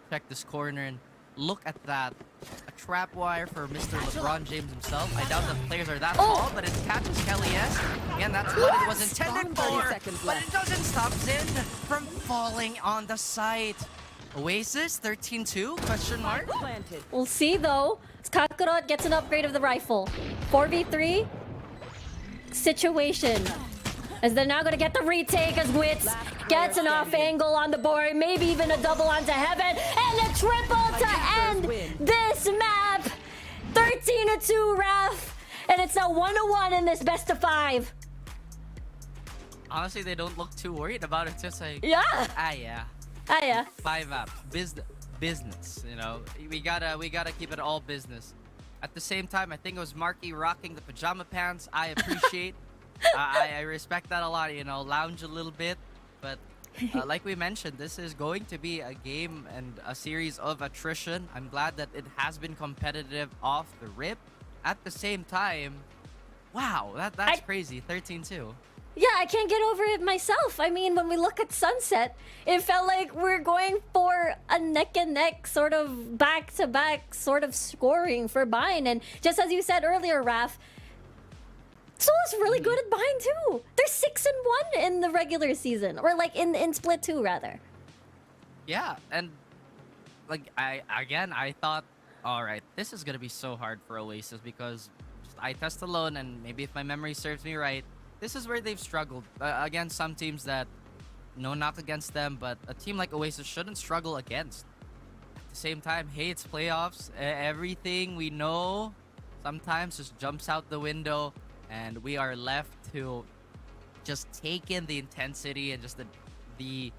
check this corner and look at that. A trap wire for Mr. LeBron James himself. I doubt the players are that tall, but it catches Kelly S. And that's what it was intended for. But it doesn't stop Zin from falling on the site. Oasis 13-2? Question mark? We'll see though. Kakarot gets an upgrade of the rifle. 4v3 situation. As they're now gonna get the retake as Wits gets an off angle on the board, maybe even a double onto Heaven, and a triple to end this map. 13-2, ref, and it's now 1-1 in this best of 5. Honestly, they don't look too worried about it. Just like, Yeah. yeah. 5 up. Business. You know, we gotta keep it all business. At the same time, I think it was Marky rocking the pajama pants. I appreciate. I respect that a lot. You know, lounge a little bit, but like we mentioned, this is going to be a game and a series of attrition. I'm glad that it has been competitive off the rip. At the same time, wow, that's crazy. 13-2. Yeah, I can't get over it myself. I mean, when we look at Sunset, it felt like we're going for a neck-and-neck sort of back-to-back sort of scoring for Bind. And just as you said earlier, Raf, Seoul's really good at Bind too. They're 6-1 in the regular season, or like in Split 2 rather. Yeah, and like I thought, all right, this is gonna be so hard for Oasis because just eye test alone, and maybe if my memory serves me right, this is where they've struggled against some teams that, no knock against them, but a team like Oasis shouldn't struggle against. At the same time, hey, it's playoffs. Everything we know sometimes just jumps out the window, and we are left to just take in the intensity and just the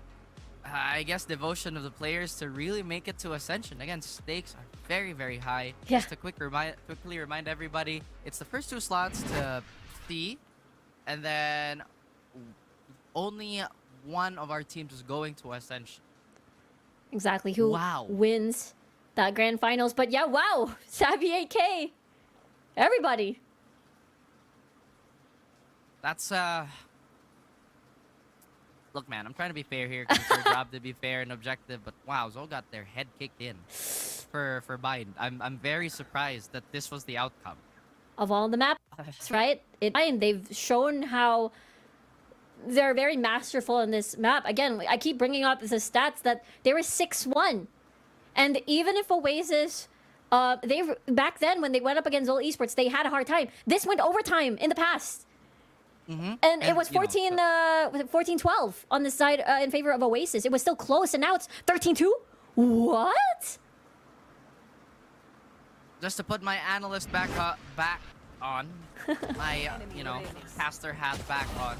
I guess devotion of the players to really make it to Ascension. Again, stakes are very, very high. Yeah. Just to quickly remind everybody, it's the first 2 slots to see, and then only one of our teams is going to Ascension. Exactly. Who Wow. wins that grand finals? But yeah, wow, Savvy 8K. Everybody. That's look, man, I'm trying to be fair here. 'Cause it's our job to be fair and objective, but wow, Zol got their head kicked in for Bind. I'm very surprised that this was the outcome. Of all the maps, right? They've shown how they're very masterful in this map. Again, I keep bringing up the stats that they were 6-1. And even if Oasis, back then when they went up against Zol Esports, they had a hard time. This went overtime in the past. And it was 14-12 on the side in favor of Oasis. It was still close, and now it's 13-2? What? Just to put my analyst back on, my caster hat back on.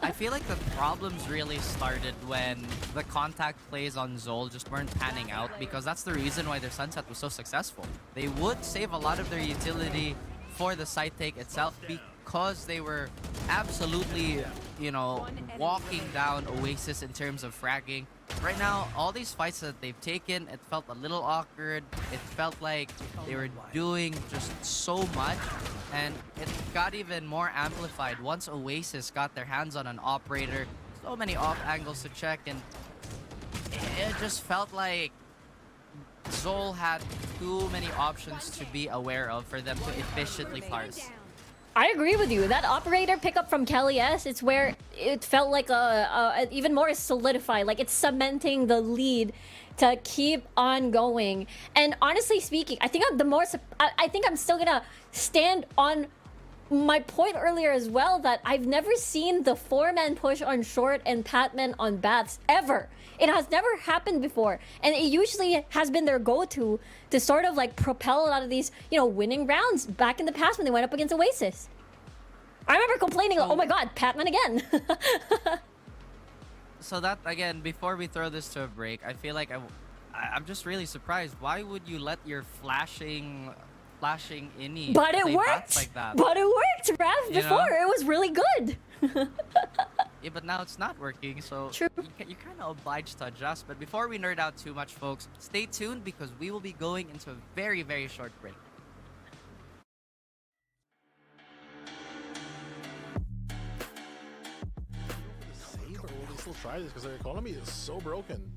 I feel like the problems really started when the contact plays on Zol just weren't panning out, because that's the reason why their Sunset was so successful. They would save a lot of their utility for the side take itself because they were absolutely, walking down Oasis in terms of fragging. Right now, all these fights that they've taken, it felt a little awkward. It felt like they were doing just so much, and it got even more amplified once Oasis got their hands on an operator. So many off angles to check, and it just felt like Zol had too many options to be aware of for them to efficiently parse. I agree with you. That operator pickup from Kelly S, it's where it felt like a even more solidified, like it's cementing the lead to keep on going. And honestly speaking, I think I think I'm still gonna stand on my point earlier as well, that I've never seen the 4-man push on short and Patman on Baths ever. It has never happened before, and it usually has been their go-to to sort of like propel a lot of these, you know, winning rounds back in the past when they went up against Oasis. I remember complaining, oh my god, Patman again. So that, again, before we throw this to a break, I feel like I'm just really surprised. Why would you let your flashing innie But it play worked! bats like that? But it worked, Raph, You before. know? It was really good. Yeah, but now it's not working, so True. you're kind of obliged to adjust. But before we nerd out too much, folks, stay tuned because we will be going into a very, very short break. Save, or will they still try this? Because their economy is so broken.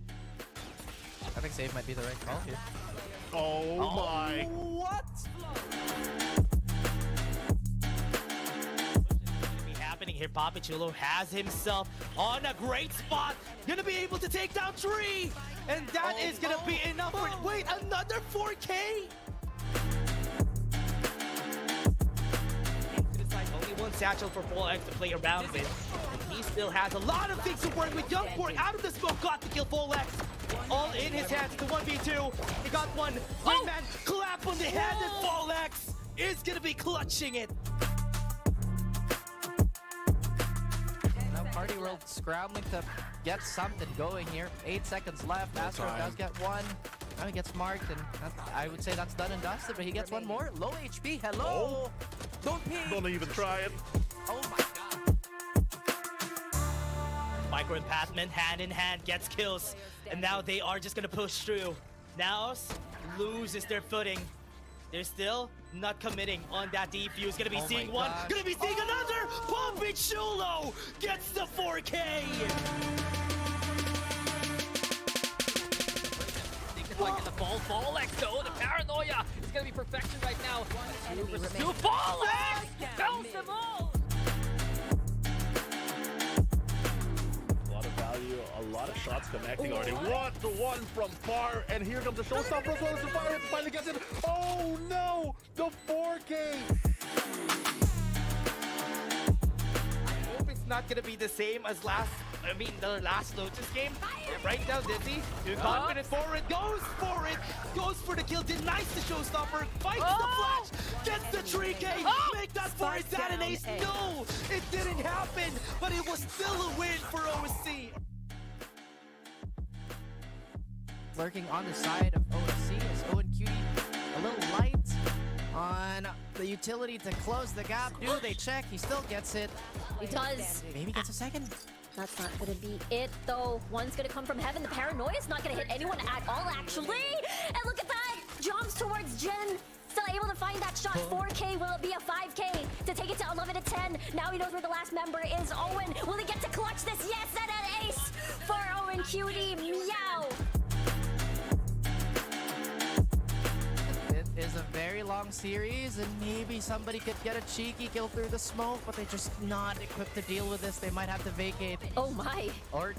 I think save might be the right call here. Oh my. What? Happening here. Papichulo has himself on a great spot. Gonna be able to take down Tree, and that is gonna be enough for. Wait, another 4K. Only one satchel for Full X to play around with, and he still has a lot of things to work with. Youngport out of the smoke, got to kill Full X. All in his hands. The 1v2. He got one. Man, clap on the head, and Full X is gonna be clutching it. Party World scrambling to get something going here. 8 seconds left. Astro does get one. Now he gets marked, and I would say that's done and dusted, but he gets one more. Low HP. Hello. Don't peek. Don't even try it. Oh my god. Micro and Pathman hand in hand gets kills, and now they are just gonna push through. Naos loses their footing. They're still not committing on that defuse. Gonna be seeing one, gonna be seeing another. Papichulo gets the 4K. Like the Fall X though, the paranoia is gonna be perfection right now. Super Fall X! Bounce them all! A lot of value, a lot of shots connecting already. What the one from far, and here comes the showstopper as well as the fire finally gets it. Oh no, the 4K. I hope it's not gonna be the same as the last Lotus game. Right now, Dizzy, too confident for it, goes for the kill, denies the showstopper, fights the flash, gets the 3K, make that for his dad and ace. No, it didn't happen, but it was still a win for OSC. Lurking on the side of OSC is Owen Cutie a little light on the utility to close the gap. Do they check? He still gets it. He does. Maybe gets a second. That's not gonna be it though. One's gonna come from heaven. The paranoia is not gonna hit anyone at all, actually. And look at that! Jumps towards Jen. Still able to find that shot. 4K. Will it be a 5K to take it to 11 to 10? Now he knows where the last member is. Owen, will he get to clutch this? Yes, and an ace for Owen Cutie. Meow. It is a very long series, and maybe somebody could get a cheeky kill through the smoke, but they're just not equipped to deal with this. They might have to vacate. Oh my. Or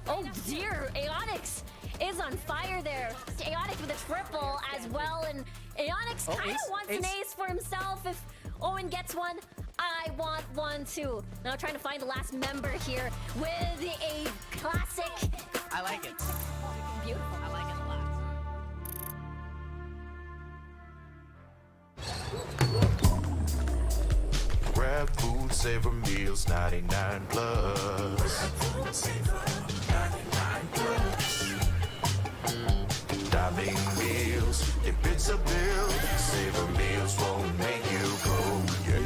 oh dear, Aeonix is on fire there. Aeonix with a triple as well, and Aeonix kind of wants an ace for himself. If Owen gets one, I want one too. Now trying to find the last member here with a classic. I like it. Beautiful. I like it a lot. Grab food, savor meals, 99 plus. Dining meals, if it's a bill, savor meals won't make you broke, yeah.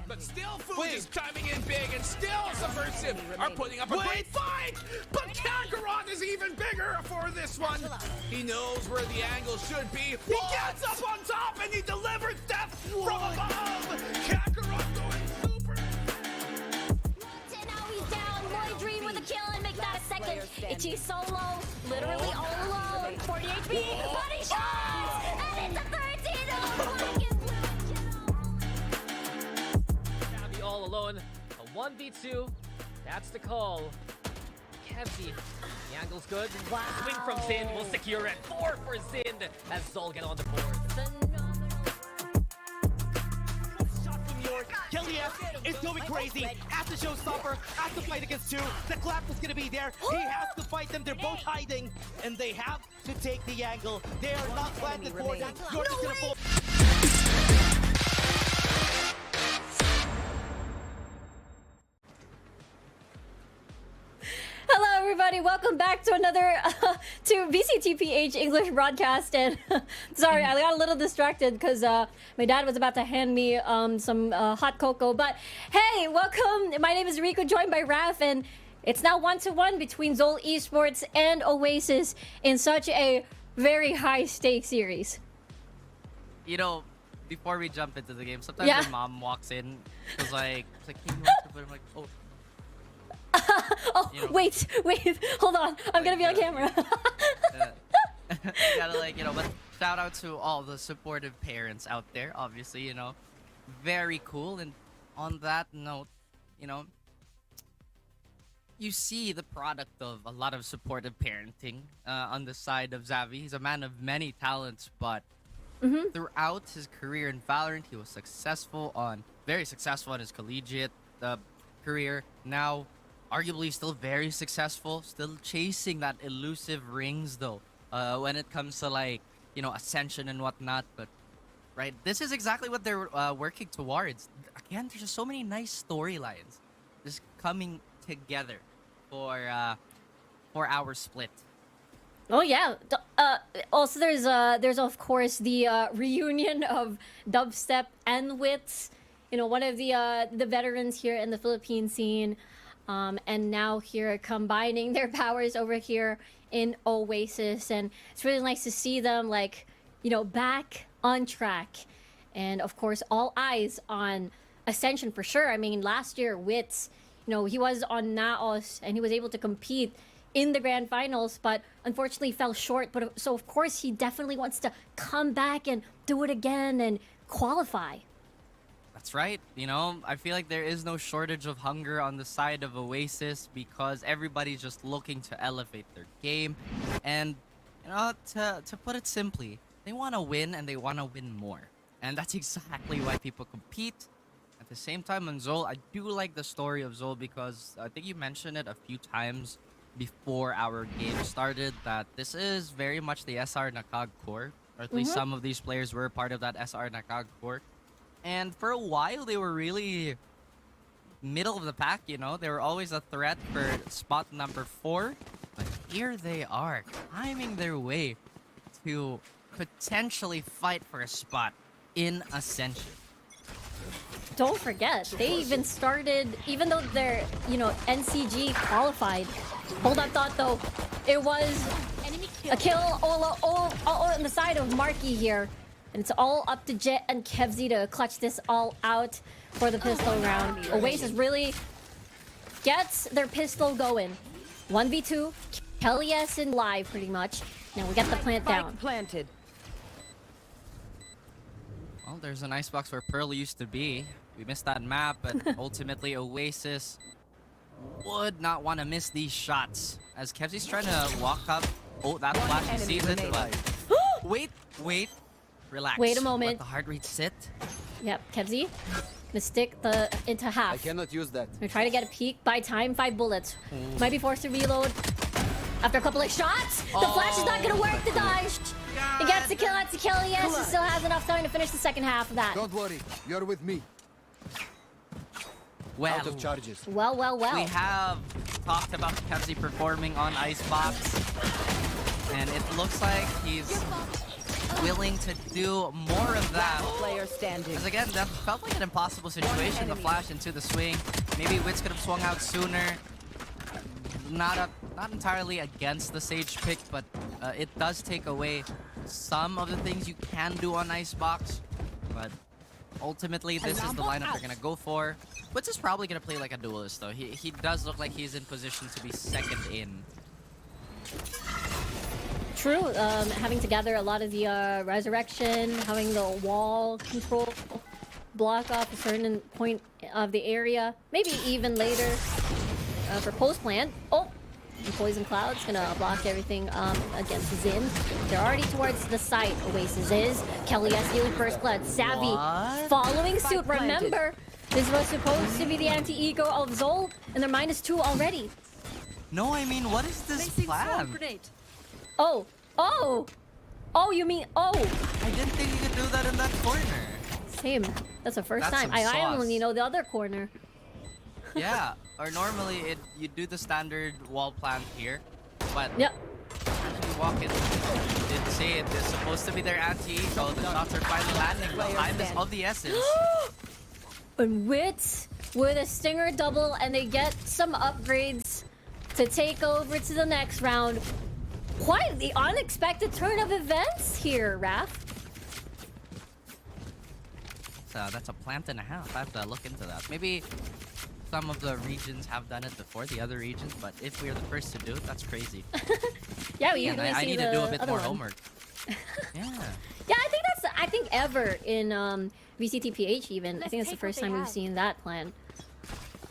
But still, Food is chiming in big, and still Subversive are putting up a great fight! But Kakarot is even bigger for this one! He knows where the angle should be. He gets up on top, and he delivers death from above! Kakarot going super! And now he's down. Lloyd Dream with a kill and make that a second second. Ichi solo, literally all alone. 40 HP, body shots, and it's a 13. Oh my Savvy all alone. A 1v2. That's the call. Kevzi. The angle's good. Wow. Swing from Zin will secure it. 4 for Zin as Zol get on the board. Kelly F is going crazy. As the showstopper, has to fight against two. The clap is gonna be there. He has to fight them. They're both hiding, and they have to take the angle. They are not planted for it. Jordan's gonna fall. Hello, everybody. Welcome back to another to VCTPH English broadcast. And sorry, I got a little distracted because my dad was about to hand me some hot cocoa. But hey, welcome. My name is Rico, joined by Raf, and it's now 1-1 between Zol Esports and Oasis in such a very high stakes series. You know, before we jump into the game, sometimes my mom walks in. It's like, hey, you want to put him like, oh. Oh, You know. wait, hold on. I'm gonna be on camera. Gotta like, but shout out to all the supportive parents out there, obviously, very cool. And on that note, you see the product of a lot of supportive parenting on the side of Xavi. He's a man of many talents, but throughout his career in Valorant, he was very successful on his collegiate career. Now, arguably still very successful, still chasing that elusive rings though, when it comes to Ascension and whatnot. But right, this is exactly what they're working towards. Again, there's just so many nice storylines just coming together for our split. Oh yeah. Also, there's of course the reunion of Dubstep and Wits. One of the veterans here in the Philippine scene. And now here combining their powers over here in Oasis, and it's really nice to see them back on track. And of course, all eyes on Ascension for sure. I mean, last year Wits, he was on Naos and he was able to compete in the grand finals, but unfortunately fell short. But so of course he definitely wants to come back and do it again and qualify. That's right. I feel like there is no shortage of hunger on the side of Oasis because everybody's just looking to elevate their game. And, to put it simply, they want to win and they want to win more. And that's exactly why people compete. At the same time, on Zol, I do like the story of Zol because I think you mentioned it a few times before our game started that this is very much the SR Nakag core. Or at least some of these players were part of that SR Nakag core. And for a while, they were really middle of the pack, They were always a threat for spot number 4. But here they are, climbing their way to potentially fight for a spot in Ascension. Don't forget, they even started, even though they're, NCG qualified. Hold that thought, though. It was a kill all on the side of Marky here. And it's all up to Jet and Kevzi to clutch this all out for the pistol round. Oasis really gets their pistol going. 1v2, Kelly S in live pretty much. Now we get the plant down. Planted. Well, there's an icebox where Pearl used to be. We missed that map, but ultimately Oasis would not want to miss these shots. As Kevzi's trying to walk up. Oh, that flash he sees it, but... Wait. Relax. Wait a moment. Let the heart rate sit. Yep, Kevzi. Gonna stick into half. I cannot use that. We're trying to get a peek. Buy time, 5 bullets. Might be forced to reload. After a couple of shots, the flash is not gonna work. The dodge. He gets the kill. That's the kill. Yes, he still has enough time to finish the second half of that. Don't worry, you're with me. Well, Out of charges. Well. We have talked about Kevzi performing on Icebox, and it looks like he's willing to do more of that. Player standing. Because again, that felt like an impossible situation. The flash into the swing. Maybe Wits could have swung out sooner. Not entirely against the Sage pick, but it does take away some of the things you can do on Icebox. But ultimately, this is the lineup they're gonna go for. Wits is probably gonna play like a duelist, though. He does look like he's in position to be second in True, having to gather a lot of the resurrection, having the wall control block off a certain point of the area, maybe even later for post plant. Oh, and Poison Cloud's gonna block everything against Zin. They're already towards the site. Oasis is. Kelly S dealing first blood. Savvy following suit. Remember, this was supposed to be the anti-ego of Zol, and they're -2 already. No, I mean, what is this plan? Oh, you mean, I didn't think you could do that in that corner. Same. That's the first That's time. some I sauce. only know the other corner. Yeah, or normally you do the standard wall plant here, but Yep. as you walk in, didn't see it. It's supposed to be their anti-ego. The shots are finally landing. The time is of the essence. And Wits with a Stinger double, and they get some upgrades to take over to the next round. Quite the unexpected turn of events here, Raph. So that's a plant and a half. I have to look into that. Maybe some of the regions have done it before, the other regions, but if we're the first to do it, that's crazy. Yeah, we And usually I see need to the do a bit other more one. homework. Yeah. Yeah, I think ever in VCT PH even. I think it's the first time we've seen that plan.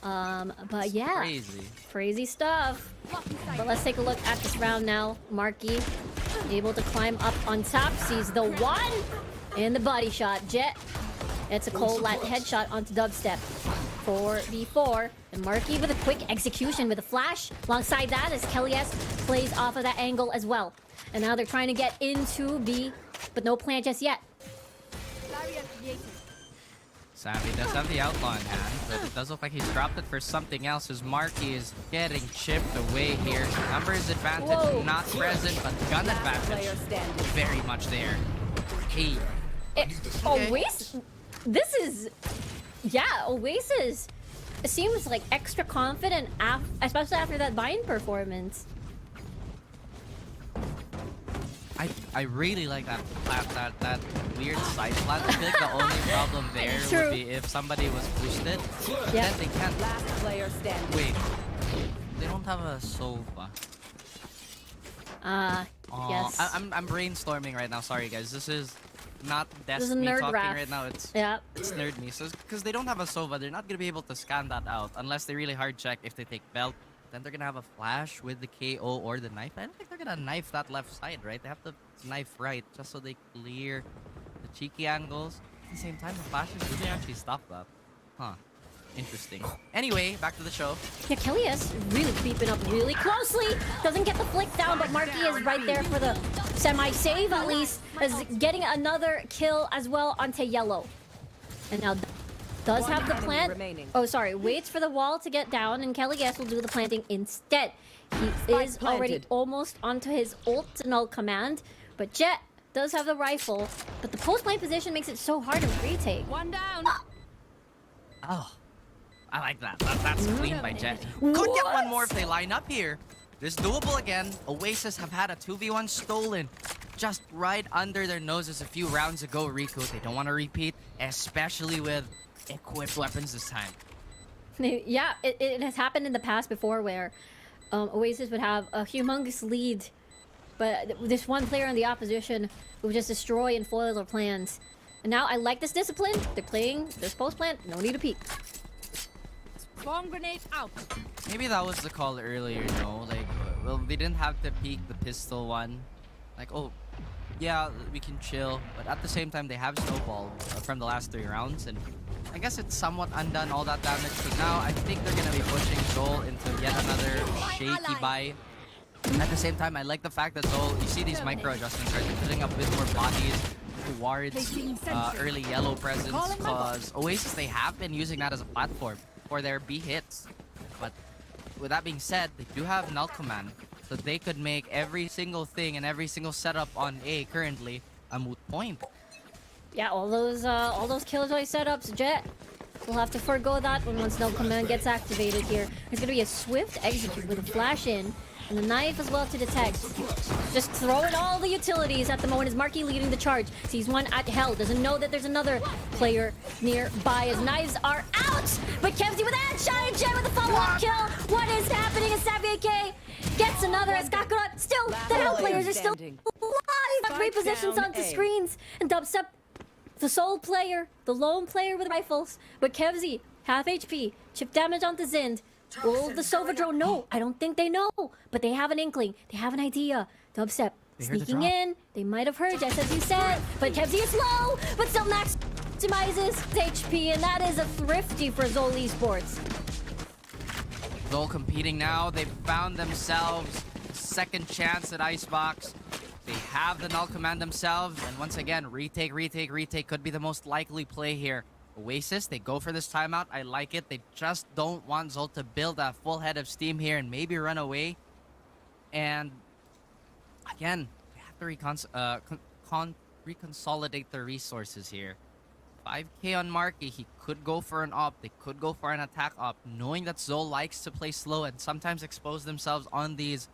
But yeah, crazy stuff. But let's take a look at this round now. Marky able to climb up on top, sees the one and the body shot. Jet, it's a Colette headshot onto Dubstep. 4v4, and Marky with a quick execution with a flash. Alongside that as Kelly S plays off of that angle as well. And now they're trying to get into B, but no plan just yet. Savvy does have the outlaw in hand, but it does look like he's dropped it for something else as Marky is getting chipped away here. Numbers advantage not present, but gun advantage very much there. Hey. Oasis, this is... Yeah, Oasis seems like extra confident, especially after that Vine performance. I really like that plant, that weird side plant. I feel like the only problem there would be if somebody was boosted. Then they can't. Last player standing. Wait, they don't have a Sova. Yes. I'm brainstorming right now. Sorry guys, this is not This is Destiny nerd talking rap. right now. It's It's nerd me. So because they don't have a Sova, they're not gonna be able to scan that out unless they really hard check if they take belt. Then they're gonna have a flash with the KO or the knife. I don't think they're gonna knife that left side, right? They have to knife right just so they clear the cheeky angles. At the same time, the flashes really actually stop that. Huh. Interesting. Anyway, back to the show. Yeah, Kelly is really creeping up really closely. Doesn't get the flick down, but Marky is right there for the semi-save at least. Is getting another kill as well onto Yellow. And now does have the plant. Oh, sorry. Waits for the wall to get down, and Kelly S will do the planting instead. He is already almost onto his ult to null command, but Jet does have the rifle, but the post-plant position makes it so hard to retake. One down. Oh, I like that. That's clean by Jet. Could get one more if they line up here. This is doable again. Oasis have had a 2v1 stolen just right under their noses a few rounds ago, Riku. They don't want to repeat, especially with equipped weapons this time. Yeah, it has happened in the past before where Oasis would have a humongous lead, but this one player in the opposition would just destroy and foil their plans. And now I like this discipline. They're playing this post plant. No need to peek. Bomb grenade out. Maybe that was the call earlier, no? Like, well, they didn't have to peek the pistol one. Like, oh, yeah, we can chill. But at the same time, they have Snowball from the last 3 rounds. And I guess it's somewhat undone all that damage. So now I think they're going to be pushing Zol into yet another shaky buy. At the same time, I like the fact that Zol, you see these micro adjustments, right? They're putting up a bit more bodies towards early yellow presence. Because Oasis, they have been using that as a platform for their B hits. But with that being said, they do have null command. So they could make every single thing and every single setup on A currently a moot point. Yeah, all those Killjoy setups, Jet will have to forego that when once null command gets activated here. It's gonna be a swift execute with a flash in and the knife as well to detect. Just throwing all the utilities at the moment as Marky leading the charge. Sees one at Hell, doesn't know that there's another player nearby as knives are out! But Kevzy with a headshot and Jet with a follow-up kill! What is happening as Savvy AK Gets another as Kakarot. Still, the Hell players are still alive. Great positions onto screens. And Dubstep, the sole player, the lone player with rifles. But Kevzi, half HP, chip damage onto Zind. Will the Sova drone know? I don't think they know. But they have an inkling. They have an idea. Dubstep sneaking in. They might have heard, just as you said. But Kevzi is low. But still maximizes HP. And that is a thrifty for Zol Esports. Zol competing now. They've found themselves a second chance at Icebox. They have the null command themselves. And once again, retake could be the most likely play here. Oasis, they go for this timeout. I like it. They just don't want Zol to build a full head of steam here and maybe run away. And again, they have to reconsolidate their resources here. 5k on Marky, he could go for an op, they could go for an attack op, knowing that Zol likes to play slow and sometimes expose themselves on these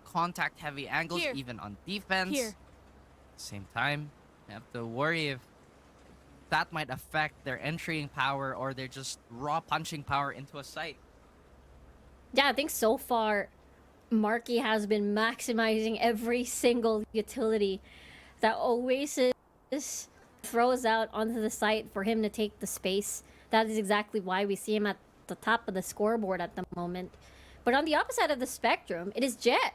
contact heavy angles, even on defense. At the same time, you have to worry if that might affect their entering power or their just raw punching power into a site. Yeah, I think so far, Marky has been maximizing every single utility that Oasis throws out onto the site for him to take the space. That is exactly why we see him at the top of the scoreboard at the moment. But on the opposite side of the spectrum, it is Jet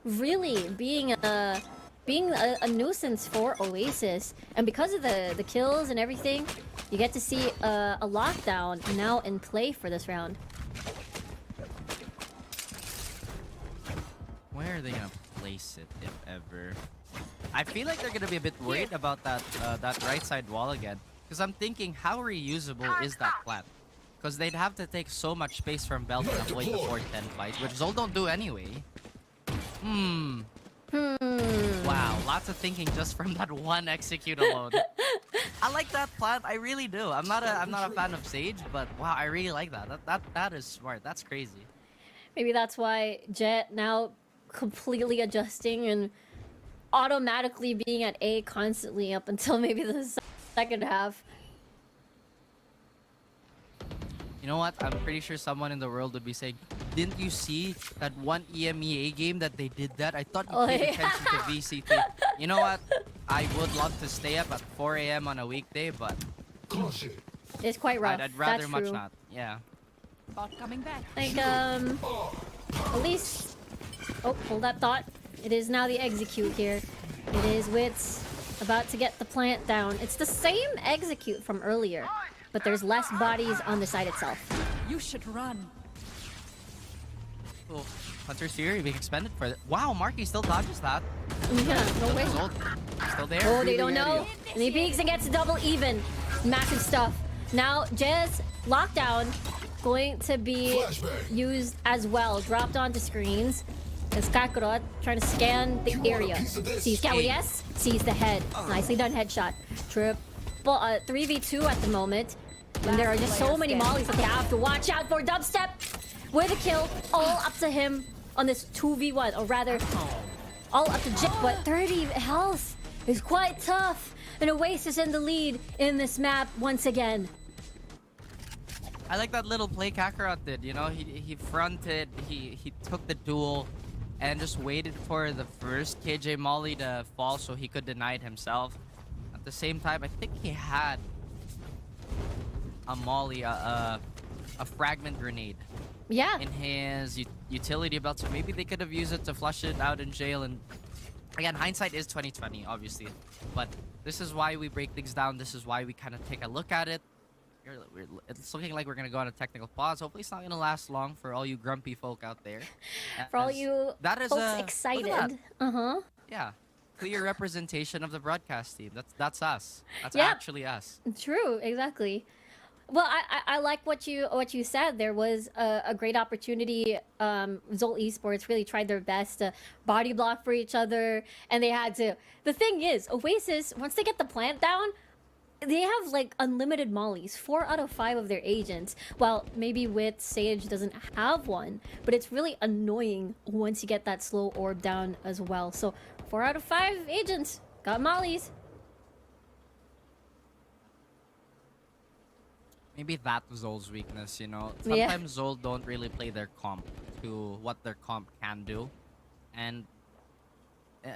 really being a nuisance for Oasis. And because of the kills and everything, you get to see a lockdown now in play for this round. Where are they gonna place it, if ever? I feel like they're gonna be a bit worried about that right side wall again. Because I'm thinking, how reusable is that plant? Because they'd have to take so much space from Belt to avoid the 4-10 fight, which Zol don't do anyway. Wow, lots of thinking just from that one execute alone. I like that plant, I really do. I'm not a fan of Sage, but wow, I really like that. That is smart. That's crazy. Maybe that's why Jet now completely adjusting and automatically being at A constantly up until maybe the second half. You know what? I'm pretty sure someone in the world would be saying, didn't you see that one EMEA game that they did that? I thought you paid attention to VCT. You know what? I would love to stay up at 4 a.m. on a weekday, but it's quite rough. I'd rather That's much true. not. Yeah. Bot coming back. Like, at least... Oh, hold that thought. It is now the execute here. It is Wits about to get the plant down. It's the same execute from earlier, but there's less bodies on the site itself. You should run. Oh, Hunter's here being expended for it. Wow, Marky still dodges that. Yeah, no way. Still there. Oh, they don't know. And he peeks and gets a double even. Massive stuff. Now, Jez, lockdown, going to be used as well. Dropped onto screens. As Kakarot trying to scan the area. Sees Yes, sees the head. Nicely done headshot. Triple 3v2 at the moment. And there are just so many mollies that they have to watch out for. Dubstep with a kill. All up to him on this 2v1. Or rather, all up to Jet. But 30 health is quite tough. And Oasis in the lead in this map once again. I like that little play Kakarot did. You know, he fronted, he took the duel, and just waited for the first KJ Molly to fall so he could deny it himself. At the same time, I think he had a Molly, a fragment grenade. Yeah. In his utility belt, so maybe they could have used it to flush it out in jail. And again, hindsight is 2020, obviously. But this is why we break things down. This is why we kind of take a look at it. It's looking like we're gonna go on a technical pause. Hopefully it's not gonna last long for all you grumpy folk out there. For all you folks excited. Yeah. Clear representation of the broadcast team. That's us. That's actually us. True, exactly. Well, I like what you said. There was a great opportunity. Zol Esports really tried their best to body block for each other, and they had to. The thing is, Oasis, once they get the plant down, they have like unlimited mollies. 4 out of 5 of their agents. Well, maybe with Sage doesn't have one, but it's really annoying once you get that slow orb down as well. So 4 out of 5 agents got mollies. Maybe that was Zol's weakness, you know? Sometimes Zol don't really play their comp. to what their comp can do, and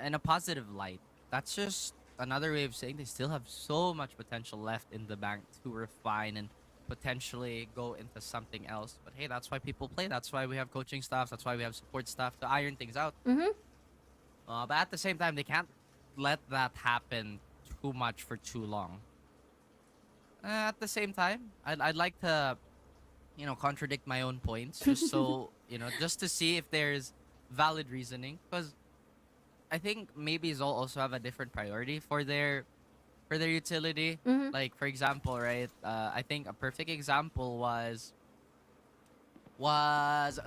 in a positive light. That's just another way of saying they still have so much potential left in the bank to refine and potentially go into something else. But hey, that's why people play. That's why we have coaching staff. That's why we have support staff to iron things out. But at the same time, they can't let that happen too much for too long. At the same time, I'd like to, contradict my own points, just so, just to see if there's valid reasoning. Because I think maybe Zol also have a different priority for their utility. Like, for example, right? I think a perfect example was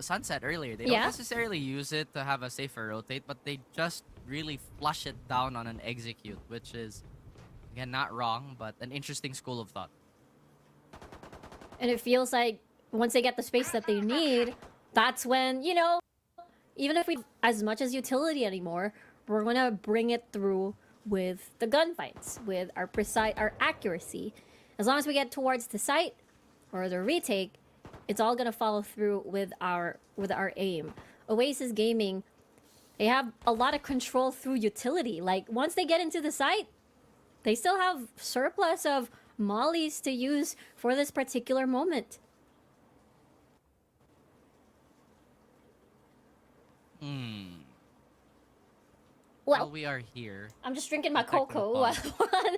Sunset earlier. They don't necessarily use it to have a safer rotate, but they just really flush it down on an execute, which is, again, not wrong, but an interesting school of thought. And it feels like once they get the space that they need, that's when, even if we as much as utility anymore, we're gonna bring it through with the gunfights, with our accuracy. As long as we get towards the site or the retake, it's all gonna follow through with our aim. Oasis Gaming, they have a lot of control through utility. Like, once they get into the site, they still have surplus of mollies to use for this particular moment. Well, we are here. I'm just drinking my cocoa while on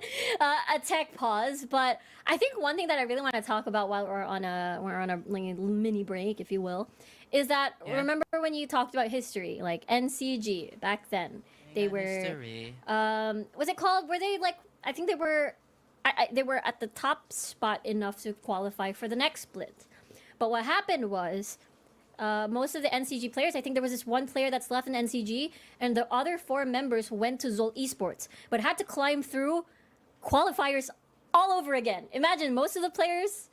a tech pause. But I think one thing that I really want to talk about while we're on a like, mini break, if you will, is that remember when you talked about history, like NCG back then? They were history. Was it called? Were they like? I think they were. They were at the top spot enough to qualify for the next split. But what happened was, most of the NCG players, I think there was this one player that's left in NCG, and the other 4 members went to Zol Esports, but had to climb through qualifiers all over again. Imagine, most of the players,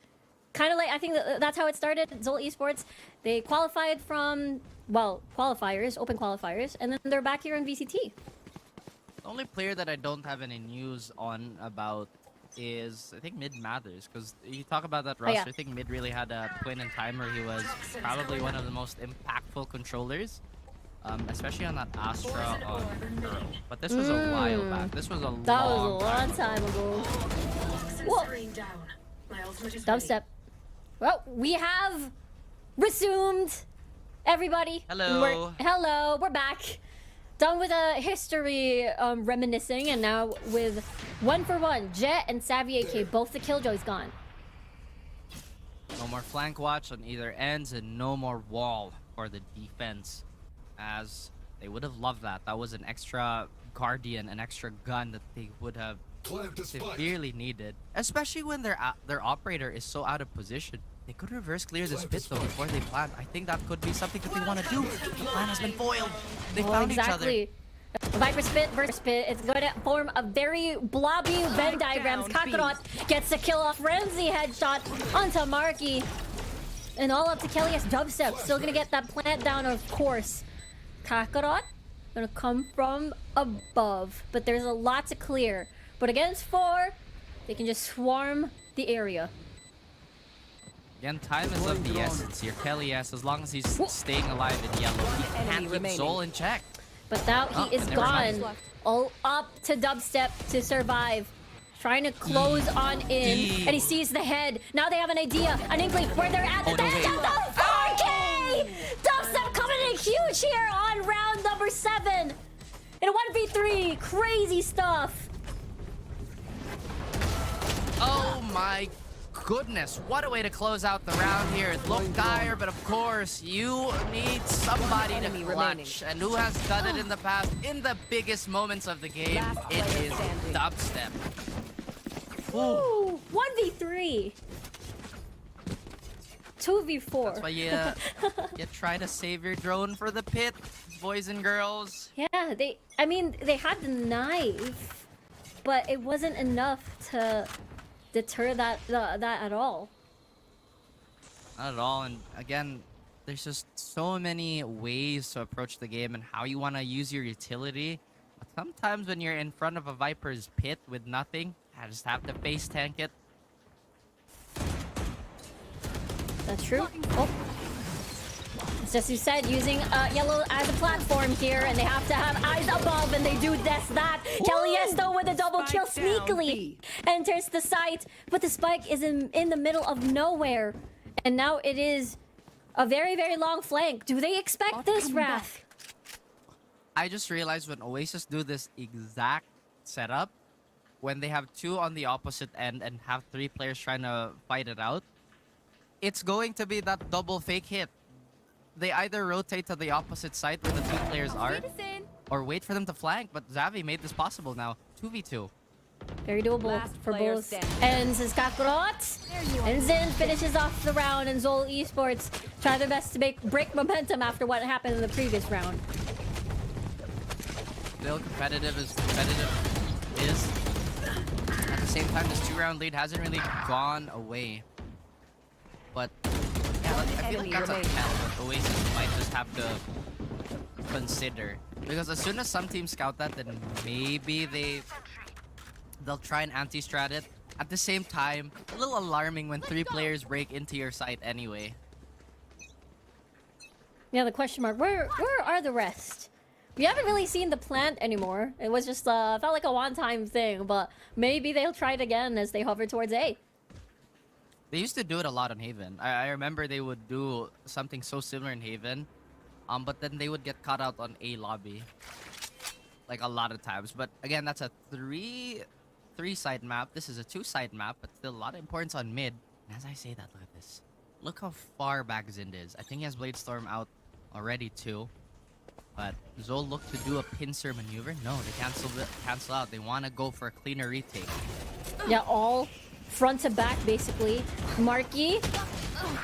kind of like, I think that's how it started, Zol Esports. They qualified from, qualifiers, open qualifiers, and then they're back here in VCT. The only player that I don't have any news on about is, I think, Mid Mathers, because you talk about that roster. I think Mid really had a point in time where he was probably one of the most impactful controllers, especially on that Astra on Earl. But this was a while back. This was a long time ago. Whoa. Dubstep. Well, we have resumed, everybody. Hello. Hello, we're back. Done with a history reminiscing, and now with 1-for-1, Jet and Savvy AK, both the Killjoys gone. No more flank watch on either ends, and no more wall for the defense, as they would have loved that. That was an extra Guardian, an extra gun that they would have severely needed, especially when their operator is so out of position. They could reverse clear this pit though before they plan. I think that could be something that they want to do. The plan has been foiled. They found each other. Viper Spit versus Spit. It's going to form a very blobby Venn diagrams. Kakarot gets the kill off Ramsey, headshot onto Marky. And all up to Kelly as Dubstep. Still going to get that plant down, of course. Kakarot going to come from above. But there's a lot to clear. But against 4, they can just swarm the area. Again, time is of the essence here. Kelly, yes, as long as he's staying alive in yellow, he can't keep Zol in check. But now he is gone. All up to Dubstep to survive. Trying to close on in. And he sees the head. Now they have an idea, an inkling where they're at. The 4K! Dubstep coming in huge here on round number 7. In a 1v3. Crazy stuff. Oh my goodness, what a way to close out the round here. It looked dire, but of course, you need somebody to clutch. And who has done it in the past, in the biggest moments of the game? It is Dubstep. Ooh, 1v3. 2v4. That's why you try to save your drone for the pit, boys and girls. Yeah, they had the knife, but it wasn't enough to deter that at all. Not at all. And again, there's just so many ways to approach the game and how you want to use your utility. But sometimes when you're in front of a Viper's pit with nothing, I just have to face tank it. That's true. Oh. just you said, using yellow as a platform here, and they have to have eyes above, and they do this, that. Kellyes, though, with a double kill sneakily enters the site, but the spike is in the middle of nowhere. And now it is a very, very long flank. Do they expect this, Wrath? I just realized when Oasis do this exact setup, when they have 2 on the opposite end and have 3 players trying to fight it out, it's going to be that double fake hit. They either rotate to the opposite side where the 2 players are, or wait for them to flank, but Xavi made this possible now. 2v2. Very doable for both ends as Kakarot. And Zin finishes off the round, and Zol Esports try their best to break momentum after what happened in the previous round. Still competitive as competitive is. At the same time, this 2-round lead hasn't really gone away. But yeah, I feel like that's a tell that Oasis might just have to consider. Because as soon as some teams scout that, then maybe they'll try and anti-strat it. At the same time, a little alarming when 3 players break into your site anyway. Yeah, the question mark. Where are the rest? We haven't really seen the plant anymore. It was just felt like a one-time thing, but maybe they'll try it again as they hover towards A. They used to do it a lot on Haven. I remember they would do something so similar in Haven, but then they would get caught out on A lobby, like a lot of times. But again, that's a three-side map. This is a 2-side map, but still a lot of importance on mid. And as I say that, look at this. Look how far back Zind is. I think he has Blade Storm out already too. But Zol looked to do a pincer maneuver. No, they cancel out. They want to go for a cleaner retake. Yeah, all front to back, basically. Marky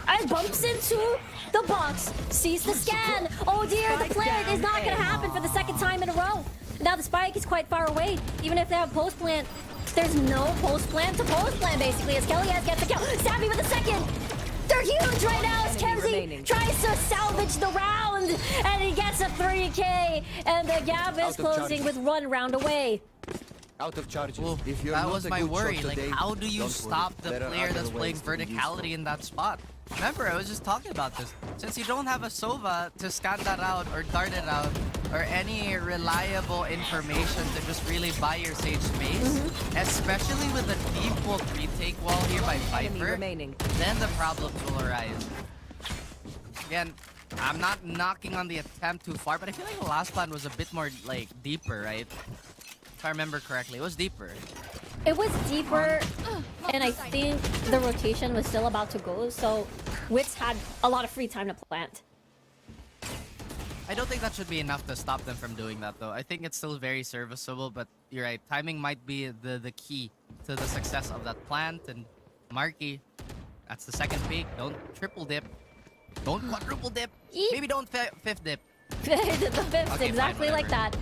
and bumps into the box. Sees the scan. Oh dear, the plant is not going to happen for the 2nd time in a row. Now the spike is quite far away. Even if they have post plant, there's no post plant to post plant, basically, as Kellyes gets a kill. Savvy with a 2nd. They're huge right now as Kemsy tries to salvage the round, and he gets a 3K, and the gap is closing with 1 round away. Out of charges. If that was my worry. Like, how do you stop the player that's playing verticality in that spot? Remember, I was just talking about this. Since you don't have a Sova to scan that out or dart it out, or any reliable information to just really buy your Sage space, especially with the default retake wall here by Viper, then the problems will arise. Again, I'm not knocking on the attempt too far, but I feel like the last plan was a bit more, like, deeper, right? If I remember correctly, it was deeper. It was deeper, and I think the rotation was still about to go, so Wits had a lot of free time to plant. I don't think that should be enough to stop them from doing that, though. I think it's still very serviceable, but you're right. Timing might be the key to the success of that plant. And Marky, that's the 2nd peak. Don't triple dip. Don't quadruple dip. Maybe don't 5th dip. The 5th, Okay, exactly fine, like that.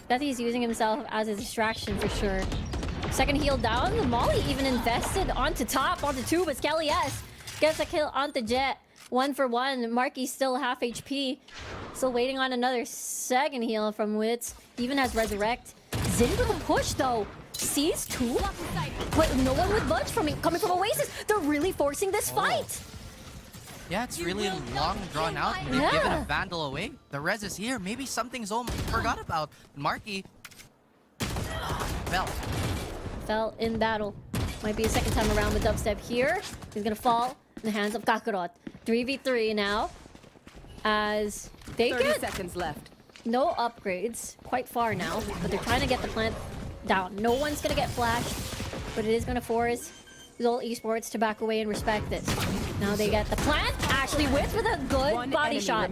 That he's using himself as a distraction for sure. 2nd heal down. Molly even invested onto top, onto 2, but Kellyes gets a kill onto Jet. 1 for 1. Marky's still half HP. Still waiting on another 2nd heal from Wits. Even has Resurrect. Zin with a push though. Sees 2. But no one would budge from it. Coming from Oasis. They're really forcing this fight. Yeah, it's really long, drawn out, and they've given a Vandal away. The res is here. Maybe something Zol forgot about. Marky fell in battle. Might be a 2nd time around with dubstep here. He's gonna fall in the hands of Kakarot. 3v3 now. As they 30 seconds left. No upgrades. Quite far now, but they're trying to get the plant down. No one's gonna get flashed, but it is gonna force Zol Esports to back away and respect this. Now they get the plant. Actually, with a good body shot.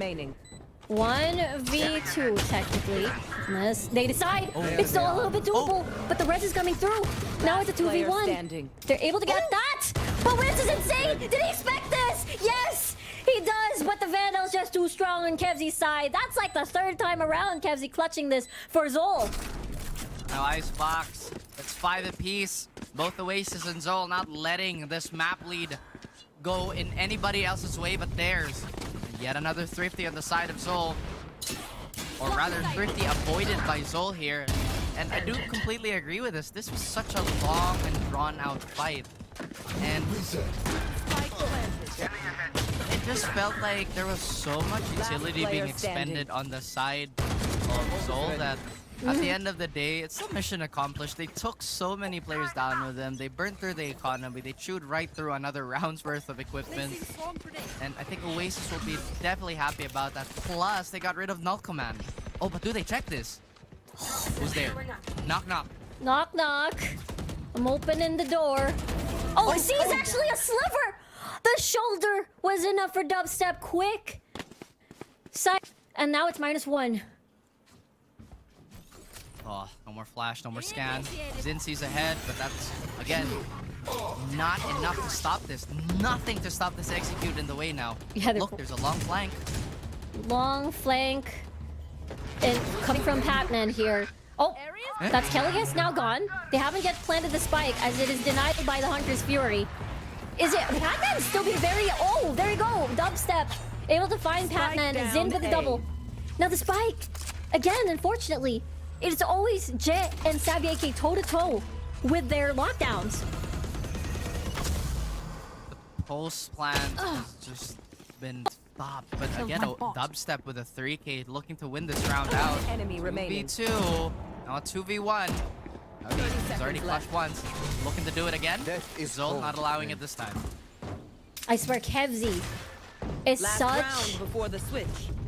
1v2 technically. Unless they decide it's still a little bit doable, but the res is coming through. Now it's a 2v1. They're able to get that, but Wiz is insane. Did he expect this? Yes, he does, but the Vandal's just too strong on Kevzy's side. That's like the 3rd time around Kevzy clutching this for Zol. Now Icebox, it's 5 apiece. Both Oasis and Zol not letting this map lead go in anybody else's way but theirs. And yet another Thrifty on the side of Zol. Or rather, Thrifty avoided by Zol here. And I do completely agree with this. This was such a long and drawn out fight. And it just felt like there was so much utility being expended on the side of Zol that at the end of the day, it's a mission accomplished. They took so many players down with them. They burned through the economy. They chewed right through another round's worth of equipment. And I think Oasis will be definitely happy about that. Plus, they got rid of Null Command. Oh, but do they check this? Who's there? Knock, knock. Knock, knock. I'm opening the door. Oh, see, it's actually a sliver. The shoulder was enough for dubstep. Quick. And now it's -1. Oh, no more flash, no more scan. Zin sees ahead, but that's, again, not enough to stop this. Nothing to stop this execute in the way now. Yeah, look, there's a long flank. Long flank. And coming from Pac-Man here. Oh, that's Kellius now gone. They haven't yet planted the spike as it is denied by the Hunter's Fury. Is it Pac-Man still being very... Oh, there you go. Dubstep. Able to find Pac-Man. Zin with the double. Now the spike. Again, unfortunately. It's always Jet and Sabieke toe-to-toe with their lockdowns. The post plan has just been stopped. But again, Dubstep with a 3K looking to win this round out. 2v2. Now a 2v1. He's already clutched once. Looking to do it again. Zol not allowing it this time. I swear, Kevzi is such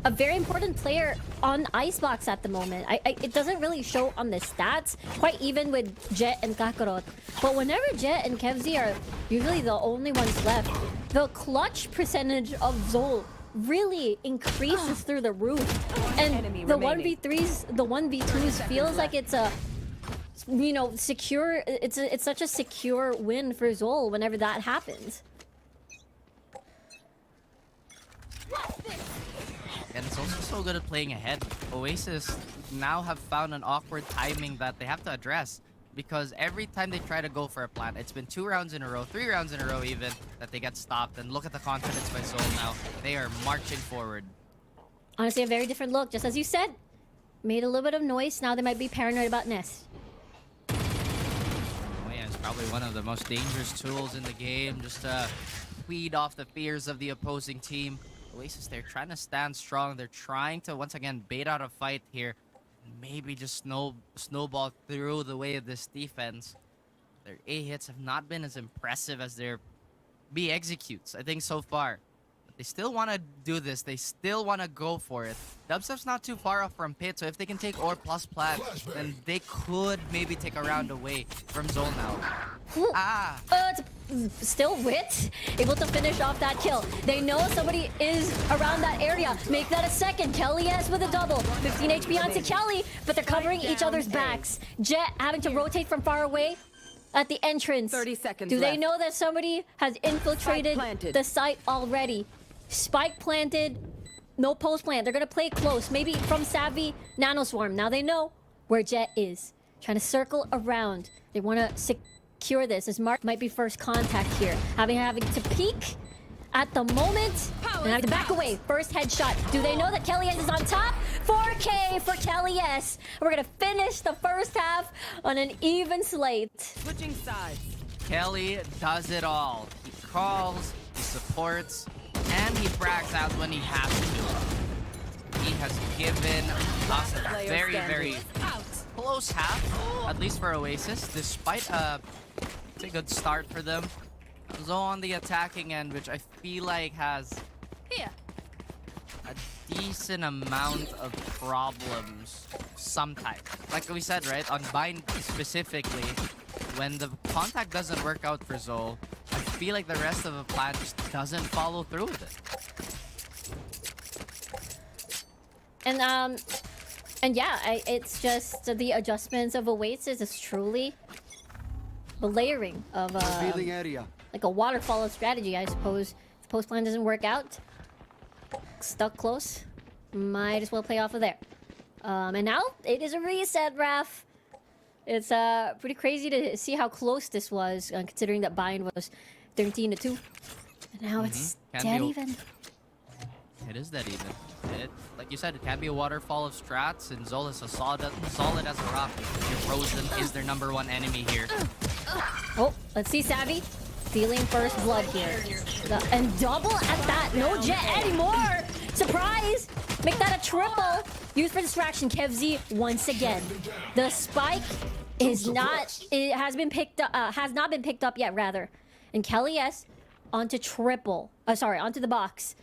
a very important player on Icebox at the moment. It doesn't really show on the stats, quite even with Jet and Kakarot. But whenever Jet and Kevzi are usually the only ones left, the clutch percentage of Zol really increases through the roof. And the 1v3s, the 1v2s feels like it's a, you know, secure, it's such a secure win for Zol whenever that happens. And it's also so good at playing ahead. Oasis now have found an awkward timing that they have to address. Because every time they try to go for a plant, it's been 2 rounds in a row, 3 rounds in a row even, that they get stopped. And look at the confidence by Zol now. They are marching forward. Honestly, a very different look, just as you said. Made a little bit of noise, now they might be paranoid about Nest. Oh yeah, it's probably one of the most dangerous tools in the game, just to weed off the fears of the opposing team. Oasis, they're trying to stand strong. They're trying to, once again, bait out a fight here. Maybe just snowball through the way of this defense. Their A hits have not been as impressive as their B executes, I think, so far. But they still want to do this. They still want to go for it. Dubstep's not too far off from Pit, so if they can take Or plus plant, then they could maybe take a round away from Zol now. It's still Wit, able to finish off that kill. They know somebody is around that area. Make that a second. Kelly S with a double. 15 HP onto Kelly, but they're covering each other's backs. Jet having to rotate from far away at the entrance. 30 seconds Do they left. know that somebody has infiltrated the site already? Spike planted, no post plant. They're gonna play close. Maybe from Savvy, Nanoswarm. Now they know where Jet is. Trying to circle around. They want to secure this, as Mark might be first contact here. Having to peek at the moment. And having to back away. First headshot. Do they know that Kelly S is on top? 4K for Kelly S. We're gonna finish the first half on an even slate. Switching sides. Kelly does it all. He calls, he supports, and he frags out when he has to. He has given us a very, very close half, at least for Oasis, despite it's a good start for them. Zol on the attacking end, which I feel like has a decent amount of problems sometimes. Like we said, right, on Bind specifically, when the contact doesn't work out for Zol, I feel like the rest of the plan just doesn't follow through with it. And yeah, it's just the adjustments of Oasis is truly the layering of like a waterfall of strategy, I suppose. If post plan doesn't work out, stuck close, might as well play off of there. And now it is a reset, Raph. It's pretty crazy to see how close this was, considering that Bind was 13-2. And now it's dead even. It is dead even. Like you said, it can be a waterfall of strats, and Zol is solid as a rock. Frozen is their #1 enemy here. Oh, let's see Savvy. stealing first blood here. And double at that. No jet anymore. Surprise! Make that a triple. Use for distraction. KevZ once again. The spike is not. It has been picked up. Has not been picked up yet, rather. And Kelly S onto triple. Sorry, onto the box.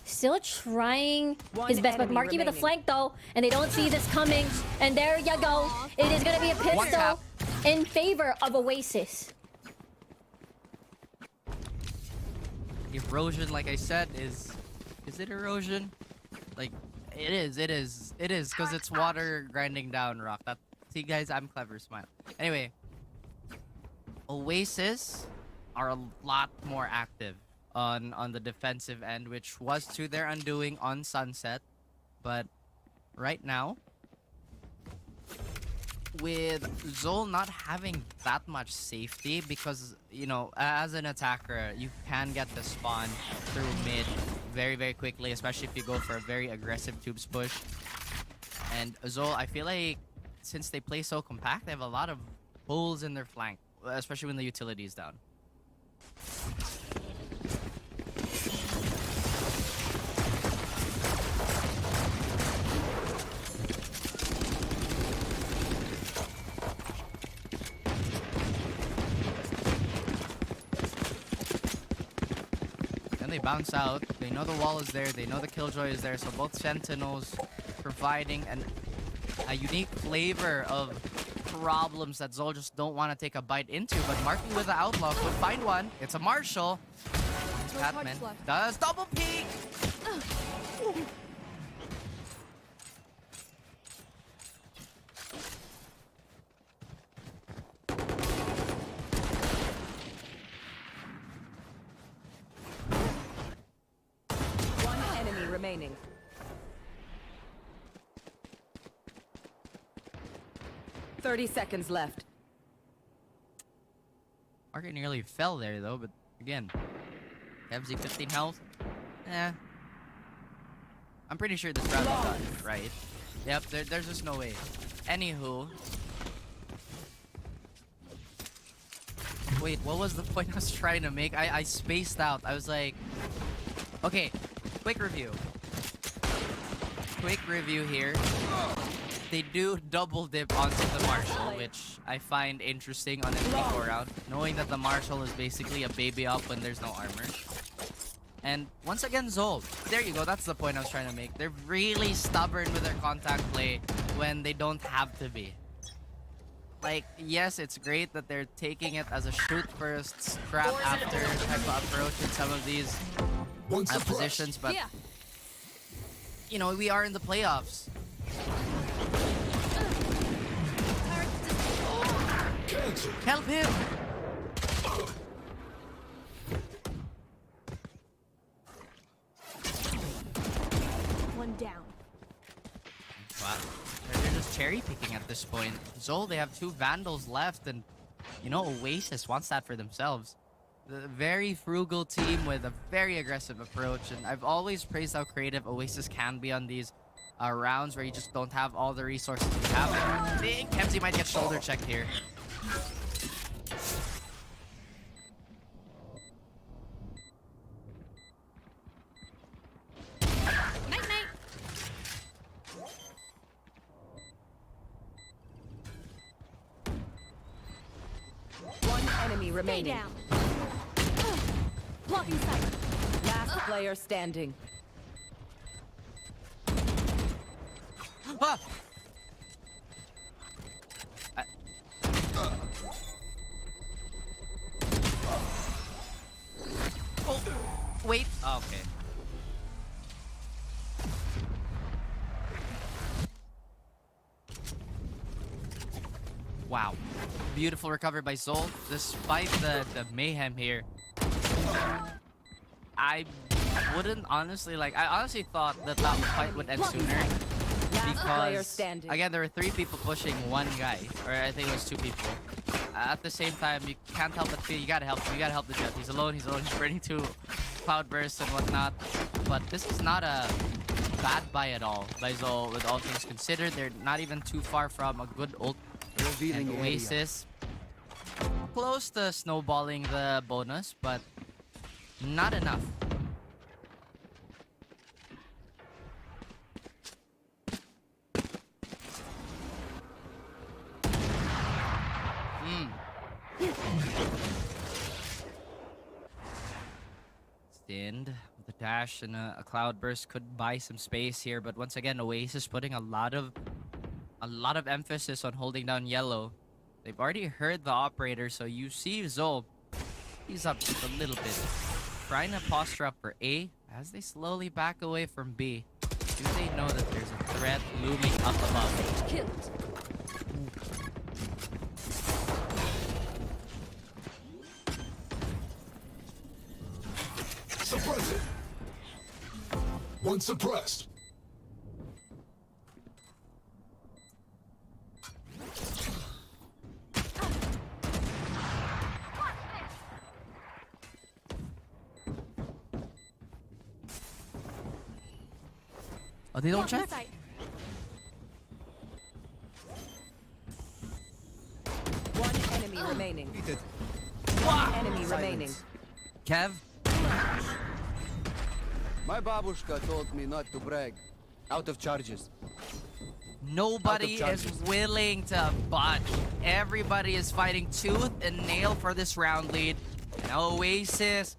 Still trying his best, but Marky with a flank though, and they don't see this coming. And there you go. It is gonna be a pistol in favor of Oasis. Erosion, like I said, is it erosion? Like, it is, because it's water grinding down rock. See guys, I'm clever, smile. Anyway, Oasis are a lot more active on the defensive end, which was to their undoing on Sunset. But right now, with Zol not having that much safety, because, you know, as an attacker, you can get the spawn through mid very, very quickly, especially if you go for a very aggressive tubes push. And Zol, I feel like since they play so compact, they have a lot of holes in their flank, especially when the utility is down. They bounce out. They know the wall is there. They know the Killjoy is there. So both Sentinels providing a unique flavor of problems that Zol just don't want to take a bite into. But Marky with the Outlaw could find one. It's a Marshall. Catman does double peek. Remaining. "30 seconds left. Market nearly fell there though, but again, FZ 15 health. I'm pretty sure this round is done, right? Yep, there's just no way. Anywho. Wait, what was the point I was trying to make? I spaced out. I was like, okay, quick review. Quick review here. They do double dip onto the Marshall, which I find interesting on a 3-4 round, knowing that the Marshall is basically a baby up when there's no armor. And once again, Zol. There you go, that's the point I was trying to make. They're really stubborn with their contact play when they don't have to be. Like, yes, it's great that they're taking it as a shoot first, scrap after type of approach in some of these positions, but you know, we are in the playoffs. Help him! One down. Wow. They're just cherry picking at this point. Zol, they have 2 Vandals left, and you know, Oasis wants that for themselves. The very frugal team with a very aggressive approach, and I've always praised how creative Oasis can be on these rounds where you just don't have all the resources you have. I think KevZ might get shoulder checked here. Night night. One enemy remaining. Down. Blocking sight. Last player standing. Ah! Oh, wait. Oh, okay. Wow. Beautiful recovery by Zol. Despite the mayhem here, I wouldn't honestly, like, I honestly thought that that fight would end sooner. Because, again, there were 3 people pushing 1 guy. Or I think it was 2 people. At the same time, you can't help but feel you gotta help him. You gotta help the Jet. He's alone. He's burning 2 cloud bursts and whatnot. But this is not a bad buy at all by Zol, with all things considered. They're not even too far from a good ult. And Oasis close to snowballing the bonus, but not enough. Stind with a dash and a cloud burst could buy some space here, but once again, Oasis putting a lot of emphasis on holding down yellow. They've already heard the operator, so you see Zol. He's up just a little bit, trying to posture up for A as they slowly back away from B. Do they know that there's a threat looming up above? Killed. Suppress it. One suppressed. Oh, they don't check? One enemy remaining. One enemy remaining. Kev? My babushka told me not to brag. Out of charges. Nobody is willing to budge. Everybody is fighting tooth and nail for this round lead. And Oasis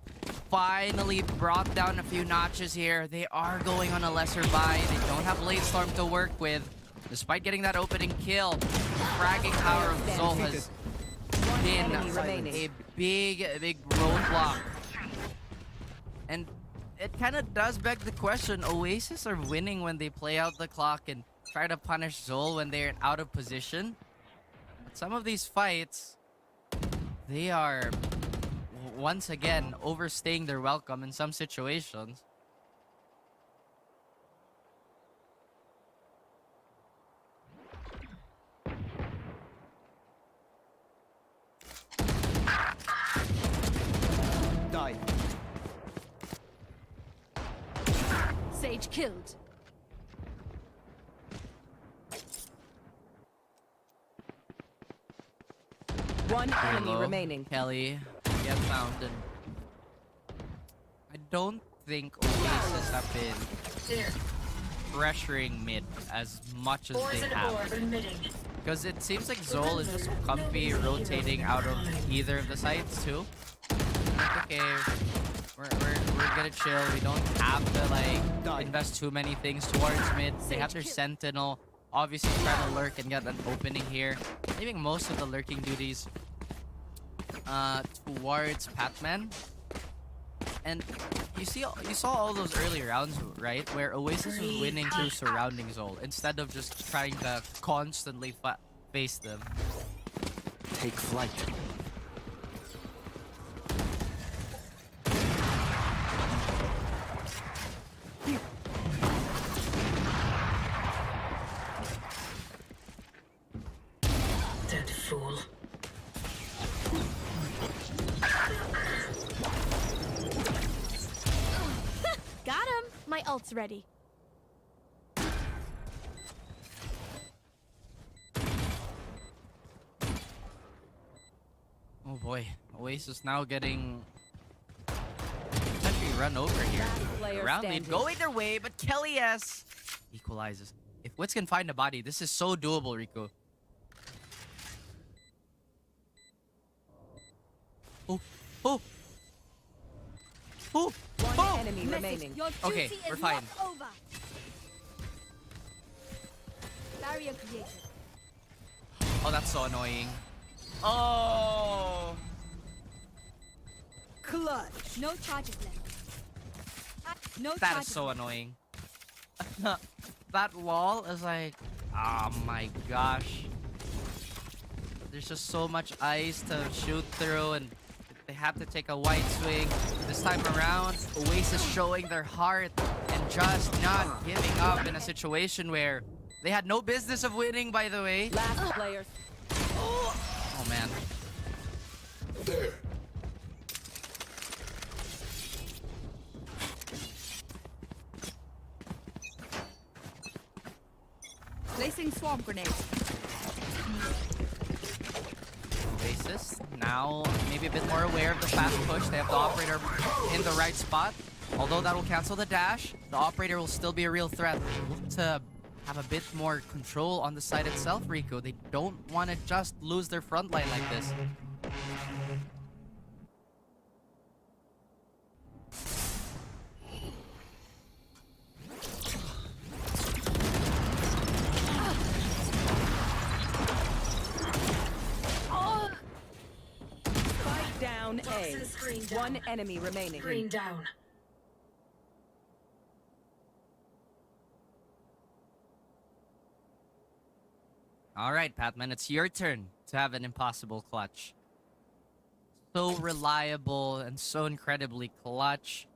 finally brought down a few notches here. They are going on a lesser buy. They don't have Blade Storm to work with. Despite getting that opening kill, the fragging power of Zol has been a big roadblock. And it kind of does beg the question, Oasis are winning when they play out the clock and try to punish Zol when they're out of position. But some of these fights, they are once again overstaying their welcome in some situations. Die. Sage killed. One enemy Hello, remaining. Kelly, get found. And I don't think Oasis have been pressuring mid as much as they have. Because it seems like Zol is just comfy rotating out of either of the sides too. Like, okay, we're gonna chill. We don't have to like invest too many things towards mid. They have their sentinel. Obviously trying to lurk and get an opening here. Leaving most of the lurking duties towards Patman. And you saw all those early rounds, right? Where Oasis was winning through surrounding Zol instead of just trying to constantly face them. Take flight. Dead fool. Got him. My ult's ready. Oh boy, Oasis now getting potentially run over here. Round lead going their way, but Kelly S equalizes. If Wits can find a body, this is so doable, Rico. Oh. One enemy remaining. Okay, we're fine. Over. Barrier created. Oh, that's so annoying. Oh. Clutch. No charges left. No That charges is so annoying. That wall is like, oh my gosh. There's just so much ice to shoot through, and they have to take a wide swing. This time around, Oasis showing their heart and just not giving up in a situation where they had no business of winning, by the way. Last player. Oh man. There. Placing swarm grenade. Oasis now maybe a bit more aware of the fast push. They have the operator in the right spot. Although that will cancel the dash, the operator will still be a real threat. Look to have a bit more control on the side itself, Rico. They don't want to just lose their front line like this. Spike down A. One enemy remaining. Screen down. All right, Patman, it's your turn to have an impossible clutch. So reliable and so incredibly clutch.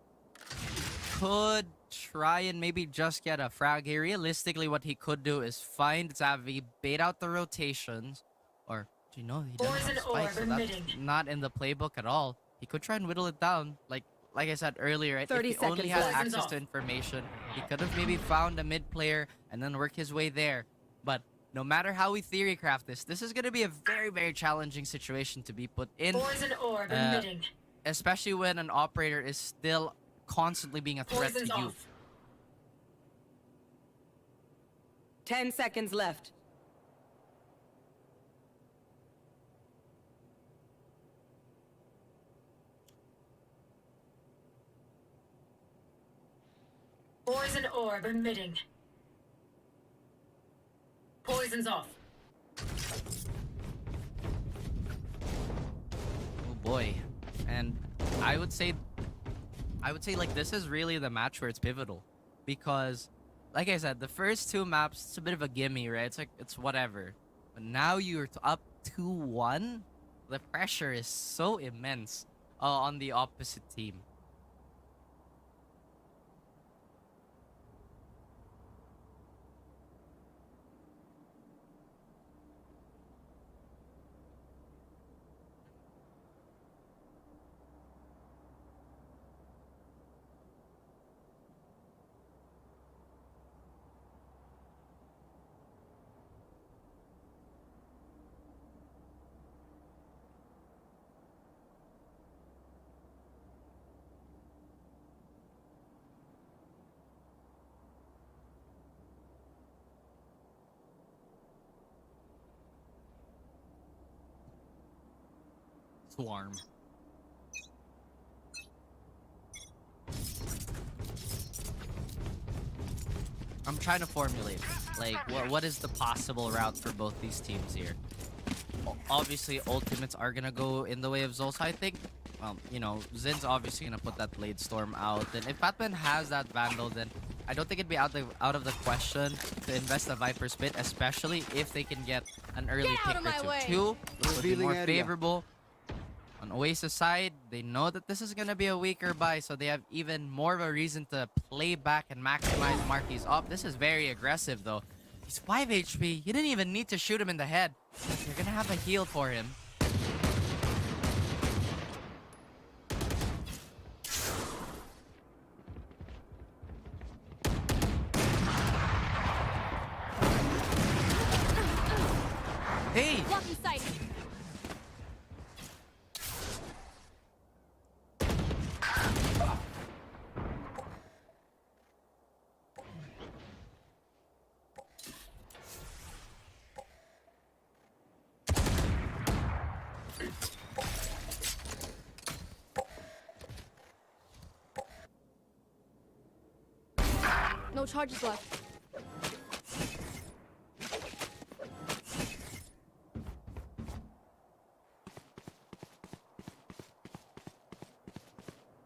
Could try and maybe just get a frag here. Realistically, what he could do is find Zavi, bait out the rotations, or do you know he doesn't have spikes, so that's not in the playbook at all. He could try and whittle it down, like I said earlier, right? 30 If he only seconds had left. access to information, he could have maybe found a mid player and then work his way there. But no matter how we theory craft this is going to be a very, very challenging situation to be put in. Poison orb emitting. Especially when an operator is still constantly being a threat Poison's to you. off. 10 seconds left. Poison orb emitting. Poison's off. Oh boy. And I would say like this is really the match where it's pivotal, because like I said, the first two maps, it's a bit of a gimme, right? It's like, it's whatever. But now you're up 2-1. The pressure is so immense on the opposite team. Swarm. I'm trying to formulate, like, what is the possible route for both these teams here? Obviously, ultimates are gonna go in the way of Zol, so I think, you know, Zin's obviously gonna put that Blade Storm out. And if Batman has that Vandal, then I don't think it'd be out of the question to invest a Viper Spit, especially if they can get an early pick or two. Would be more favorable. On Oasis side, they know that this is going to be a weaker buy, so they have even more of a reason to play back and maximize Marky's up. This is very aggressive, though. He's 5 HP. You didn't even need to shoot him in the head. You're going to have a heal for him. Hey! Blocking sight. No charges left.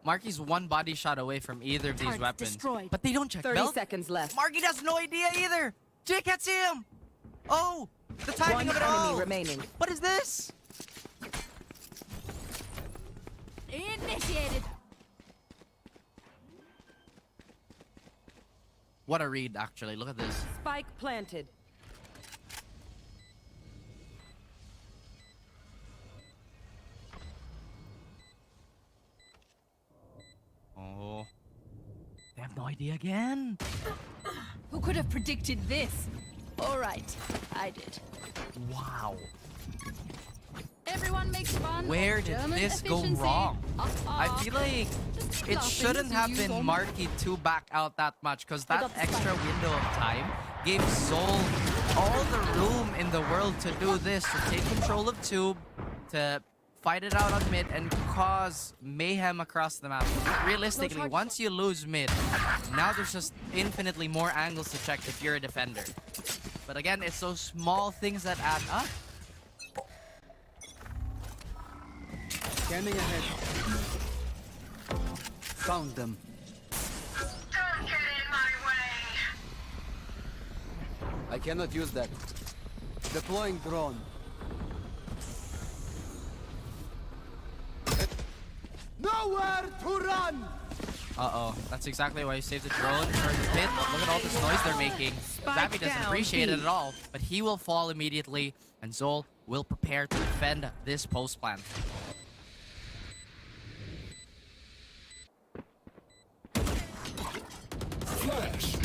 Marky's one body shot away from either of these Target weapons. destroyed. But they don't check 30 belt. seconds left. Marky has no idea either. Jay can't see him. Oh, the timing One of it enemy all. remaining. What is this? Initiated. What a read, actually. Look at this. Spike planted. Oh. They have no idea again. Who could have predicted this? All right, I did. Wow. Everyone makes fun. Where of did German this go efficiency. wrong? I Uh-uh. feel like Just it nothing shouldn't to have use been on. Marky to back out that much, because I that got the extra spike. window of time gave Zol all the room in the world to do this, to take control of Tube, to fight it out on mid and cause mayhem across the map. Realistically, once you lose mid, now there's just infinitely more angles to check if you're a defender. But again, it's those small things that add up. Scanning ahead. Found them. Don't get in my way. I cannot use that. Deploying drone. Nowhere to run! Uh-oh. That's exactly why you saved the drone for the pit. Look at all this noise they're making. Zavi doesn't appreciate it at all, but he will fall immediately, and Zol will prepare to defend this post plant. Flash.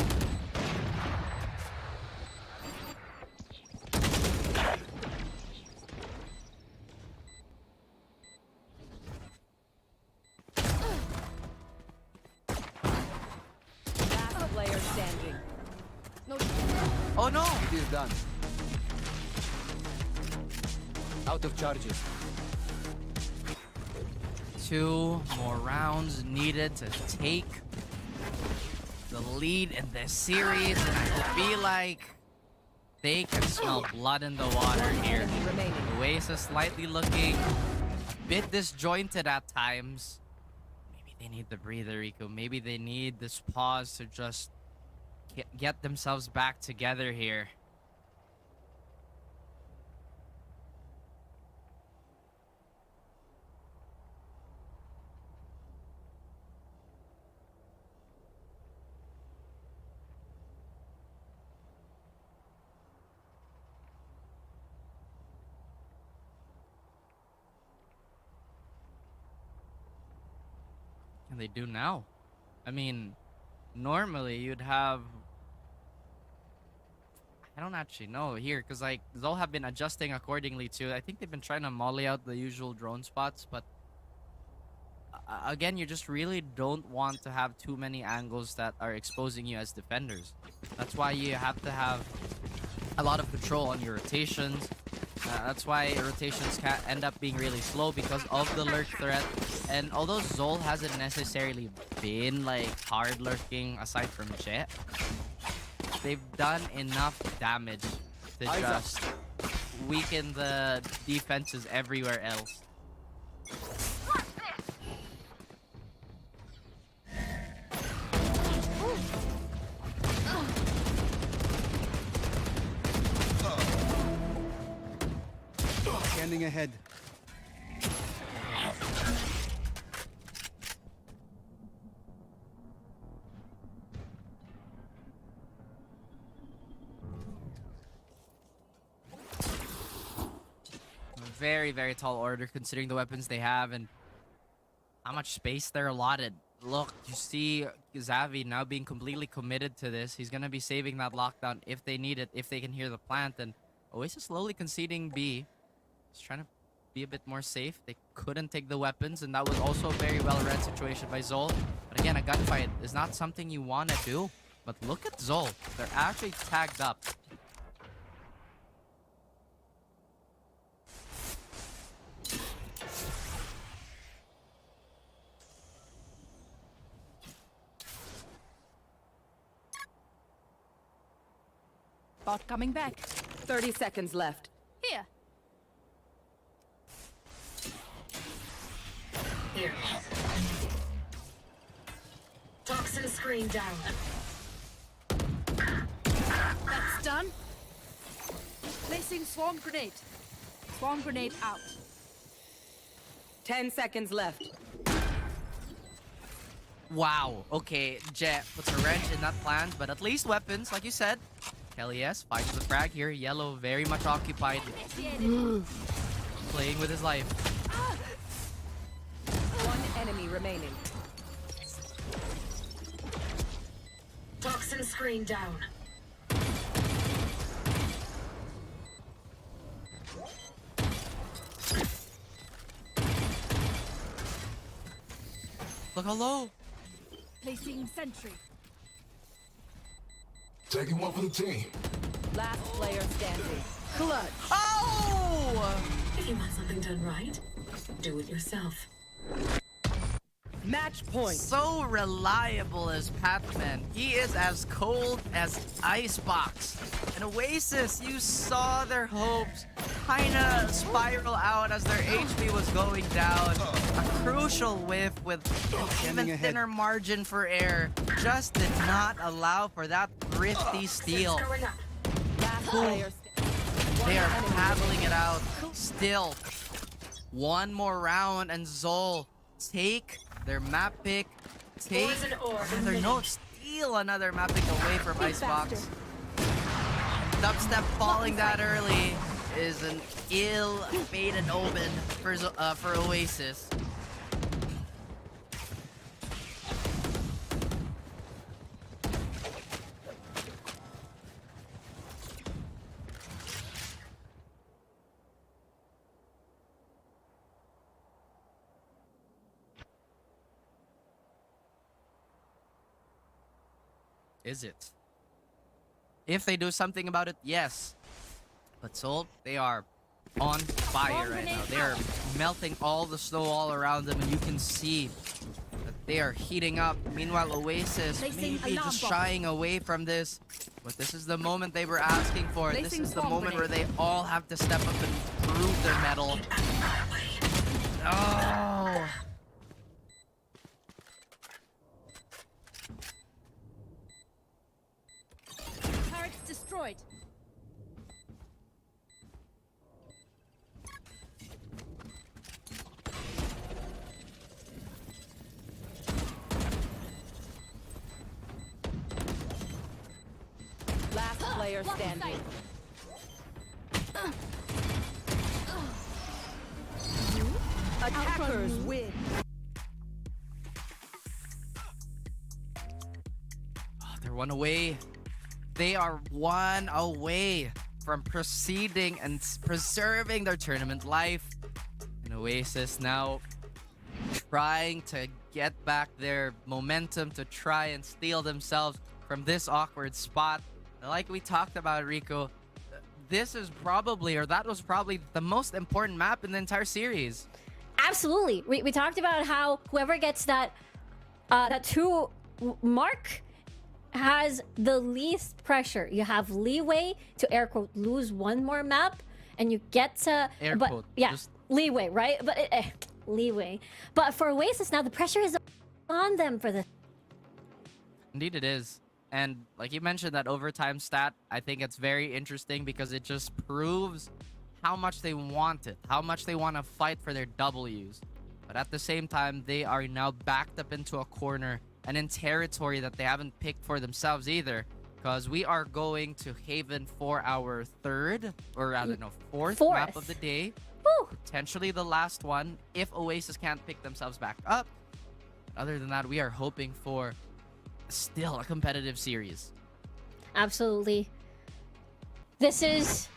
Last player standing. Oh no! It is done. Out of charges. 2 more rounds needed to take the lead in this series, and I feel like they can smell blood in the water here. Enemy remaining. Oasis slightly looking a bit disjointed at times. Maybe they need the breather, Rico. Maybe they need this pause to just get themselves back together here. What can they do now? I mean, normally you'd have... I don't actually know here, because like Zol have been adjusting accordingly too. I think they've been trying to molly out the usual drone spots, but again, you just really don't want to have too many angles that are exposing you as defenders. That's why you have to have a lot of control on your rotations. That's why rotations can end up being really slow because of the lurk threat. And although Zol hasn't necessarily been like hard lurking aside from Jet, they've done enough damage to just weaken the defenses everywhere else. Scanning ahead. Very, very tall order considering the weapons they have and how much space they're allotted. Look, you see Zavi now being completely committed to this. He's going to be saving that lockdown if they need it, if they can hear the plant. And Oasis slowly conceding B. Just trying to be a bit more safe. They couldn't take the weapons, and that was also a very well-read situation by Zol. But again, a gunfight is not something you want to do. But look at Zol. They're actually tagged up. Bot coming back. 30 seconds left. Here. Here. Toxin screen down. That's done. Placing swarm grenade. Swarm grenade out. 10 seconds left. Wow. Okay, Jet puts a wrench in that plan, but at least weapons, like you said. Kelly S finds the frag here. Yellow very much occupied. Playing with his life. One enemy remaining. Toxin screen down. Look how low. Placing sentry. Taking one for the team. Last player standing. Clutch. Oh! If you want something done right, do it yourself. Match point. So reliable as Pac-Man. He is as cold as Icebox. And Oasis, you saw their hopes kinda spiral out as their HP was going down. A crucial whiff with an even thinner margin for error just did not allow for that thrifty steal. Last player They are paddling it out. Still, one more round and Zol take their map pick. Take another note. Steal another map pick away from Icebox. Dubstep falling that early is an ill-fated omen for Oasis. Is it? If they do something about it, yes. But Soul, they are on fire right now. They are melting all the snow all around them, and you can see that they are heating up. Meanwhile, Oasis maybe just shying away from this. But this is the moment they were asking for. This is the moment where they all have to step up and prove their mettle. Oh! Turrets destroyed. Last player standing. Attackers win. They're one away. They are one away from proceeding and preserving their tournament life. And Oasis now trying to get back their momentum to try and steal themselves from this awkward spot. Like we talked about, Rico, this is probably, or that was probably the most important map in the entire series. Absolutely. We talked about how whoever gets that 2 mark has the least pressure. You have leeway to air quote lose one more map, and you get to Air but quote, yeah, just leeway, right? But leeway. But for Oasis now, the pressure is on them for the. Indeed it is. And like you mentioned, that overtime stat, I think it's very interesting because it just proves how much they want it, how much they want to fight for their W's. But at the same time, they are now backed up into a corner and in territory that they haven't picked for themselves either. Because we are going to Haven for our third, or rather no, fourth map of the day. Woo! Potentially the last one if Oasis can't pick themselves back up. Other than that, we are hoping for still a competitive series. Absolutely. This is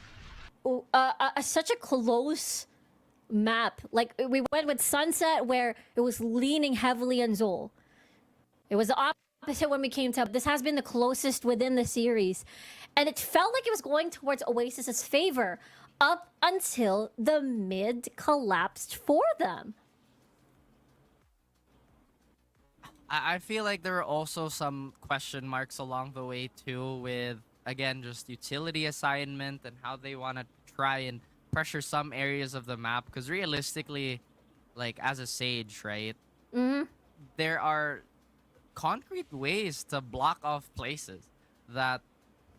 such a close map. Like, we went with Sunset where it was leaning heavily on Zol. It was the opposite when we came to this has been the closest within the series. And it felt like it was going towards Oasis's favor up until the mid collapsed for them. I feel like there were also some question marks along the way too with, again, just utility assignment and how they want to try and pressure some areas of the map. Because realistically, like as a Sage, right? Mm-hmm. There are concrete ways to block off places that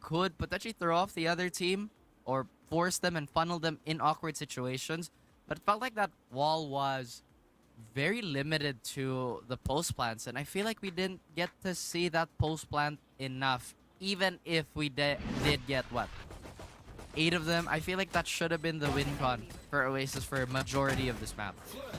could potentially throw off the other team or force them and funnel them in awkward situations. But it felt like that wall was very limited to the post plants, and I feel like we didn't get to see that post plant enough. Even if we did get what, 8 of them, I feel like that should have been the win con for Oasis for a majority of this map.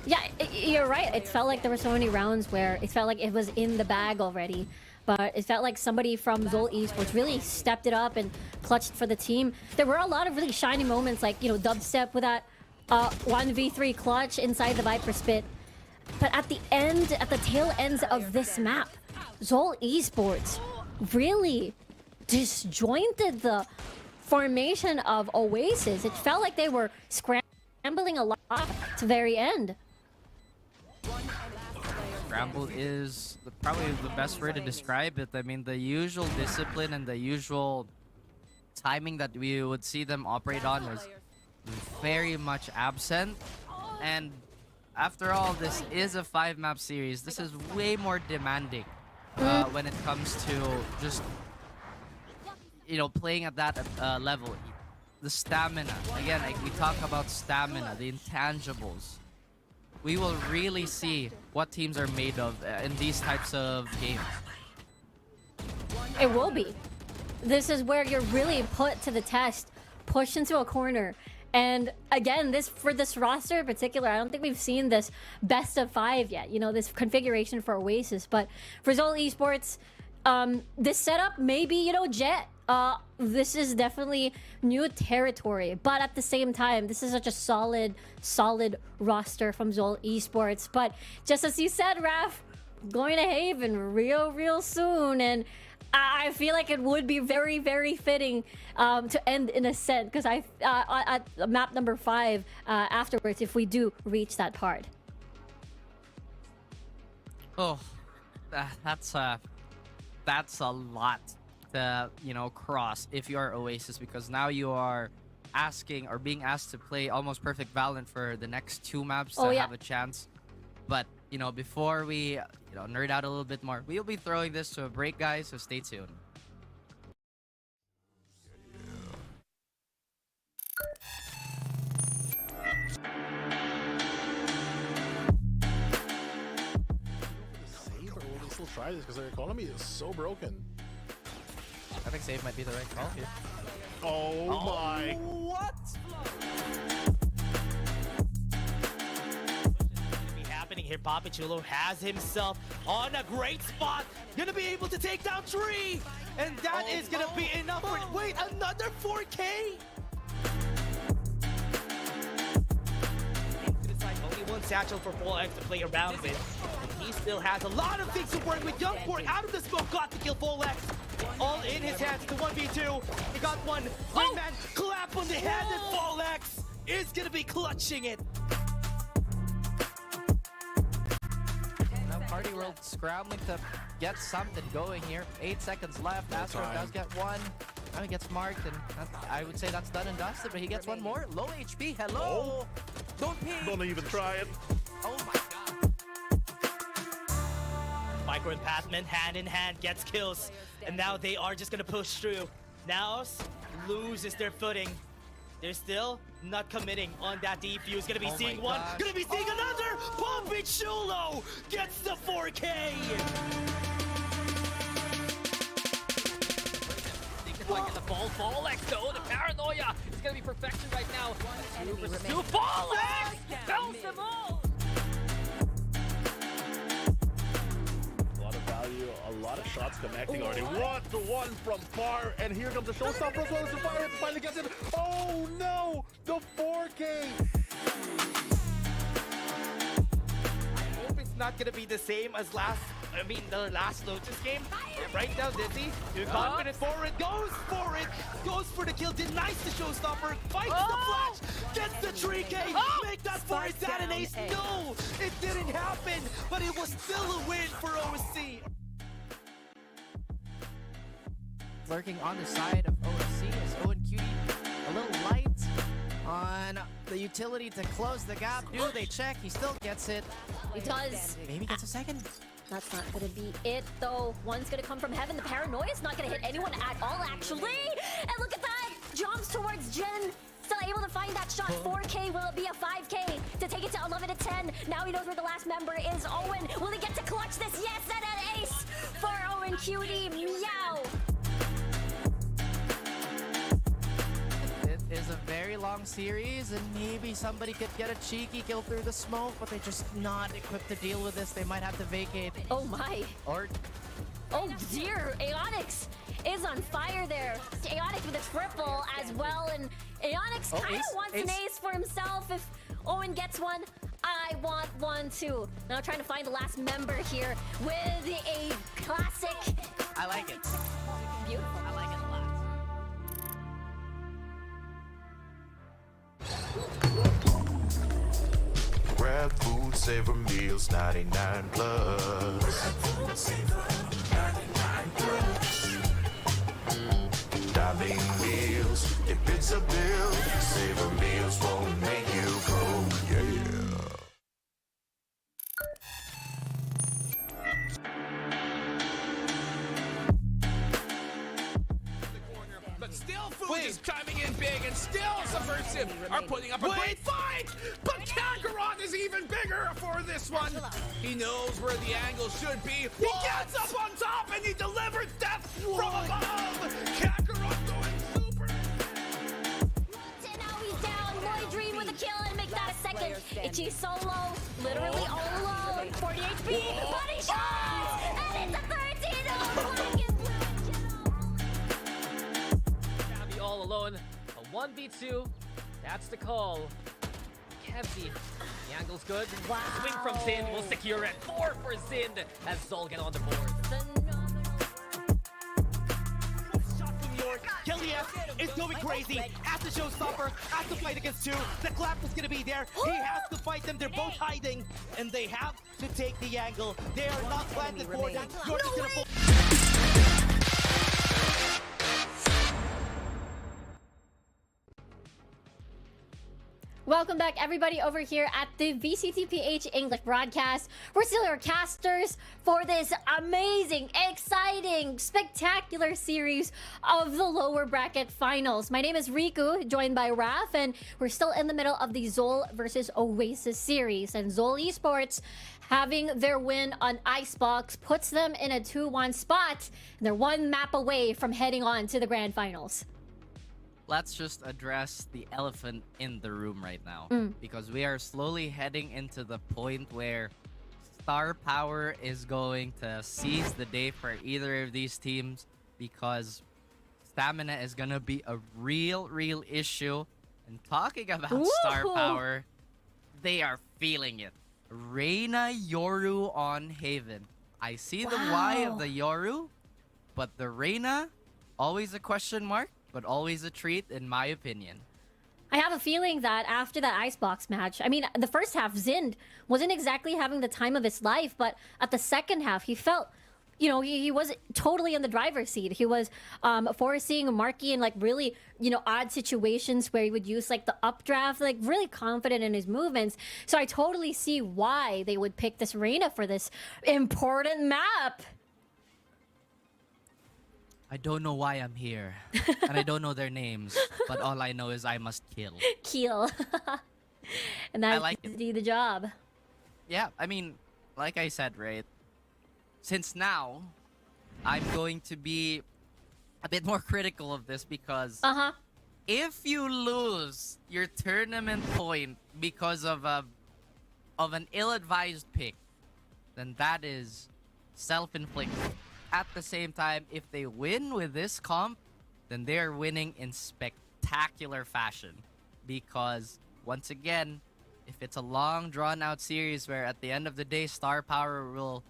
Yeah, you're right. It felt like there were so many rounds where it felt like it was in the bag already. But it felt like somebody from Zol Esports really stepped it up and clutched for the team. There were a lot of really shiny moments, like, you know, Dubstep with that 1v3 clutch inside the Viper Spit. But at the tail ends of this map, Zol Esports really disjointed the formation of Oasis. It felt like they were scrambling a lot to the very end. Scramble is probably the best way to describe it. I mean, the usual discipline and the usual timing that we would see them operate on was very much absent. And after all, this is a 5-map series. This is way more demanding when it comes to just, you know, playing at that level. The stamina. Again, like we talk about stamina, the intangibles. We will really see what teams are made of in these types of games. It will be. This is where you're really put to the test, pushed into a corner. And again, for this roster in particular, I don't think we've seen this best of 5 yet. You know, this configuration for Oasis. But for Zol Esports, this setup may be, you know, Jet. This is definitely new territory, but at the same time, this is such a solid roster from Zol Esports. But just as you said, Raph, going to Haven real soon, and I feel like it would be very fitting to end in Ascent, because at map number 5 afterwards, if we do reach that part. Oh, that's a lot to, you know, cross if you are Oasis, because now you are being asked to play almost perfect Valorant for the next 2 maps to have a chance. But, you know, before we, you know, nerd out a little bit more, we'll be throwing this to a break, guys, so stay tuned. Save, or will they still try this? Because their economy is so broken. I think save might be the right call here. Oh my. What? Be happening here. Papichulo has himself on a great spot. Gonna be able to take down Tree. And that is gonna be enough for... Wait, another 4K? Only one satchel for FallX to play around with. And he still has a lot of things to work with. Youngport out of the smoke, got to kill FallX. All in his hands, the 1v2. He got one. Wingman clap on the head, and FallX is gonna be clutching it. Now Party World scrambling to get something going here. 8 seconds left. Astro does get one. Now he gets marked, and I would say that's done and dusted, but he gets one more. Low HP, hello! Don't even try it. Oh my god. Micro and Pathman hand in hand gets kills, and now they are just gonna push through. Naos loses their footing. They're still not committing on that defuse. Gonna be seeing one, gonna be seeing another. Papichulo gets the 4K. Like the ball, FallX though, the paranoia is gonna be perfection right now. 2 versus 2, FallX bounce them all. A lot of value, a lot of shots connecting already. What the one from far, and here comes the showstopper as well as the fire finally gets it. Oh no, the 4K. I hope it's not gonna be the same as the last Lotus game. Right now, Dizzy, too confident forward, goes for the kill, denies the showstopper, fights the flash, gets the 3K, make that for his dad and ace. No, it didn't happen, but it was still a win for OSC. Lurking on the side of OSC is Owen Cutie a little light on the utility to close the gap. Do they check? He still gets it. He does. Maybe gets a second. That's not gonna be it, though. One's gonna come from Heaven. The paranoia is not gonna hit anyone at all, actually. And look at that! Jumps towards Jen. Still able to find that shot. 4K. Will it be a 5K to take it to 11 to 10? Now he knows where the last member is. Owen, will he get to clutch this? Yes, and an ace for Owen Cutie. Meow. It is a very long series, and maybe somebody could get a cheeky kill through the smoke, but they're just not equipped to deal with this. They might have to vacate. Oh my. Or... Oh dear, Aeonix is on fire there. Aeonix with a triple as well, and Aeonix kind of wants an ace for himself if Owen gets one. I want one too. Now trying to find the last member here with a classic. I like it. Beautiful. I like it a lot. Grab food, savor meals, 99 plus. Dining meals, if it's a bill, savor meals won't make you go, yeah. But still, Food is chiming in big, and still Subversive are putting up a great fight. But Kakarot is even bigger for this one. He knows where the angle should be. He gets up on top and he delivers death from above. Kakarot going super. And now he's down. Lloyd Dream with a kill and make that a second. Itchy solo, literally all alone. 40 HP, body shots, and it's a 13. Gabby all alone. A 1v2. That's the call. Kevzi. The angle's good. Wow. Swing from Zind will secure it. 4 for Zind as Zol get on the board. Killias is going crazy as the showstopper, has to fight against 2. The clap is going to be there. He has to fight them. They're both hiding, and they have to take the angle. They are not planted for them. Jordan's going to Welcome back, everybody, over here at the VCTPH English broadcast. We're still your casters for this amazing, exciting, spectacular series of the lower bracket finals. My name is Riku, joined by Raph, and we're still in the middle of the Zol versus Oasis series. And Zol Esports, having their win on Icebox, puts them in a 2-1 spot, and they're one map away from heading on to the grand finals. Let's just address the elephant in the room right now. Because we are slowly heading into the point where star power is going to seize the day for either of these teams, because stamina is going to be a real issue. And talking about star power, they are feeling it. Reyna Yoru on Haven. I see the Y of the Yoru, but the Reyna, always a question mark. But always a treat, in my opinion. I have a feeling that after that Icebox match, I mean, the first half, Zind wasn't exactly having the time of his life, but at the second half, he felt, you know, he was totally in the driver's seat. He was forcing Marky in, like, really, you know, odd situations where he would use, like, the updraft, like, really confident in his movements. So I totally see why they would pick this Reyna for this important map. I don't know why I'm here, and I don't know their names, but all I know is I must kill. Kill. And that's the job. Yeah, I mean, like I said, right? Since now, I'm going to be a bit more critical of this because if you lose your tournament point because of an ill-advised pick, then that is self-inflicted. At the same time, if they win with this comp, then they are winning in spectacular fashion. Because, once again, if it's a long, drawn-out series where at the end of the day, star power will,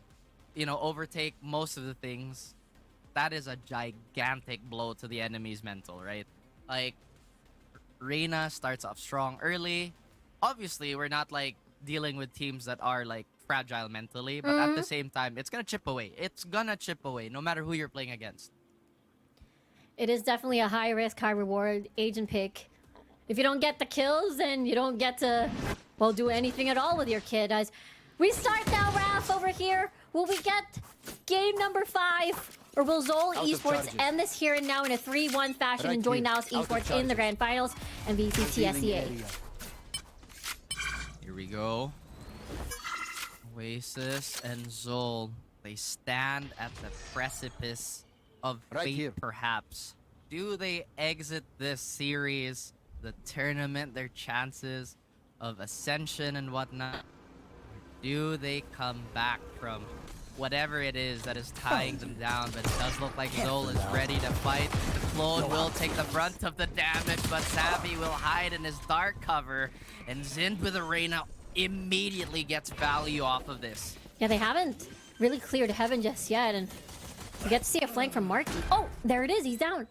you know, overtake most of the things, that is a gigantic blow to the enemy's mental, right? Like, Reyna starts off strong early. Obviously, we're not, like, dealing with teams that are, like, fragile mentally, but at the same time, it's gonna chip away. It's gonna chip away, no matter who you're playing against. It is definitely a high risk, high reward agent pick. If you don't get the kills, then you don't get to, well, do anything at all with your kid. As we start now, Raph, over here, will we get game number 5? Or will Zol Esports end this here and now in a 3-1 fashion and join Now's Esports in the grand finals and VCT SEA? Here we go. Oasis and Zol, they stand at the precipice of fate, perhaps. Do they exit this series, the tournament, their chances of ascension and whatnot? Do they come back from whatever it is that is tying them down? But it does look like Zol is ready to fight. The clone will take the brunt of the damage, but Savvy will hide in his dark cover. And Zind with a Reyna immediately gets value off of this. Yeah, they haven't really cleared Heaven just yet, and we get to see a flank from Marky. Oh, there it is. He's down.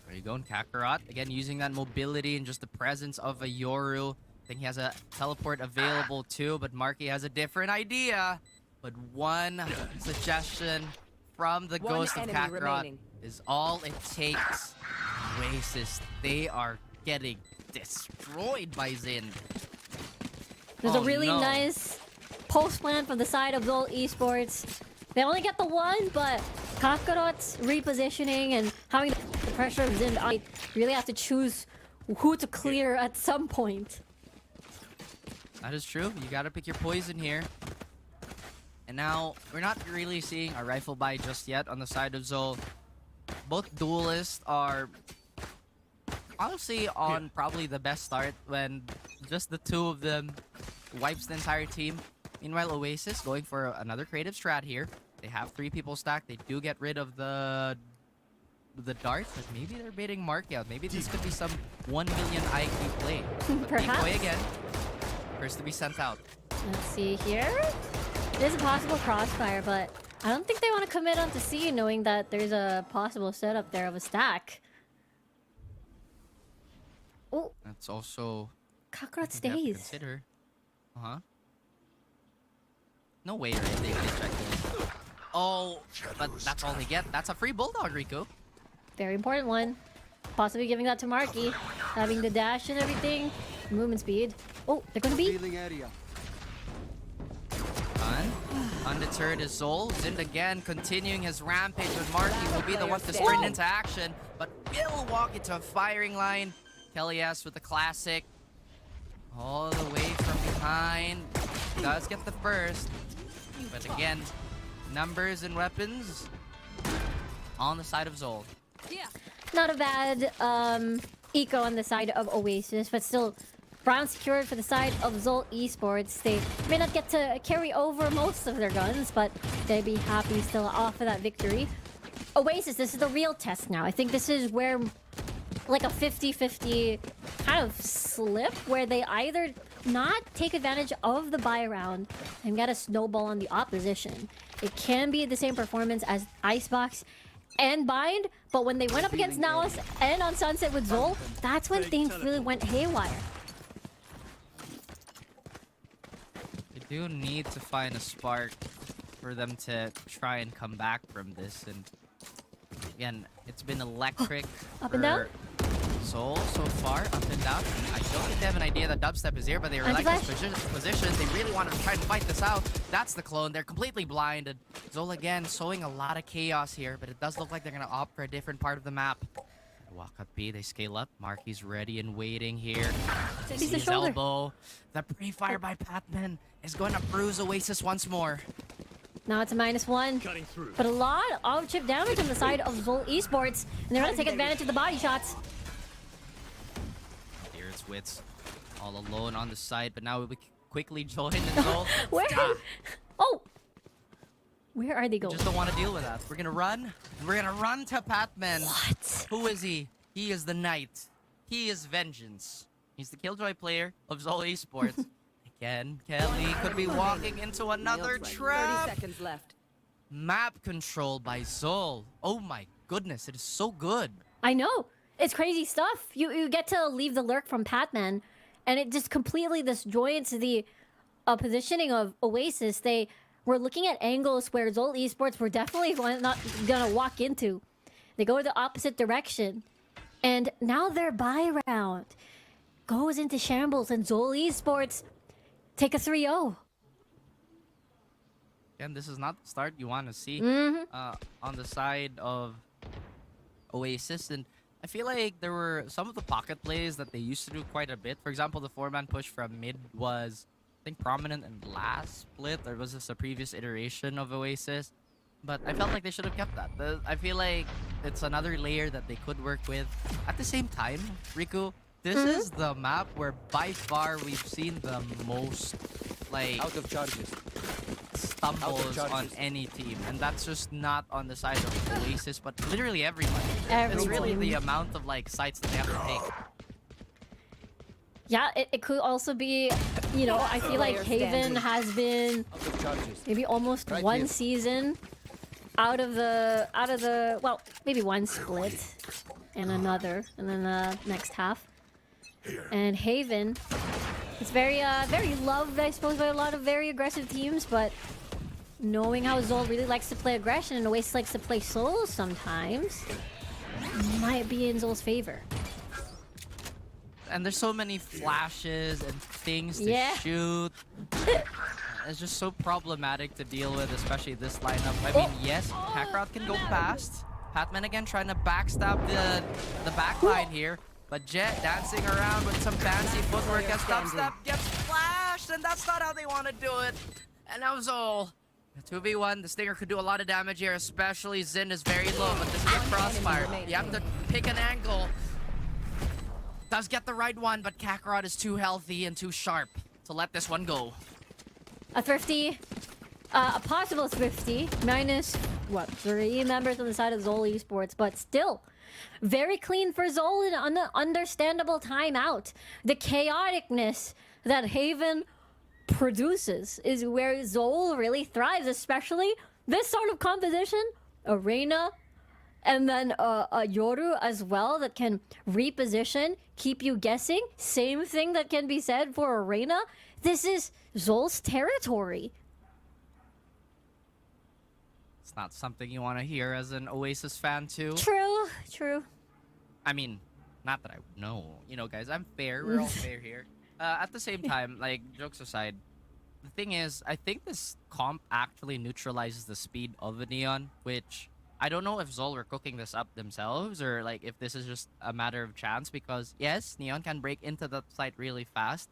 There you go, and Kakarot, again, using that mobility and just the presence of a Yoru. I think he has a teleport available too, but Marky has a different idea. But one suggestion from the One Ghost of enemy Kakarot remaining. is all it takes. Oasis, they are getting destroyed by Zin. There's a Oh, really no. nice post plan from the side of Zol Esports. They only get the one, but Kakarot's repositioning and having the pressure of Zin, I really have to choose who to clear at some point. That is true. You gotta pick your poison here. And now, we're not really seeing a rifle buy just yet on the side of Zol. Both duelists are honestly on probably the best start when just the two of them wipes the entire team. Meanwhile, Oasis going for another creative strat here. They have 3 people stacked. They do get rid of the dart, but maybe they're baiting Marky out. Maybe this could be some 1 million IQ play. But Perhaps. Decoy again. First to be sent out. Let's see here. There's a possible crossfire, but I don't think they want to commit onto C, knowing that there's a possible setup there of a stack. Oh, That's also Kakarot something you have to stays. consider. No way, right? They checked it. Oh, but that's all they get. That's a free Bulldog, Rico. Very important one. Possibly giving that to Marky. Having the dash and everything. Movement speed. Oh, they're gonna be. Healing area. Undeterred is Zol. Zind again continuing his rampage with Marky. Will be the one to sprint into action, but will walk into a firing line. Kelly S with the classic. All the way from behind. Does get the first. But again, numbers and weapons on the side of Zol. Not a bad eco on the side of Oasis, but still Brown secured for the side of Zol Esports. They may not get to carry over most of their guns, but they'd be happy still off of that victory. Oasis, this is the real test now. I think this is where like a 50-50 kind of slip where they either not take advantage of the buy round and get a snowball on the opposition. It can be the same performance as Icebox and Bind, but when they went up against Naos and on Sunset with Zol, that's when things really went haywire. They do need to find a spark for them to try and come back from this. And again, it's been electric Up and down? Zol so far, up and down. I don't think they have an idea that dubstep is here, but they like this position. They really wanted to try and fight this out. That's the clone. They're completely blinded. Zol again sowing a lot of chaos here, but it does look like they're going to opt for a different part of the map. Walk up B, they scale up. Marky's ready and waiting here. He's the His shoulder. elbow. The pre-fire by Patman is going to bruise Oasis once more. Now it's a -1, but a lot of chip damage on the side of Zol Esports, and they're going to take advantage of the body shots. Here it's Wits, all alone on the side, but now we quickly join in Zol. Where? Oh! Where are they going? Just don't want to deal with that. We're gonna run. We're gonna run to Patman. What? Who is he? He is the Knight. He is Vengeance. He's the Killjoy player of Zol Esports. Again, Kelly could be walking into another trap. 30 seconds left. Map control by Zol. Oh my goodness, it is so good. I know. It's crazy stuff. You get to leave the lurk from Patman, and it just completely disjoints the positioning of Oasis. They were looking at angles where Zol Esports were definitely not gonna walk into. They go the opposite direction, and now their buy round goes into shambles, and Zol Esports take a 3-0. Again, this is not the start you want to see Mm-hmm. on the side of Oasis, and I feel like there were some of the pocket plays that they used to do quite a bit. For example, the 4-man push from mid was, I think, prominent in last split, or was this a previous iteration of Oasis? But I felt like they should have kept that. I feel like it's another layer that they could work with. At the same time, Riku, this is the map where by far we've seen the most, like, Out of charges. stumbles on any team, and that's just not on the side of Oasis, but literally everybody. Every It's really team. the amount of like sites that they have to take. Yeah, it could also be you know, I feel like Player Haven standing. has been maybe almost one season out of the well, maybe one split and another, and then the next half. And Haven, it's very very loved, I suppose, by a lot of very aggressive teams, but knowing how Zol really likes to play aggression and Oasis likes to play solos sometimes, might be in Zol's favor. And there's so many flashes and things to shoot. It's just so problematic to deal with, especially this lineup. I mean, yes, Kakarot can go past. Patman again trying to backstab the backline here. But Jet dancing around with some fancy footwork as dubstep gets flashed, and that's not how they want to do it. And now Zol. 2v1, the Stinger could do a lot of damage here, especially Xin is very low, but this is a crossfire. You have to pick an angle. Does get the right one, but Kakarot is too healthy and too sharp to let this one go. A thrifty, a possible thrifty, minus, what, 3 members on the side of Zol Esports, but still, very clean for Zol and an understandable timeout. The chaoticness that Haven produces is where Zol really thrives, especially this sort of composition, Arena, and then a Yoru as well that can reposition, keep you guessing. Same thing that can be said for Arena. This is Zol's territory. It's not something you want to hear as an Oasis fan too. True, true. I mean, not that I would know. You know, guys, I'm fair. We're all fair here. At the same time, like, jokes aside, the thing is, I think this comp actually neutralizes the speed of a Neon, which I don't know if Zol were cooking this up themselves or like if this is just a matter of chance, because yes, Neon can break into the site really fast,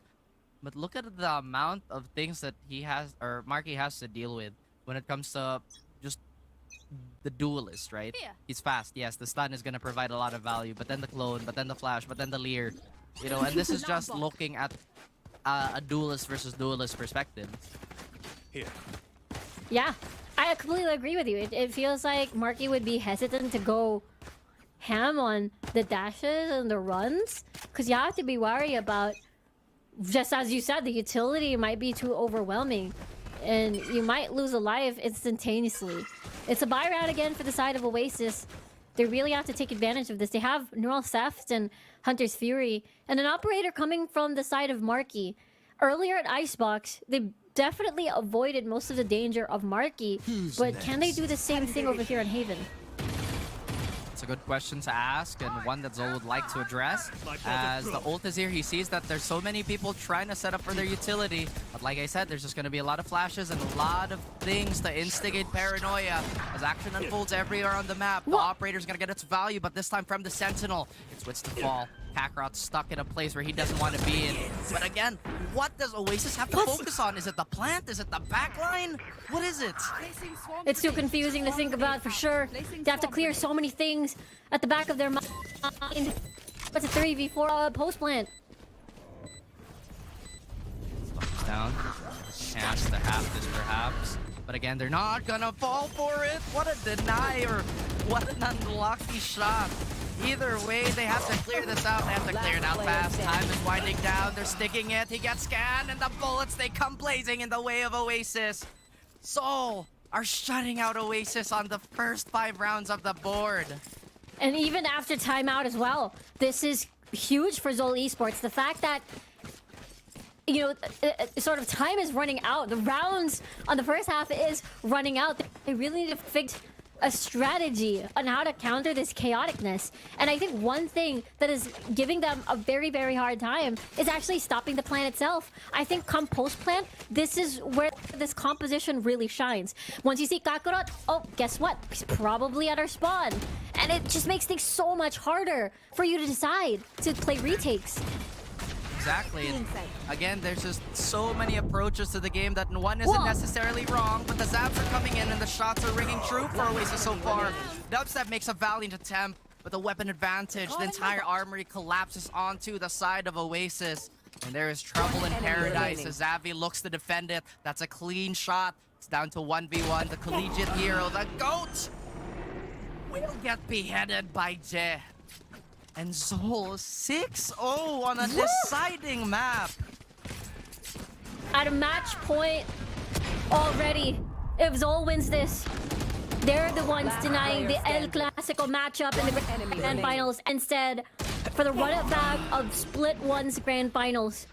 but look at the amount of things that he has, or Marky has to deal with when it comes to just the duelist, right? Yeah. He's fast, yes, the stun is gonna provide a lot of value, but then the clone, but then the flash, but then the leer, you know, and this is just looking at a duelist versus duelist perspective. Here. Yeah, I completely agree with you. It feels like Marky would be hesitant to go ham on the dashes and the runs, because you have to be wary about, just as you said, the utility might be too overwhelming, and you might lose a life instantaneously. It's a buy round again for the side of Oasis. They really have to take advantage of this. They have Neural Theft and Hunter's Fury, and an operator coming from the side of Marky. Earlier at Icebox, they definitely avoided most of the danger of Marky, but can they do the same thing over here on Haven? It's a good question to ask, and one that Zol would like to address. As the ult is here, he sees that there's so many people trying to set up for their utility. But like I said, there's just going to be a lot of flashes and a lot of things to instigate paranoia. As action unfolds everywhere on the map, the operator's going to get its value, but this time from the Sentinel. It's Wits to fall. Kakarot's stuck in a place where he doesn't want to be in. But again, what does Oasis have to focus on? Is it the plant? Is it the backline? What is it? It's too confusing to think about for sure. They have to clear so many things at the back of their mind. What's a 3v4 post plant? Down. Chance to have this perhaps. But again, they're not gonna fall for it. What a deny, or what an unlucky shot. Either way, they have to clear this out. They have to clear it out fast. Time is winding down. They're sticking it. He gets scanned, and the bullets, they come blazing in the way of Oasis. Zol are shutting out Oasis on the first 5 rounds of the board. And even after timeout as well, this is huge for Zol Esports. The fact that, you know, sort of time is running out. The rounds on the first half is running out. They really need to fix a strategy on how to counter this chaoticness. And I think one thing that is giving them a very, very hard time is actually stopping the plant itself. I think come post-plant, this is where this composition really shines. Once you see Kakarot, oh, guess what? He's probably at our spawn. And it just makes things so much harder for you to decide to play retakes. Exactly. And again, there's just so many approaches to the game that one isn't necessarily wrong, but the zaps are coming in and the shots are ringing true for Oasis so far. Dubstep makes a valiant attempt with a weapon advantage. The entire armory collapses onto the side of Oasis. And there is trouble in paradise as Xavi looks to defend it. That's a clean shot. It's down to 1v1. The collegiate hero, the GOAT, will get beheaded by Je. And Zol 6-0 on a deciding map. at a match point already. If Zol wins this, they're the ones denying the El Clasico matchup in the Grand Finals instead for the run-it back of Split 1's Grand Finals.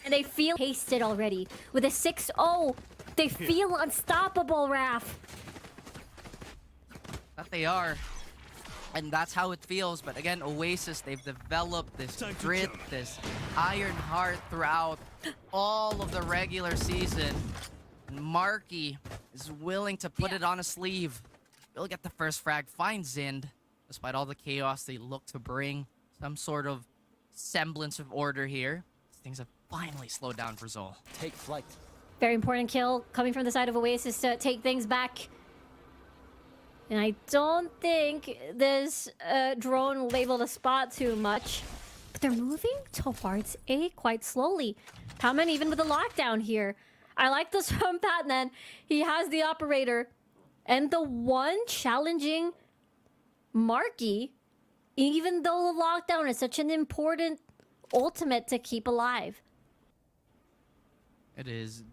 And they feel tasted already. With a 6-0, they feel unstoppable, Raph. That they are. And that's how it feels. But again, Oasis, they've developed this grit, this iron heart throughout all of the regular season. And Marky is willing to put it on a sleeve. He'll get the first frag, find Zind. Despite all the chaos, they look to bring some sort of semblance of order here. Things have finally slowed down for Zol. Take flight. Very important kill coming from the side of Oasis to take things back. And I don't think this drone will be able to spot too much. But they're moving towards A quite slowly. Palman even with the lockdown here. I like this from Patman. He has the operator. And the one challenging Marky, even though the lockdown is such an important ultimate to keep alive. It is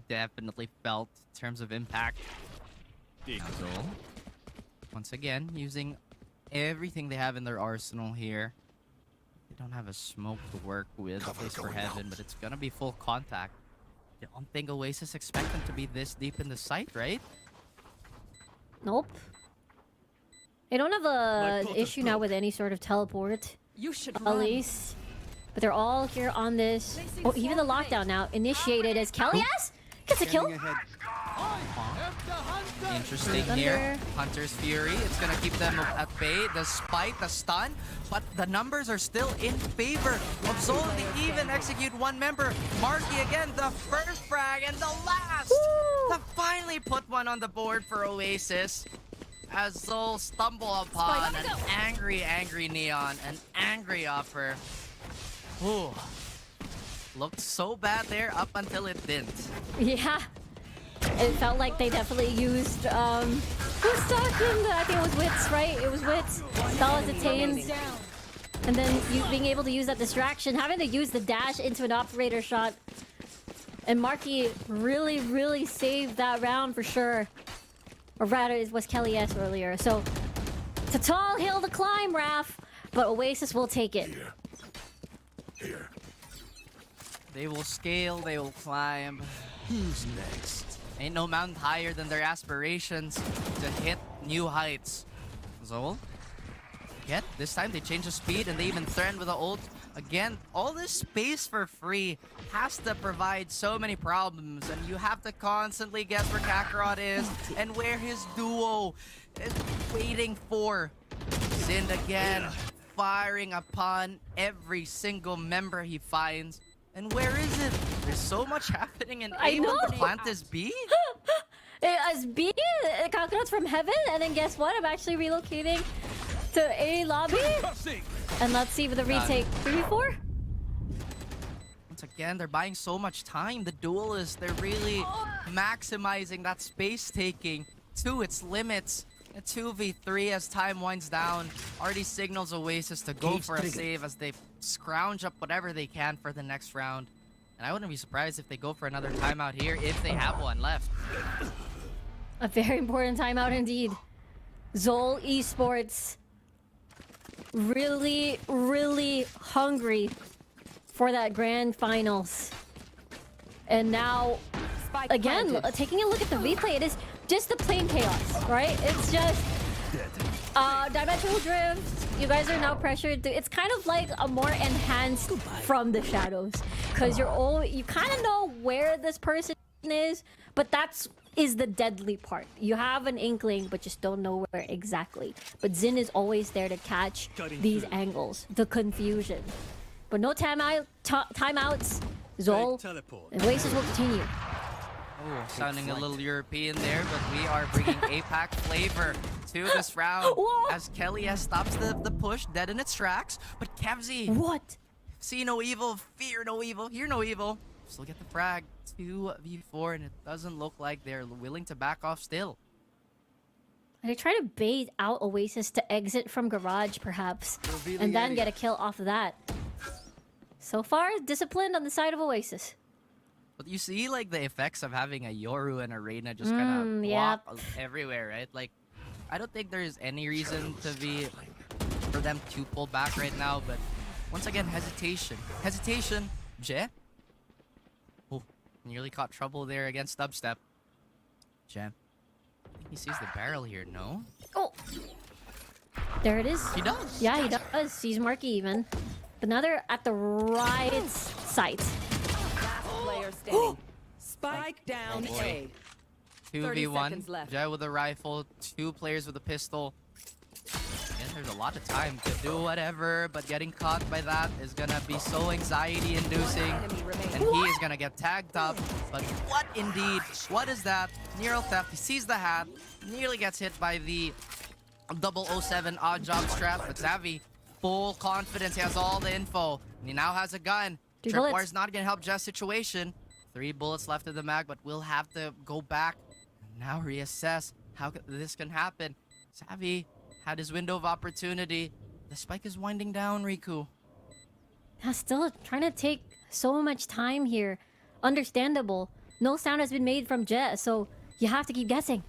definitely felt in terms of impact. Zol, once again, using everything they have in their arsenal here. They don't have a smoke to work with, at least for Heaven, but it's gonna be full contact. I don't think Oasis expect them to be this deep in the site, right? Nope. They don't have an issue now with any sort of teleport. You should at least. But they're all here on this. Oh, even the lockdown now initiated as Kellyas gets a kill. Interesting here. Hunter's Fury. It's going to keep them at bay despite the stun. But the numbers are still in favor of Zol. They even execute one member. Marky again, the first frag and the last to finally put one on the board for Oasis. As Zol stumble upon an angry Neon, an angry offer. Ooh. Looked so bad there up until it didn't. Yeah. It felt like they definitely used, who's talking? I think it was Wits, right? It was Wits. That was detained. And then being able to use that distraction, having to use the dash into an operator shot. And Marky really saved that round for sure. Or rather, it was Kelly S earlier. So, it's a tall hill to climb, Raph. But Oasis will take it. Here. They will scale, they will climb. Who's next? Ain't no mountain higher than their aspirations to hit new heights. Zol? Yet, this time they change the speed and they even threaten with the ult. Again, all this space for free has to provide so many problems, and you have to constantly guess where Kakarot is and where his duo is waiting for. Zind again, firing upon every single member he finds. And where is it? There's so much happening in A. The plant is B? As B, Kakarot's from heaven, and then guess what? I'm actually relocating to A lobby. And let's see with the retake. 3v4? Once again, they're buying so much time. The duelists, they're really maximizing that space taking to its limits. A 2v3 as time winds down already signals Oasis to go for a save as they scrounge up whatever they can for the next round. And I wouldn't be surprised if they go for another timeout here if they have one left. A very important timeout indeed. Zol Esports really hungry for that grand finals. And now, again, taking a look at the replay, it is just the plain chaos, right? It's just dimensional drift. You guys are now pressured to, it's kind of like a more enhanced from the shadows, because you kind of know where this person is, but is the deadly part. You have an inkling, but just don't know where exactly. But Zin is always there to catch these angles, the confusion. But no timeouts. Zol and Oasis will continue. Oh, sounding a little European there, but we are bringing APAC flavor to this round. As Kelly S stops the push, dead in its tracks. But Kevzi, what? See no evil, fear no evil, hear no evil. Still get the frag. 2v4, and it doesn't look like they're willing to back off still. They try to bait out Oasis to exit from garage, perhaps, and then get a kill off of that. So far, disciplined on the side of Oasis. But you see, like, the effects of having a Yoru and Arena just kind of yep. everywhere, right? Like, I don't think there's any reason for them to pull back right now, but once again, hesitation. Hesitation, Je. Oh, nearly caught trouble there against Dubstep. Je. I think he sees the barrel here, no? Oh! There it is. He does. Yeah, he does. Sees Marky even. But now they're at the right site. Player standing. Spike down A. 2v1. Jai with a rifle, 2 players with a pistol. And there's a lot of time to do whatever, but getting caught by that is gonna be so anxiety-inducing. And he is gonna get tagged up. But what indeed? What is that? Neural theft. He sees the hat, nearly gets hit by the 007 odd job strap, but Xavi, full confidence, he has all the info. And he now has a gun. Tripwire's not gonna help Jeff's situation. 3 bullets left in the mag, but we'll have to go back and now reassess how this can happen. Xavi had his window of opportunity. The spike is winding down, Riku. Still trying to take so much time here. Understandable. No sound has been made from Jet, so you have to keep guessing.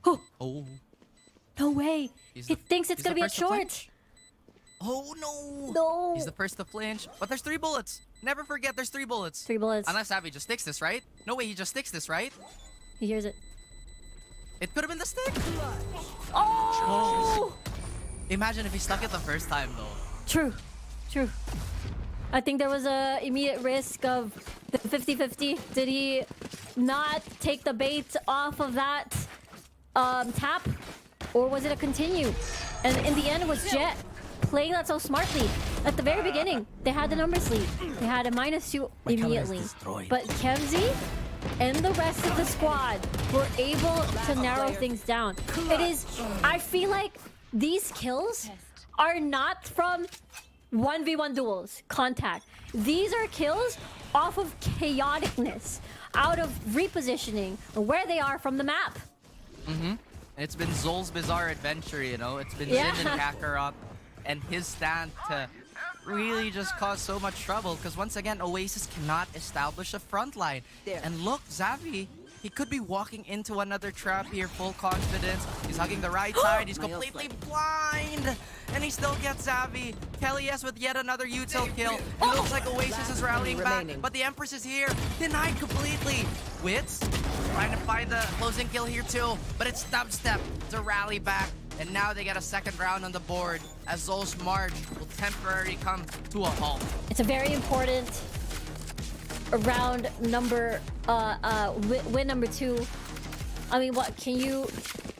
Oh. No way. He thinks it's gonna be a short. Oh no. No. He's the first to flinch. But there's 3 bullets. Never forget there's 3 bullets. 3 bullets. Unless Xavi just sticks this, right? No way, he just sticks this, right? He hears it. It could have been the stick. Oh! Imagine if he stuck it the first time, though. True. True. I think there was a immediate risk of the 50-50. Did he not take the bait off of that tap? Or was it a continue? And in the end, it was Jet playing that so smartly. At the very beginning, they had the numbers lead. They had a -2 immediately. But Kemzy and the rest of the squad were able to narrow things down. It is... I feel like these kills are not from 1v1 duels, contact. These are kills off of chaoticness, out of repositioning, where they are from the map. It's been Zol's bizarre adventure, you know? It's been Zin and Kakarot and his stand to really just cause so much trouble, because once again, Oasis cannot establish a front line. And look, Xavi, he could be walking into another trap here, full confidence. He's hugging the right side. He's completely blind. And he still gets Xavi. Kelly S with yet another util kill. It looks like Oasis is rallying back, but the Empress is here. Denied completely. Wits trying to find the closing kill here too, but it's Dubstep to rally back. And now they get a second round on the board as Zol's march will temporarily come to a halt. It's a very important round number, win number 2. I mean, what can you...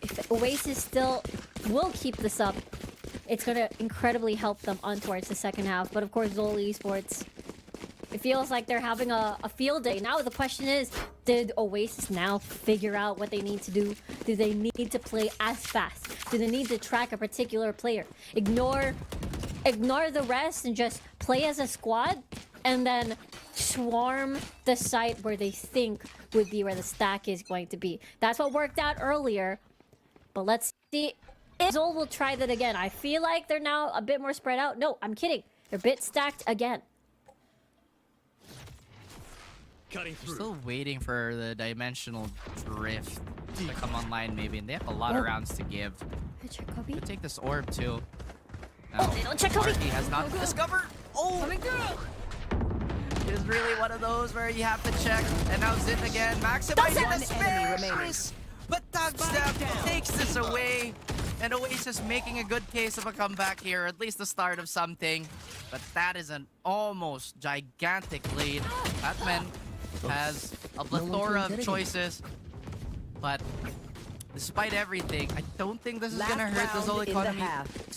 If Oasis still will keep this up, it's gonna incredibly help them on towards the second half. But of course, Zol Esports, it feels like they're having a field day. Now the question is, did Oasis now figure out what they need to do? Do they need to play as fast? Do they need to track a particular player? Ignore the rest and just play as a squad, and then swarm the site where they think would be where the stack is going to be. That's what worked out earlier. But let's see if Zol will try that again. I feel like they're now a bit more spread out. No, I'm kidding. They're a bit stacked again. We're still waiting for the dimensional drift to come online, maybe, and they have a lot of rounds to give. Could take this orb too. No, they don't check Kobe. Marky has not discovered. Oh, it is really one of those where you have to check. And now Zin again, maximizing the space. But Dubstep takes this away. And Oasis making a good case of a comeback here, at least the start of something. But that is an almost gigantic lead. Batman has a plethora of choices, but despite everything, I don't think this is gonna hurt the Zol economy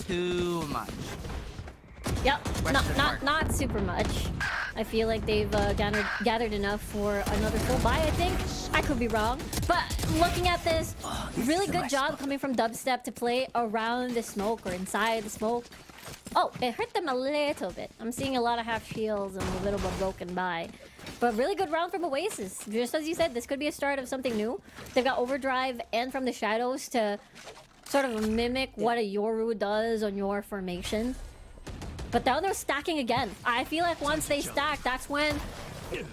too much. Yep, not super much. I feel like they've gathered enough for another full buy, I think. I could be wrong. But looking at this, really good job coming from Dubstep to play around the smoke or inside the smoke. Oh, it hurt them a little bit. I'm seeing a lot of half shields and a little bit broken by. But really good round from Oasis. Just as you said, this could be a start of something new. They've got Overdrive and From the Shadows to sort of mimic what a Yoru does on your formation. But now they're stacking again. I feel like once they stack, that's when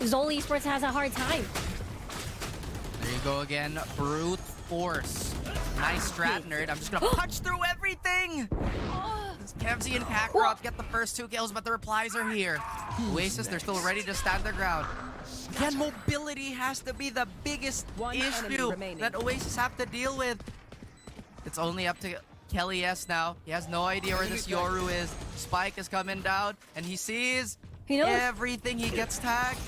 Zol Esports has a hard time. There you go again. Brute force. Nice strat, nerd. I'm just gonna punch through everything. Kevzi and Kakarot get the first 2 kills, but the replies are here. Oasis, they're still ready to stand their ground. Again, mobility has to be the biggest issue that Oasis have to deal with. It's only up to Kelly S now. He has no idea where this Yoru is. Spike is coming down, and he sees everything. He gets tagged.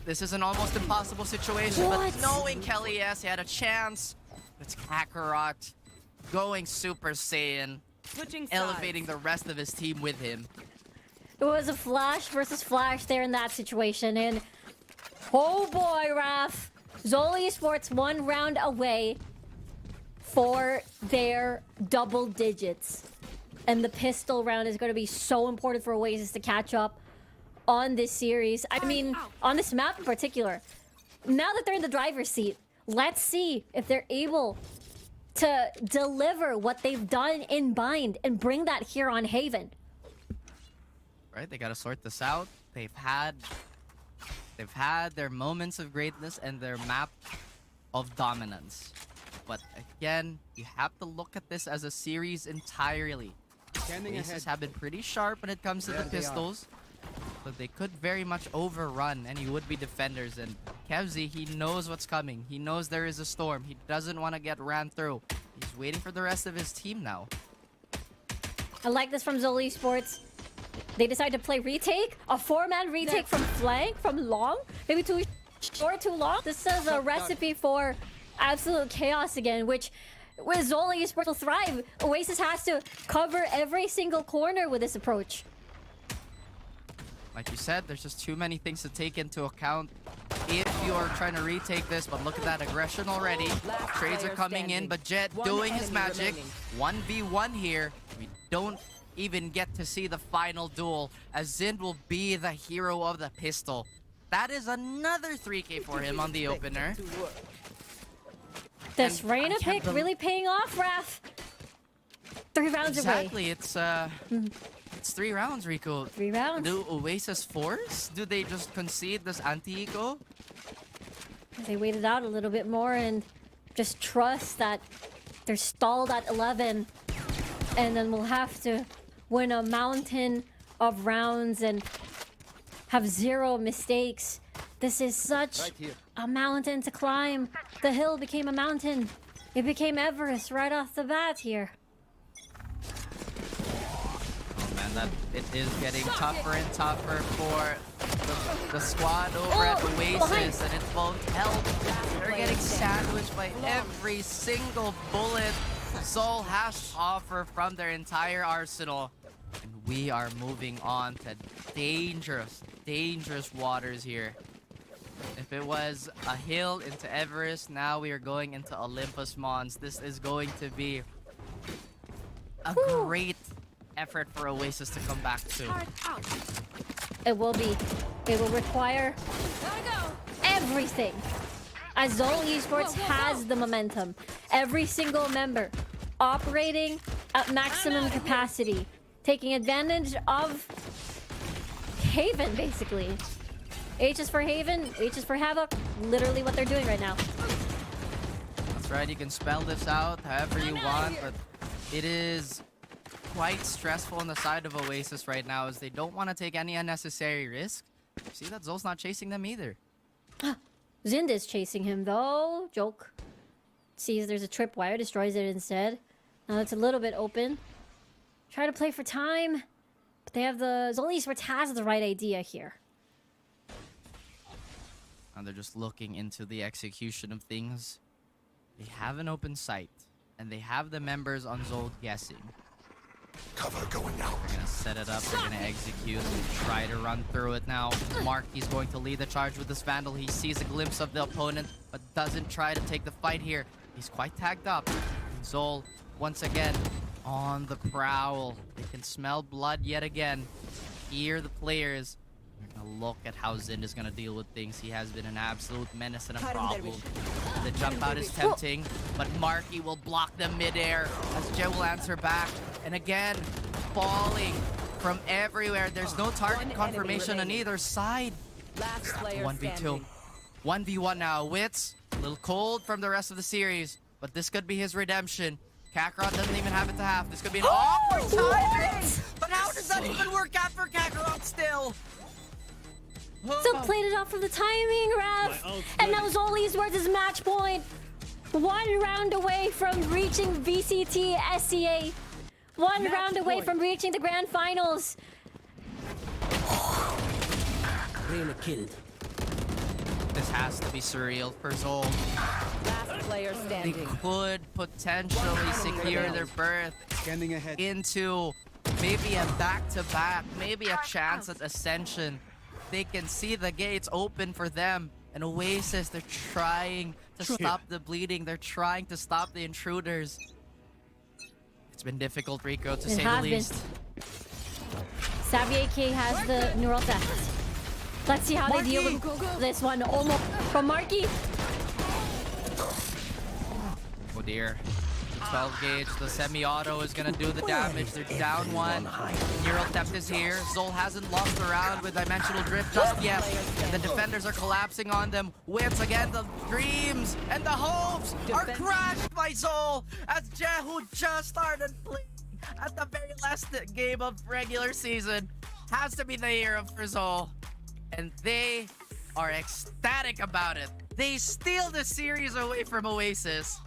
This is an almost impossible situation, but knowing Kelly S, he had a chance. It's Kakarot going Super Saiyan, elevating the rest of his team with him. It was a Flash versus Flash there in that situation, and oh boy, Raph. Zol Esports 1 round away for their double digits. And the pistol round is going to be so important for Oasis to catch up on this series. I mean, on this map in particular. Now that they're in the driver's seat, let's see if they're able to deliver what they've done in Bind and bring that here on Haven. Right, they gotta sort this out. They've had their moments of greatness and their map of dominance. But again, you have to look at this as a series entirely. Oasis have been pretty sharp when it comes to the pistols, but they could very much overrun any would-be defenders. And Kevzi, he knows what's coming. He knows there is a storm. He doesn't want to get ran through. He's waiting for the rest of his team now. I like this from Zol Esports. They decide to play retake, a 4-man retake from flank, from long, maybe too short, too long. This is a recipe for absolute chaos again, which with Zol Esports will thrive. Oasis has to cover every single corner with this approach. Like you said, there's just too many things to take into account if you're trying to retake this, but look at that aggression already. Trades are coming in, but Jet doing his magic. 1v1 here. We don't even get to see the final duel, as Zind will be the hero of the pistol. That is another 3k for him on the opener. This Reyna pick really paying off, Raph. 3 rounds exactly. away. It's 3 rounds, Rico. 3 rounds. Do Oasis force? Do they just concede this anti-eco? They waited out a little bit more and just trust that they're stalled at 11. And then we'll have to win a mountain of rounds and have 0 mistakes. This is such a mountain to climb. The hill became a mountain. It became Everest right off the bat here. Oh man, that it is getting tougher and tougher for the squad over at Oasis, and it won't help. They're getting sandwiched by every single bullet Zol has to offer from their entire arsenal. And we are moving on to dangerous, dangerous waters here. If it was a hill into Everest, now we are going into Olympus Mons. This is going to be a great effort for Oasis to come back to. It will be. It will require everything. As Zol Esports has the momentum. Every single member operating at maximum capacity. Taking advantage of Haven, basically. H is for Haven, H is for Havoc. Literally what they're doing right now. That's right, you can spell this out however you want, but it is quite stressful on the side of Oasis right now, as they don't want to take any unnecessary risk. See that Zol's not chasing them either. Zind is chasing him though. Joke. Sees there's a tripwire, destroys it instead. Now it's a little bit open. Try to play for time. But they have the... Zol Esports has the right idea here. And they're just looking into the execution of things. They have an open sight. And they have the members on Zol guessing. Cover going out. They're gonna set it up, they're gonna execute, and try to run through it now. Marky's going to lead the charge with this Vandal. He sees a glimpse of the opponent, but doesn't try to take the fight here. He's quite tagged up. And Zol, once again, on the prowl. They can smell blood yet again. Hear the players. They're gonna look at how Zind is gonna deal with things. He has been an absolute menace and a problem. The jump out is tempting, but Marky will block them midair as Jay will answer back. And again, falling from everywhere. There's no target confirmation on either side. Last player 1v2. standing. 1v1 now. Wits, a little cold from the rest of the series, but this could be his redemption. Kakarot doesn't even have it to half. This could be an awkward timing! But how does that even work out for Kakarot still? So played it off from the timing, Ref. And now Zol Esports is match point. 1 round away from reaching VCT SCA. 1 round away from reaching the grand finals. Really killed. This has to be surreal for Zol. Last player They standing. could potentially secure their berth into maybe a back-to-back, maybe a chance at Ascension. They can see the gates open for them. And Oasis, they're trying to stop the bleeding. They're trying to stop the intruders. It's been difficult, Rico, to say the least. Savvy AK has the neural theft. Let's see how they deal with this one. Almost from Marky. Oh dear. 12 gauge, the semi-auto is gonna do the damage. They're down 1. Neural Theft is here. Zol hasn't lost the round with Dimensional Drift just yet. The defenders are collapsing on them. Wits again, the dreams and the hopes are crashed by Zol as Jehu just started playing at the very last game of regular season. Has to be the year for Zol. And they are ecstatic about it. They steal the series away from Oasis.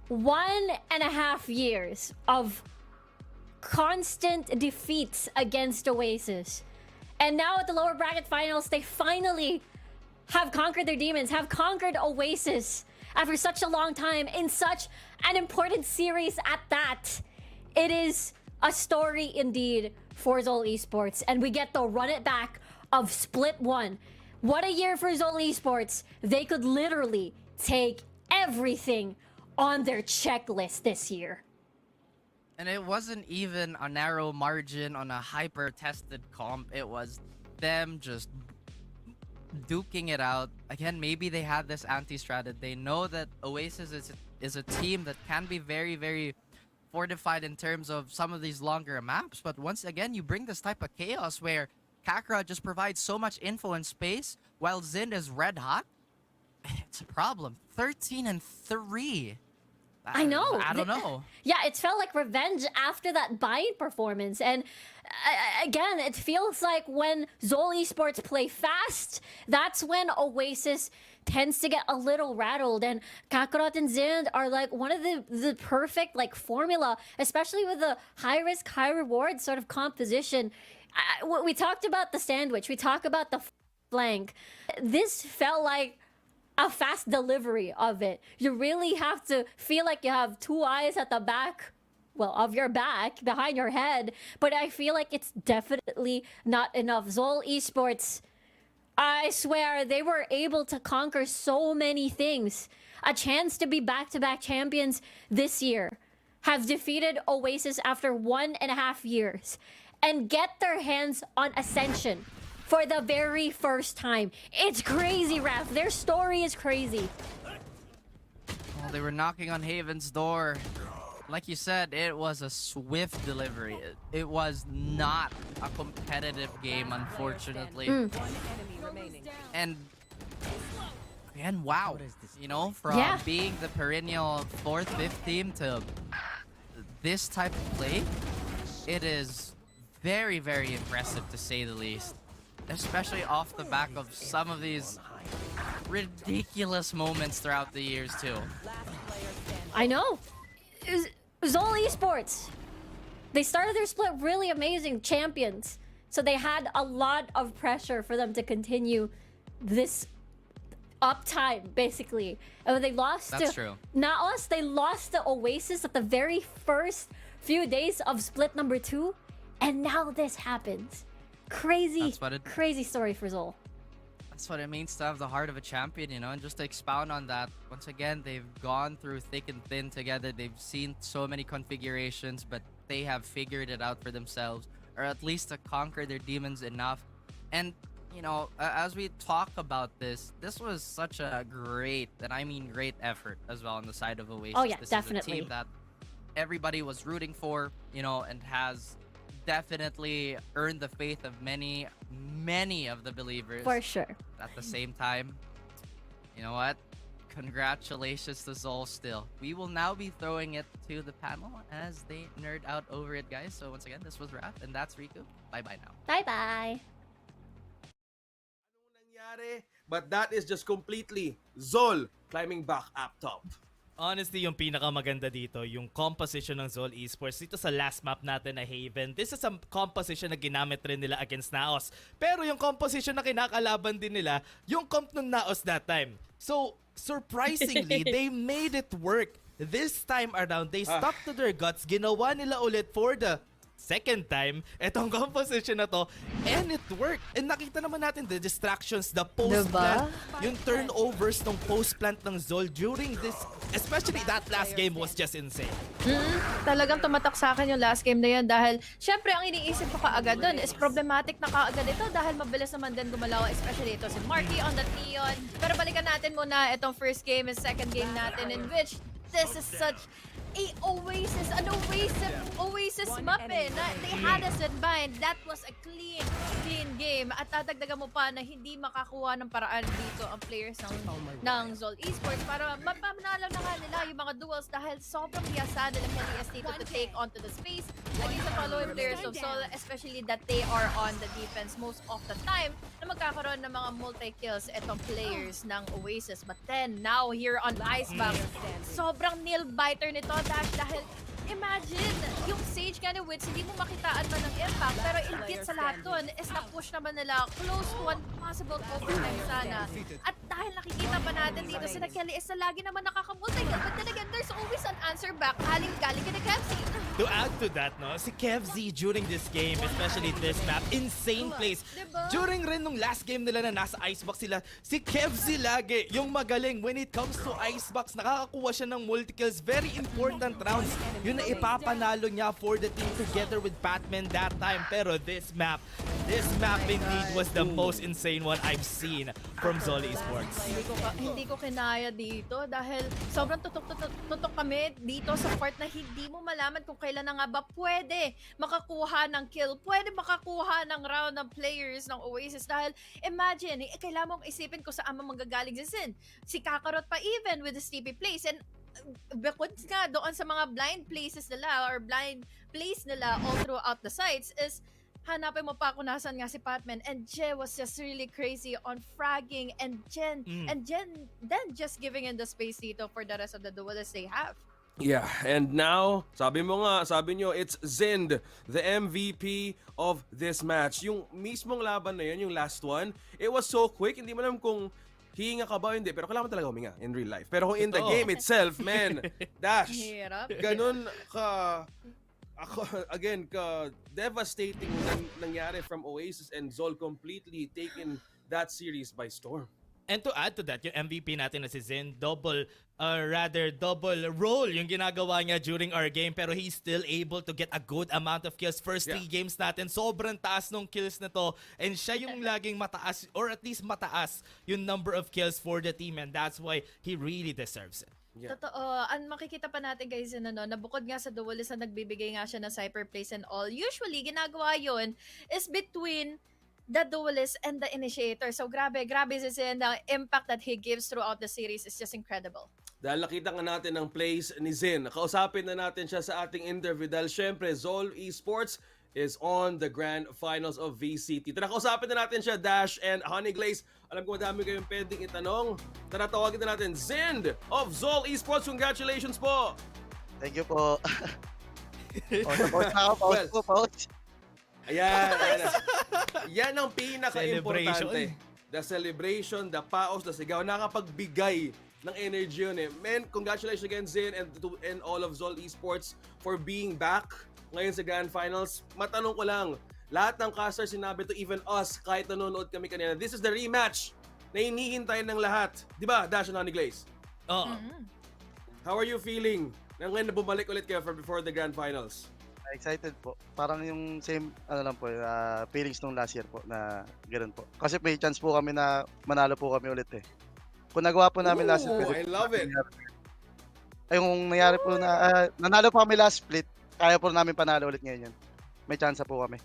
1.5 years of constant defeats against Oasis. And now at the lower bracket finals, they finally have conquered their demons, have conquered Oasis after such a long time in such an important series at that. It is a story indeed for Zol Esports, and we get the run it back of Split 1. What a year for Zol Esports. They could literally take everything on their checklist this year. And it wasn't even a narrow margin on a hyper-tested comp. It was them just duking it out. Again, maybe they had this anti-strat. They know that Oasis is a team that can be very, very fortified in terms of some of these longer maps. But once again, you bring this type of chaos where Kakarot just provides so much info and space while Zin is red hot. It's a problem. 13-3. I know. I don't know. Yeah, it felt like revenge after that buying performance. And again, it feels like when Zol Esports play fast, that's when Oasis tends to get a little rattled. And Kakarot and Zind are like one of the perfect like formula, especially with the high risk, high reward sort of composition. We talked about the sandwich. We talked about the flank. This felt like a fast delivery of it. You really have to feel like you have 2 eyes at the back, well, of your back, behind your head. But I feel like it's definitely not enough. Zol Esports, I swear, they were able to conquer so many things. A chance to be back-to-back champions this year. Have defeated Oasis after 1.5 years. And get their hands on Ascension for the very first time. It's crazy, Raph. Their story is crazy. Well, they were knocking on Haven's door. Like you said, it was a swift delivery. It was not a competitive game, unfortunately. And again, wow. You know, from being the perennial 4th, 5th team to this type of play, it is very, very impressive to say the least. Especially off the back of some of these ridiculous moments throughout the years, too. I know. Zol Esports. They started their split really amazing champions. So they had a lot of pressure for them to continue this uptime, basically. And when they lost not us, they lost to Oasis at the very first few days of split number 2. And now this happens. Crazy story for Zol. That's what it means to have the heart of a champion, you know, and just to expound on that, once again, they've gone through thick and thin together. They've seen so many configurations, but they have figured it out for themselves, or at least to conquer their demons enough. And, you know, as we talk about this was such a great, and I mean great effort as well on the side of Oasis. Oh yeah, this definitely. is a team that everybody was rooting for, you know, and has definitely earned the faith of many of the believers. For sure. At the same time, you know what? Congratulations to Zol still. We will now be throwing it to the panel as they nerd out over it, guys. So once again, this was Raph, and that's Riku. Bye-bye now. Bye-bye. Nangyari, but that is just completely Zol climbing back up top. Honestly, yung pinakamaganda dito, yung composition ng Zol Esports dito sa last map natin na Haven. This is a composition na ginamit rin nila against Naos. Pero yung composition na kinakalaban din nila, yung comp ng Naos that time. So, surprisingly, they made it work. This time around, they stuck to their guts. Ginawa nila ulit for the second time etong composition na to, and it worked. And nakita naman natin the distractions, the post-plant, yung turnovers ng post-plant ng Zol during this, especially that last game was just insane. Talagang tumatak sa akin yung last game na yun dahil syempre ang iniisip ko kaagad dun is problematic na kaagad ito dahil mabilis naman din gumalaw, especially ito si Marky on the Neon. Pero balikan natin muna itong first game and second game natin in which this is such a Oasis map eh. They had us in mind. That was a clean game. At tatagdagan mo pa na hindi makakuha ng paraan dito ang players ng Zol Esports para mapamanalo na nga nila yung mga duels dahil sobrang biyasan nila Helios dito to take onto the space against the following players of Zol, especially that they are on the defense most of the time na magkakaroon ng mga multi-kills itong players ng Oasis. But then, now here on Icebox, sobrang nail-biter nito dahil imagine, yung Sage kind of wits, hindi mo makitaan man ng impact, pero ilgit sa lahat dun is na-push naman nila close to one possible overtime sana. At dahil nakikita pa natin dito, si Kelly is na lagi naman nakakamulti-kill, but then again, there's always an answer back, galing kina Kevzi. To add to that, no, si Kevzi during this game, especially this map, insane plays. During rin nung last game nila na nasa Icebox sila, si Kevzi lagi yung magaling when it comes to Icebox. Nakakakuha siya ng multi-kills, very important rounds. Yun na ipapanalo niya for the team together with Batman that time. Pero this map indeed was the most insane one I've seen from Zol Esports. Hindi ko kinaya dito dahil sobrang tutok kami dito sa part na hindi mo malaman kung kailan na nga ba pwede makakuha ng kill, pwede makakuha ng round ng players ng Oasis dahil imagine, kailangan mong isipin kung saan manggagaling si Sin. Si Kakarot pa even with the steepy plays and bukod nga doon sa mga blind places nila or blind place nila all throughout the sites is hanapin mo pa kung nasan nga si Patman, and Je was just really crazy on fragging and Jen then just giving in the space dito for the rest of the duelists they have. Yeah, and now, sabi nyo, it's Zind, the MVP of this match. Yung mismong laban na yun, yung last one, it was so quick, hindi mo alam kung hihinga ka ba o hindi, pero kailangan talaga huminga in real life. Pero in the game itself, man, Dash, ganun ka, devastating nangyari from Oasis and Zol completely taking that series by storm. And to add to that, yung MVP natin na si Zen, double role yung ginagawa niya during our game, pero he's still able to get a good amount of kills. First 3 games natin, sobrang taas nung kills na to, and siya yung laging mataas, or at least mataas yung number of kills for the team, and that's why he really deserves it. Yeah. Totoo. Makikita pa natin guys na bukod nga sa duelist na nagbibigay nga siya ng cypher plays and all, usually ginagawa yun is between the duelist and the initiator. So grabe si Zen, the impact that he gives throughout the series is just incredible. Dahil nakita nga natin ang plays ni Zen, kausapin na natin siya sa ating interview dahil syempre Zol Esports is on the grand finals of VCT. Tara, kausapin na natin siya, Dash and Honey Glaze. Alam ko madami kayong pwedeng itanong. Tara, tawagin na natin Zen of Zol Esports. Congratulations po! Thank you po. Pause. Ayan. Yan ang pinaka-importante. The celebration, the paos, the sigaw. Nakapagbigay ng energy yun eh. Man, congratulations again, Zin, and all of Zol Esports for being back ngayon sa Grand Finals. Matanong ko lang, lahat ng casters sinabi to, even us, kahit nanonood kami kanina, this is the rematch na hinihintay ng lahat. Di ba, Dash and Honey Glaze? Oo. How are you feeling na ngayon na bumalik ulit kayo before the Grand Finals? Excited po. Parang yung same feelings nung last year po na ganoon po. Kasi may chance po kami na manalo po kami ulit eh. Kung nagawa po namin last year. I love it. Ay, yung nangyari po na nanalo po kami last split, kaya po namin panalo ulit ngayon yan. may chance po kami.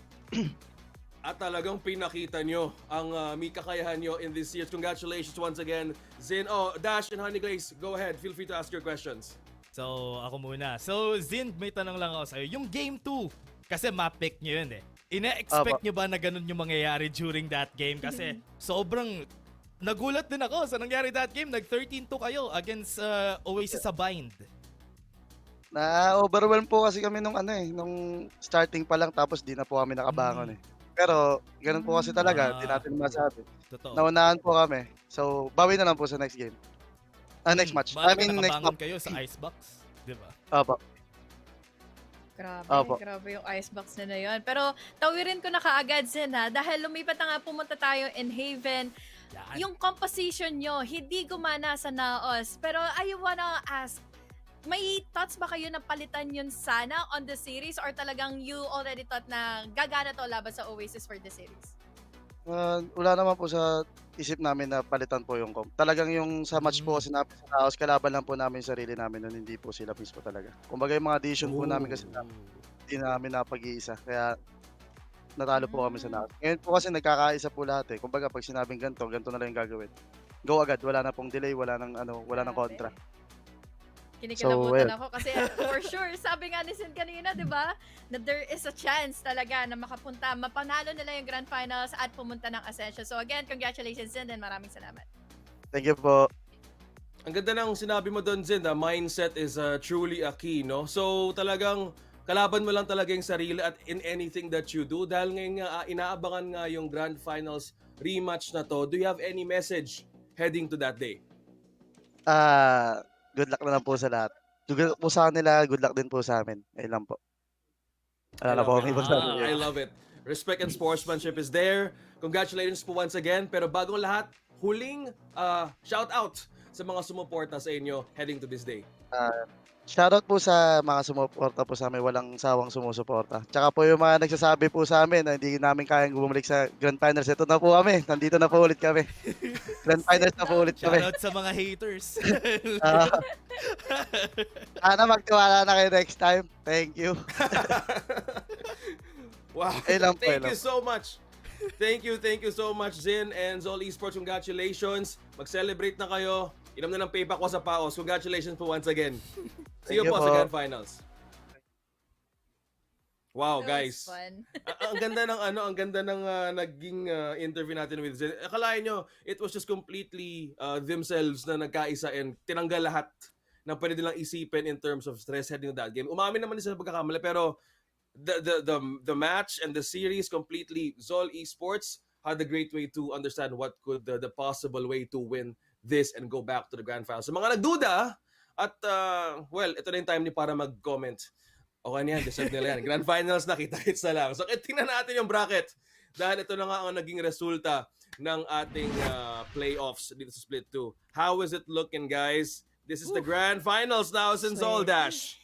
At talagang pinakita nyo ang may kakayahan nyo in this year. Congratulations once again, Zin. Oh, Dash and Honey Glaze, go ahead. Feel free to ask your questions. So, ako muna. So, Zin, may tanong lang ako sa'yo. Yung game 2, kasi map pick nyo yun eh. Ina-expect nyo ba na ganun yung mangyayari during that game? Kasi sobrang nagulat din ako sa nangyari that game. Nag-13-2 kayo against Oasis sa bind. Na-overwhelm po kasi kami nung starting pa lang tapos di na po kami nakabangon eh. Pero ganun po kasi talaga, di natin masabi. Totoo. Naunahan po kami. So, bawi na lang po sa next game. Next match. I mean, next nakabangon map. kayo sa icebox, di ba? Opo. Grabe, Opo. grabe yung icebox na yun. Pero tawirin ko na kaagad, Zin, ha? Dahil lumipat na nga, pumunta tayo in Haven. Yung composition nyo, hindi gumana sa Naos. Pero I wanna ask, may thoughts ba kayo na palitan yun sana on the series or talagang you already thought na gagana to laban sa Oasis for the series? Wala naman po sa isip namin na palitan po yung comp. Talagang yung sa match po sinabi sa Naos, kalaban lang po namin yung sarili namin nun, hindi po sila mismo talaga. Kumbaga yung mga decision po namin kasi hindi namin napag-iisa. Kaya natalo po kami sa Naos. Ngayon po kasi nagkakaisa po lahat eh. Kumbaga pag sinabing ganito na lang yung gagawin. Go agad, wala na pong delay, wala nang kontra. Kinikilabutan ako kasi for sure, sabi nga ni Sin kanina, di ba? Na there is a chance talaga na makapunta, mapanalo nila yung Grand Finals at pumunta ng Ascension. So again, congratulations Sin and maraming salamat. Thank you po. Ang ganda ng sinabi mo doon, Zin, mindset is truly a key, no? So talagang kalaban mo lang talaga yung sarili at in anything that you do. Dahil ngayon nga, inaabangan nga yung Grand Finals rematch na to. Do you have any message heading to that day? Good luck na lang po sa lahat. Good luck po sa kanila, good luck din po sa amin. Ayun lang po. I love it. Respect and sportsmanship is there. Congratulations po once again. Pero bagong lahat, huling shout out sa mga sumuporta sa inyo heading to this day. Shoutout po sa mga sumuporta po sa amin, walang sawang sumusuporta. Tsaka po yung mga nagsasabi po sa amin na hindi namin kayang bumalik sa Grand Finals. Ito na po kami, nandito na po ulit kami. Grand Finals na po ulit kami. Shoutout sa mga haters. Sana magtiwala na kayo next time. Thank you. Wow, thank you so much. Thank you so much, Zin and Zol Esports. Congratulations. Mag-celebrate na kayo. Inom na ng payback ko sa Paos. Congratulations po once again. See you po sa Grand Finals. Wow, guys. Ang ganda ng naging interview natin with Zin. Akalain nyo, it was just completely themselves na nagkaisa and tinanggal lahat na pwede nilang isipin in terms of stress heading to that game. Umamin naman sila sa pagkakamali, pero the match and the series completely, Zol Esports had a great way to understand what could the possible way to win this and go back to the Grand Finals. So mga nagduda, at well, ito na yung time ni para mag-comment. Okay na yan, deserve nila yan. Grand Finals na, kita-kits na lang. So tingnan natin yung bracket. Dahil ito na nga ang naging resulta ng ating playoffs dito sa Split 2. How is it looking, guys? This is the Grand Finals now since all Dash.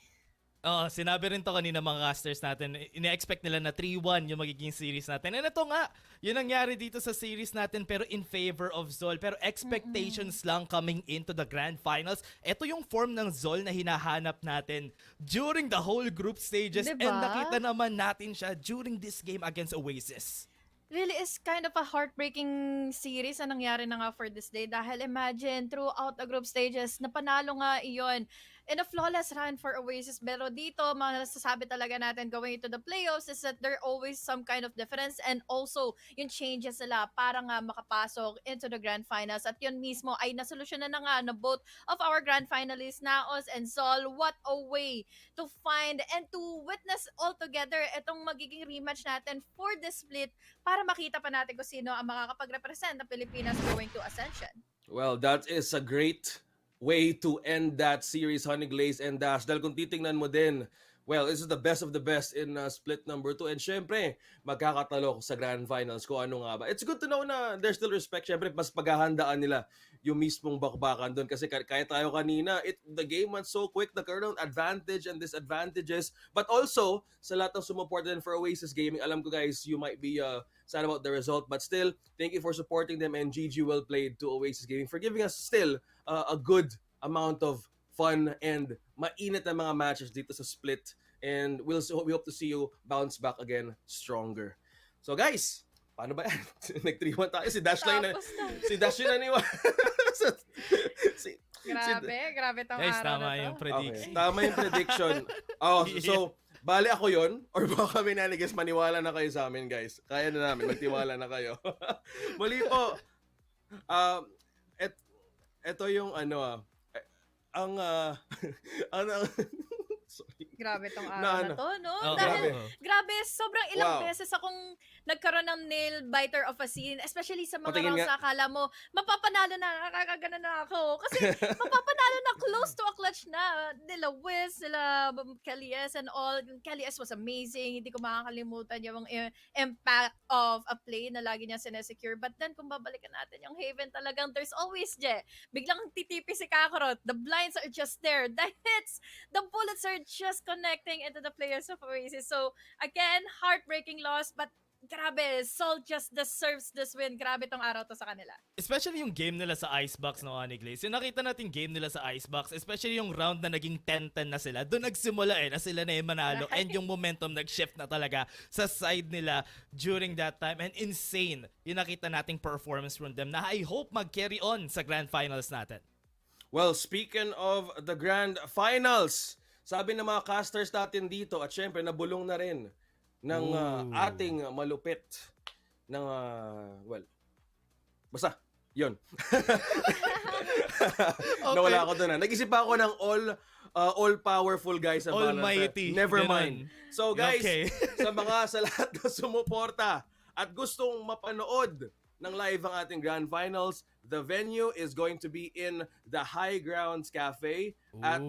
Sinabi rin to kanina mga casters natin, ina-expect nila na 3-1 yung magiging series natin. And ito nga, yun nangyari dito sa series natin pero in favor of Zol. Pero expectations lang coming into the Grand Finals. Ito yung form ng Zol na hinahanap natin during the whole group stages. Diba? And nakita naman natin siya during this game against Oasis. Really is kind of a heartbreaking series na nangyari na nga for this day dahil imagine throughout the group stages napanalo nga iyon in a flawless run for Oasis, pero dito masasabi talaga natin going into the playoffs is that there always some kind of difference and also yung changes nila para nga makapasok into the Grand Finals at yun mismo ay nasolusyonan na nga na both of our Grand Finalists Naos and Sol. What a way to find and to witness all together itong magiging rematch natin for the split para makita pa natin kung sino ang makakapag-represent ng Pilipinas going to Ascension. Well, that is a great way to end that series, Honey Glaze and Dash. Dahil kung titingnan mo din, well, this is the best of the best in split number 2. And syempre, magkakatalo sa Grand Finals kung ano nga ba. It's good to know na there's still respect. Syempre, mas paghahandaan nila yung mismong bakbakan doon. Kasi kaya tayo kanina, the game went so quick. Nagkaroon ng advantage and disadvantages. But also, sa lahat ng sumuport din for Oasis Gaming, alam ko guys, you might be sad about the result. But still, thank you for supporting them and GG well played to Oasis Gaming for giving us still a good amount of fun and mainit na mga matches dito sa split and we hope to see you bounce back again stronger. So guys, paano ba yan? Nag 3-1 tayo. Si Dash na yun. Si Dash yun naniwa. Grabe tong Guys, araw tama na to. yung prediction. Okay, tama yung prediction. Oh, so bali ako yon or baka kami nanigas maniwala na kayo sa amin, guys. Kaya na namin, magtiwala na kayo. Muli po. Ito yung ano ang sorry. Grabe tong araw na to, no? Oh, Dahil, grabe. sobrang ilang Wow. beses akong nagkaroon ng nail biter of a scene, especially sa mga Patingin rounds nga. na akala mo, mapapanalo na, nakakagana na ako. Kasi mapapanalo na, close to a clutch na. Nila Wiz, nila Kelly's and all. Kelly's was amazing. Hindi ko makakalimutan yung impact of a play na lagi niya sinesecure. But then, kung babalikan natin yung Haven, talagang there's always, biglang titipi si Kakarot. The blinds are just there. The hits, the bullets are just connecting into the players of Oasis. So, again, heartbreaking loss, but grabe, Sol just deserves this win. Grabe tong araw to sa kanila. Especially yung game nila sa Icebox, no, Aniglaze. Yung nakita natin game nila sa Icebox, especially yung round na naging 10-10 na sila, doon nagsimula na sila na yung manalo and yung momentum nag-shift na talaga sa side nila during that time. And insane yung nakita nating performance from them na I hope mag-carry on sa Grand Finals natin. Well, speaking of the Grand Finals, sabi ng mga casters natin dito at syempre nabulong na rin ng ating malupit ng well, basta yun. Nawala ako doon. Nag-isip pa ako ng all powerful guys sa Valorant. Almighty. Never Ganun. mind. So guys, Okay. sa lahat na sumuporta at gustong mapanood ng live ang ating Grand Finals, the venue is going to be in the High Grounds Cafe at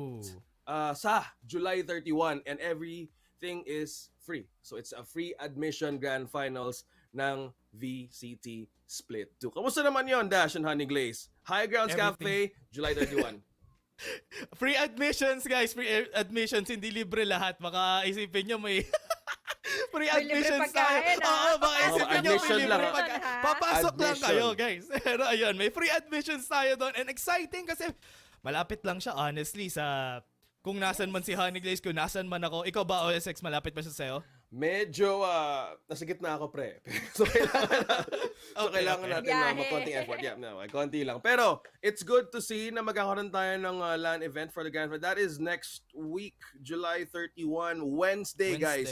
sa July 31 and everything is free. So it's a free admission Grand Finals ng VCT Split 2. Kamusta naman yon, Dash and Honey Glaze? High Grounds Cafe, July 31. Free admissions, guys. Free admissions. Hindi libre lahat. Baka isipin nyo may free May libre admissions pagkain, tayo. Oo, baka isipin nyo may admission libre lang. pagkain. Ha? Papasok lang Admission. kayo, guys. Pero ayun, may free admissions tayo doon. And exciting kasi malapit lang siya, honestly, sa kung nasan man si Honey Glaze, kung nasan man ako. Ikaw ba, OSX, malapit pa siya sa'yo? Medyo nasa gitna ako, pre. So kailangan natin mag-konting effort. Yeah, no, konti lang. Pero it's good to see na magkakaroon tayo ng LAN event for the Grand Final. That is next week, July 31, Wednesday, guys.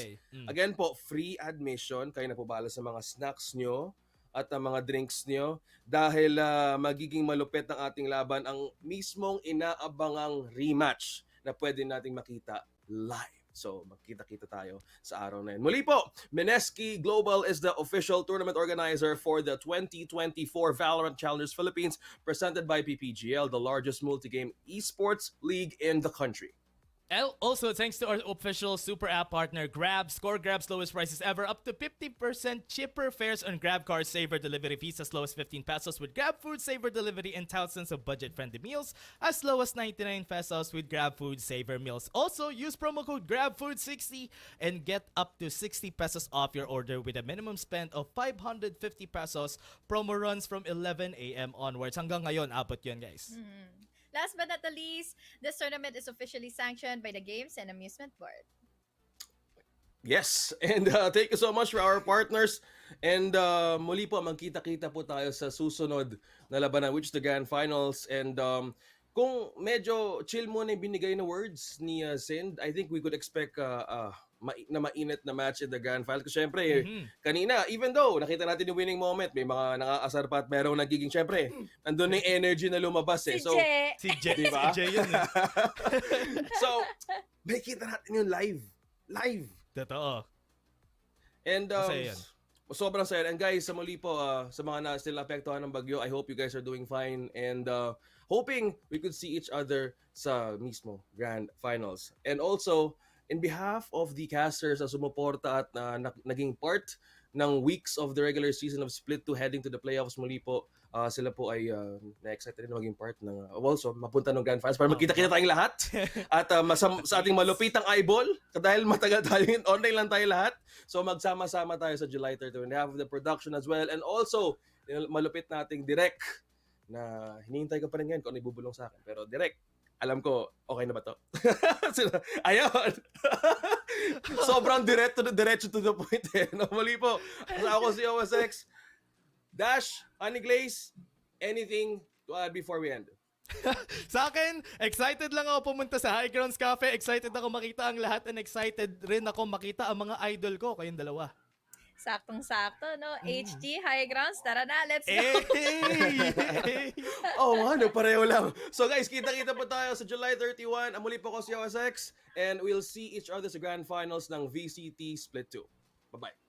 Again po, free admission. Kayo na po bahala sa mga snacks nyo at ang mga drinks nyo dahil magiging malupit ng ating laban ang mismong inaabangang rematch na pwede nating makita live. So, magkita-kita tayo sa araw na yun. Muli po, Mineski Global is the official tournament organizer for the 2024 VALORANT Challengers Philippines, presented by PPGL, the largest multi-game esports league in the country. Also, thanks to our official super app partner, Grab. Score Grab's lowest prices ever, up to 50% cheaper fares on Grab Car Saver delivery fees as low as 15 pesos with Grab Food Saver delivery, and thousands of budget-friendly meals as low as 99 pesos with Grab Food Saver meals. Also, use promo code GRABFOOD60 and get up to 60 pesos off your order with a minimum spend of 550 pesos. Promo runs from 11 a.m. onwards. Hanggang ngayon, abot yun, guys. Last but not the least, this tournament is officially sanctioned by the Games and Amusement Board. Yes, and thank you so much for our partners. And muli po, magkita-kita po tayo sa susunod na labanan, which is the Grand Finals. And kung medyo chill muna yung binigay na words ni Sind, I think we could expect na mainit na match in the Grand Finals. Kasi syempre, kanina, even though nakita natin yung winning moment, may mga nakakasar pa at merong nagiging, syempre, nandun na yung energy na lumabas eh. So, Si Jay, diba? si Jay yun eh. So, makikita natin yung live. Live. Totoo. And Masaya yan. sobrang saya. And guys, sa muli po, sa mga na still apektuhan ng bagyo, I hope you guys are doing fine and hoping we could see each other sa mismo Grand Finals. And also, in behalf of the casters na sumuporta at naging part ng weeks of the regular season of Split 2 heading to the playoffs, muli po, sila po ay na-excited na maging part ng also mapunta ng Grand Finals para magkita-kita tayong lahat at sa ating malupitang eyeball dahil matagal tayo online lang tayo lahat, so magsama-sama tayo sa July 31. We have the production as well and also malupit nating direct na hinihintay ko pa rin ngayon kung ano ibubulong sa akin, pero direct alam ko, okay na ba to? Ayun. Sobrang diretso to the point eh. No, mali po. Ako si OSX. Dash, Honey Glaze, anything to add before we end? Sa akin, excited lang ako pumunta sa High Grounds Cafe. Excited ako makita ang lahat and excited rin ako makita ang mga idol ko, kayong dalawa. Saktong-sakto, no? HG, High Grounds, tara na, let's go! Oh, ano, pareho lang. So guys, kita-kita po tayo sa July 31. Muli po ko si OSX and we'll see each other sa Grand Finals ng VCT Split 2. Bye-bye.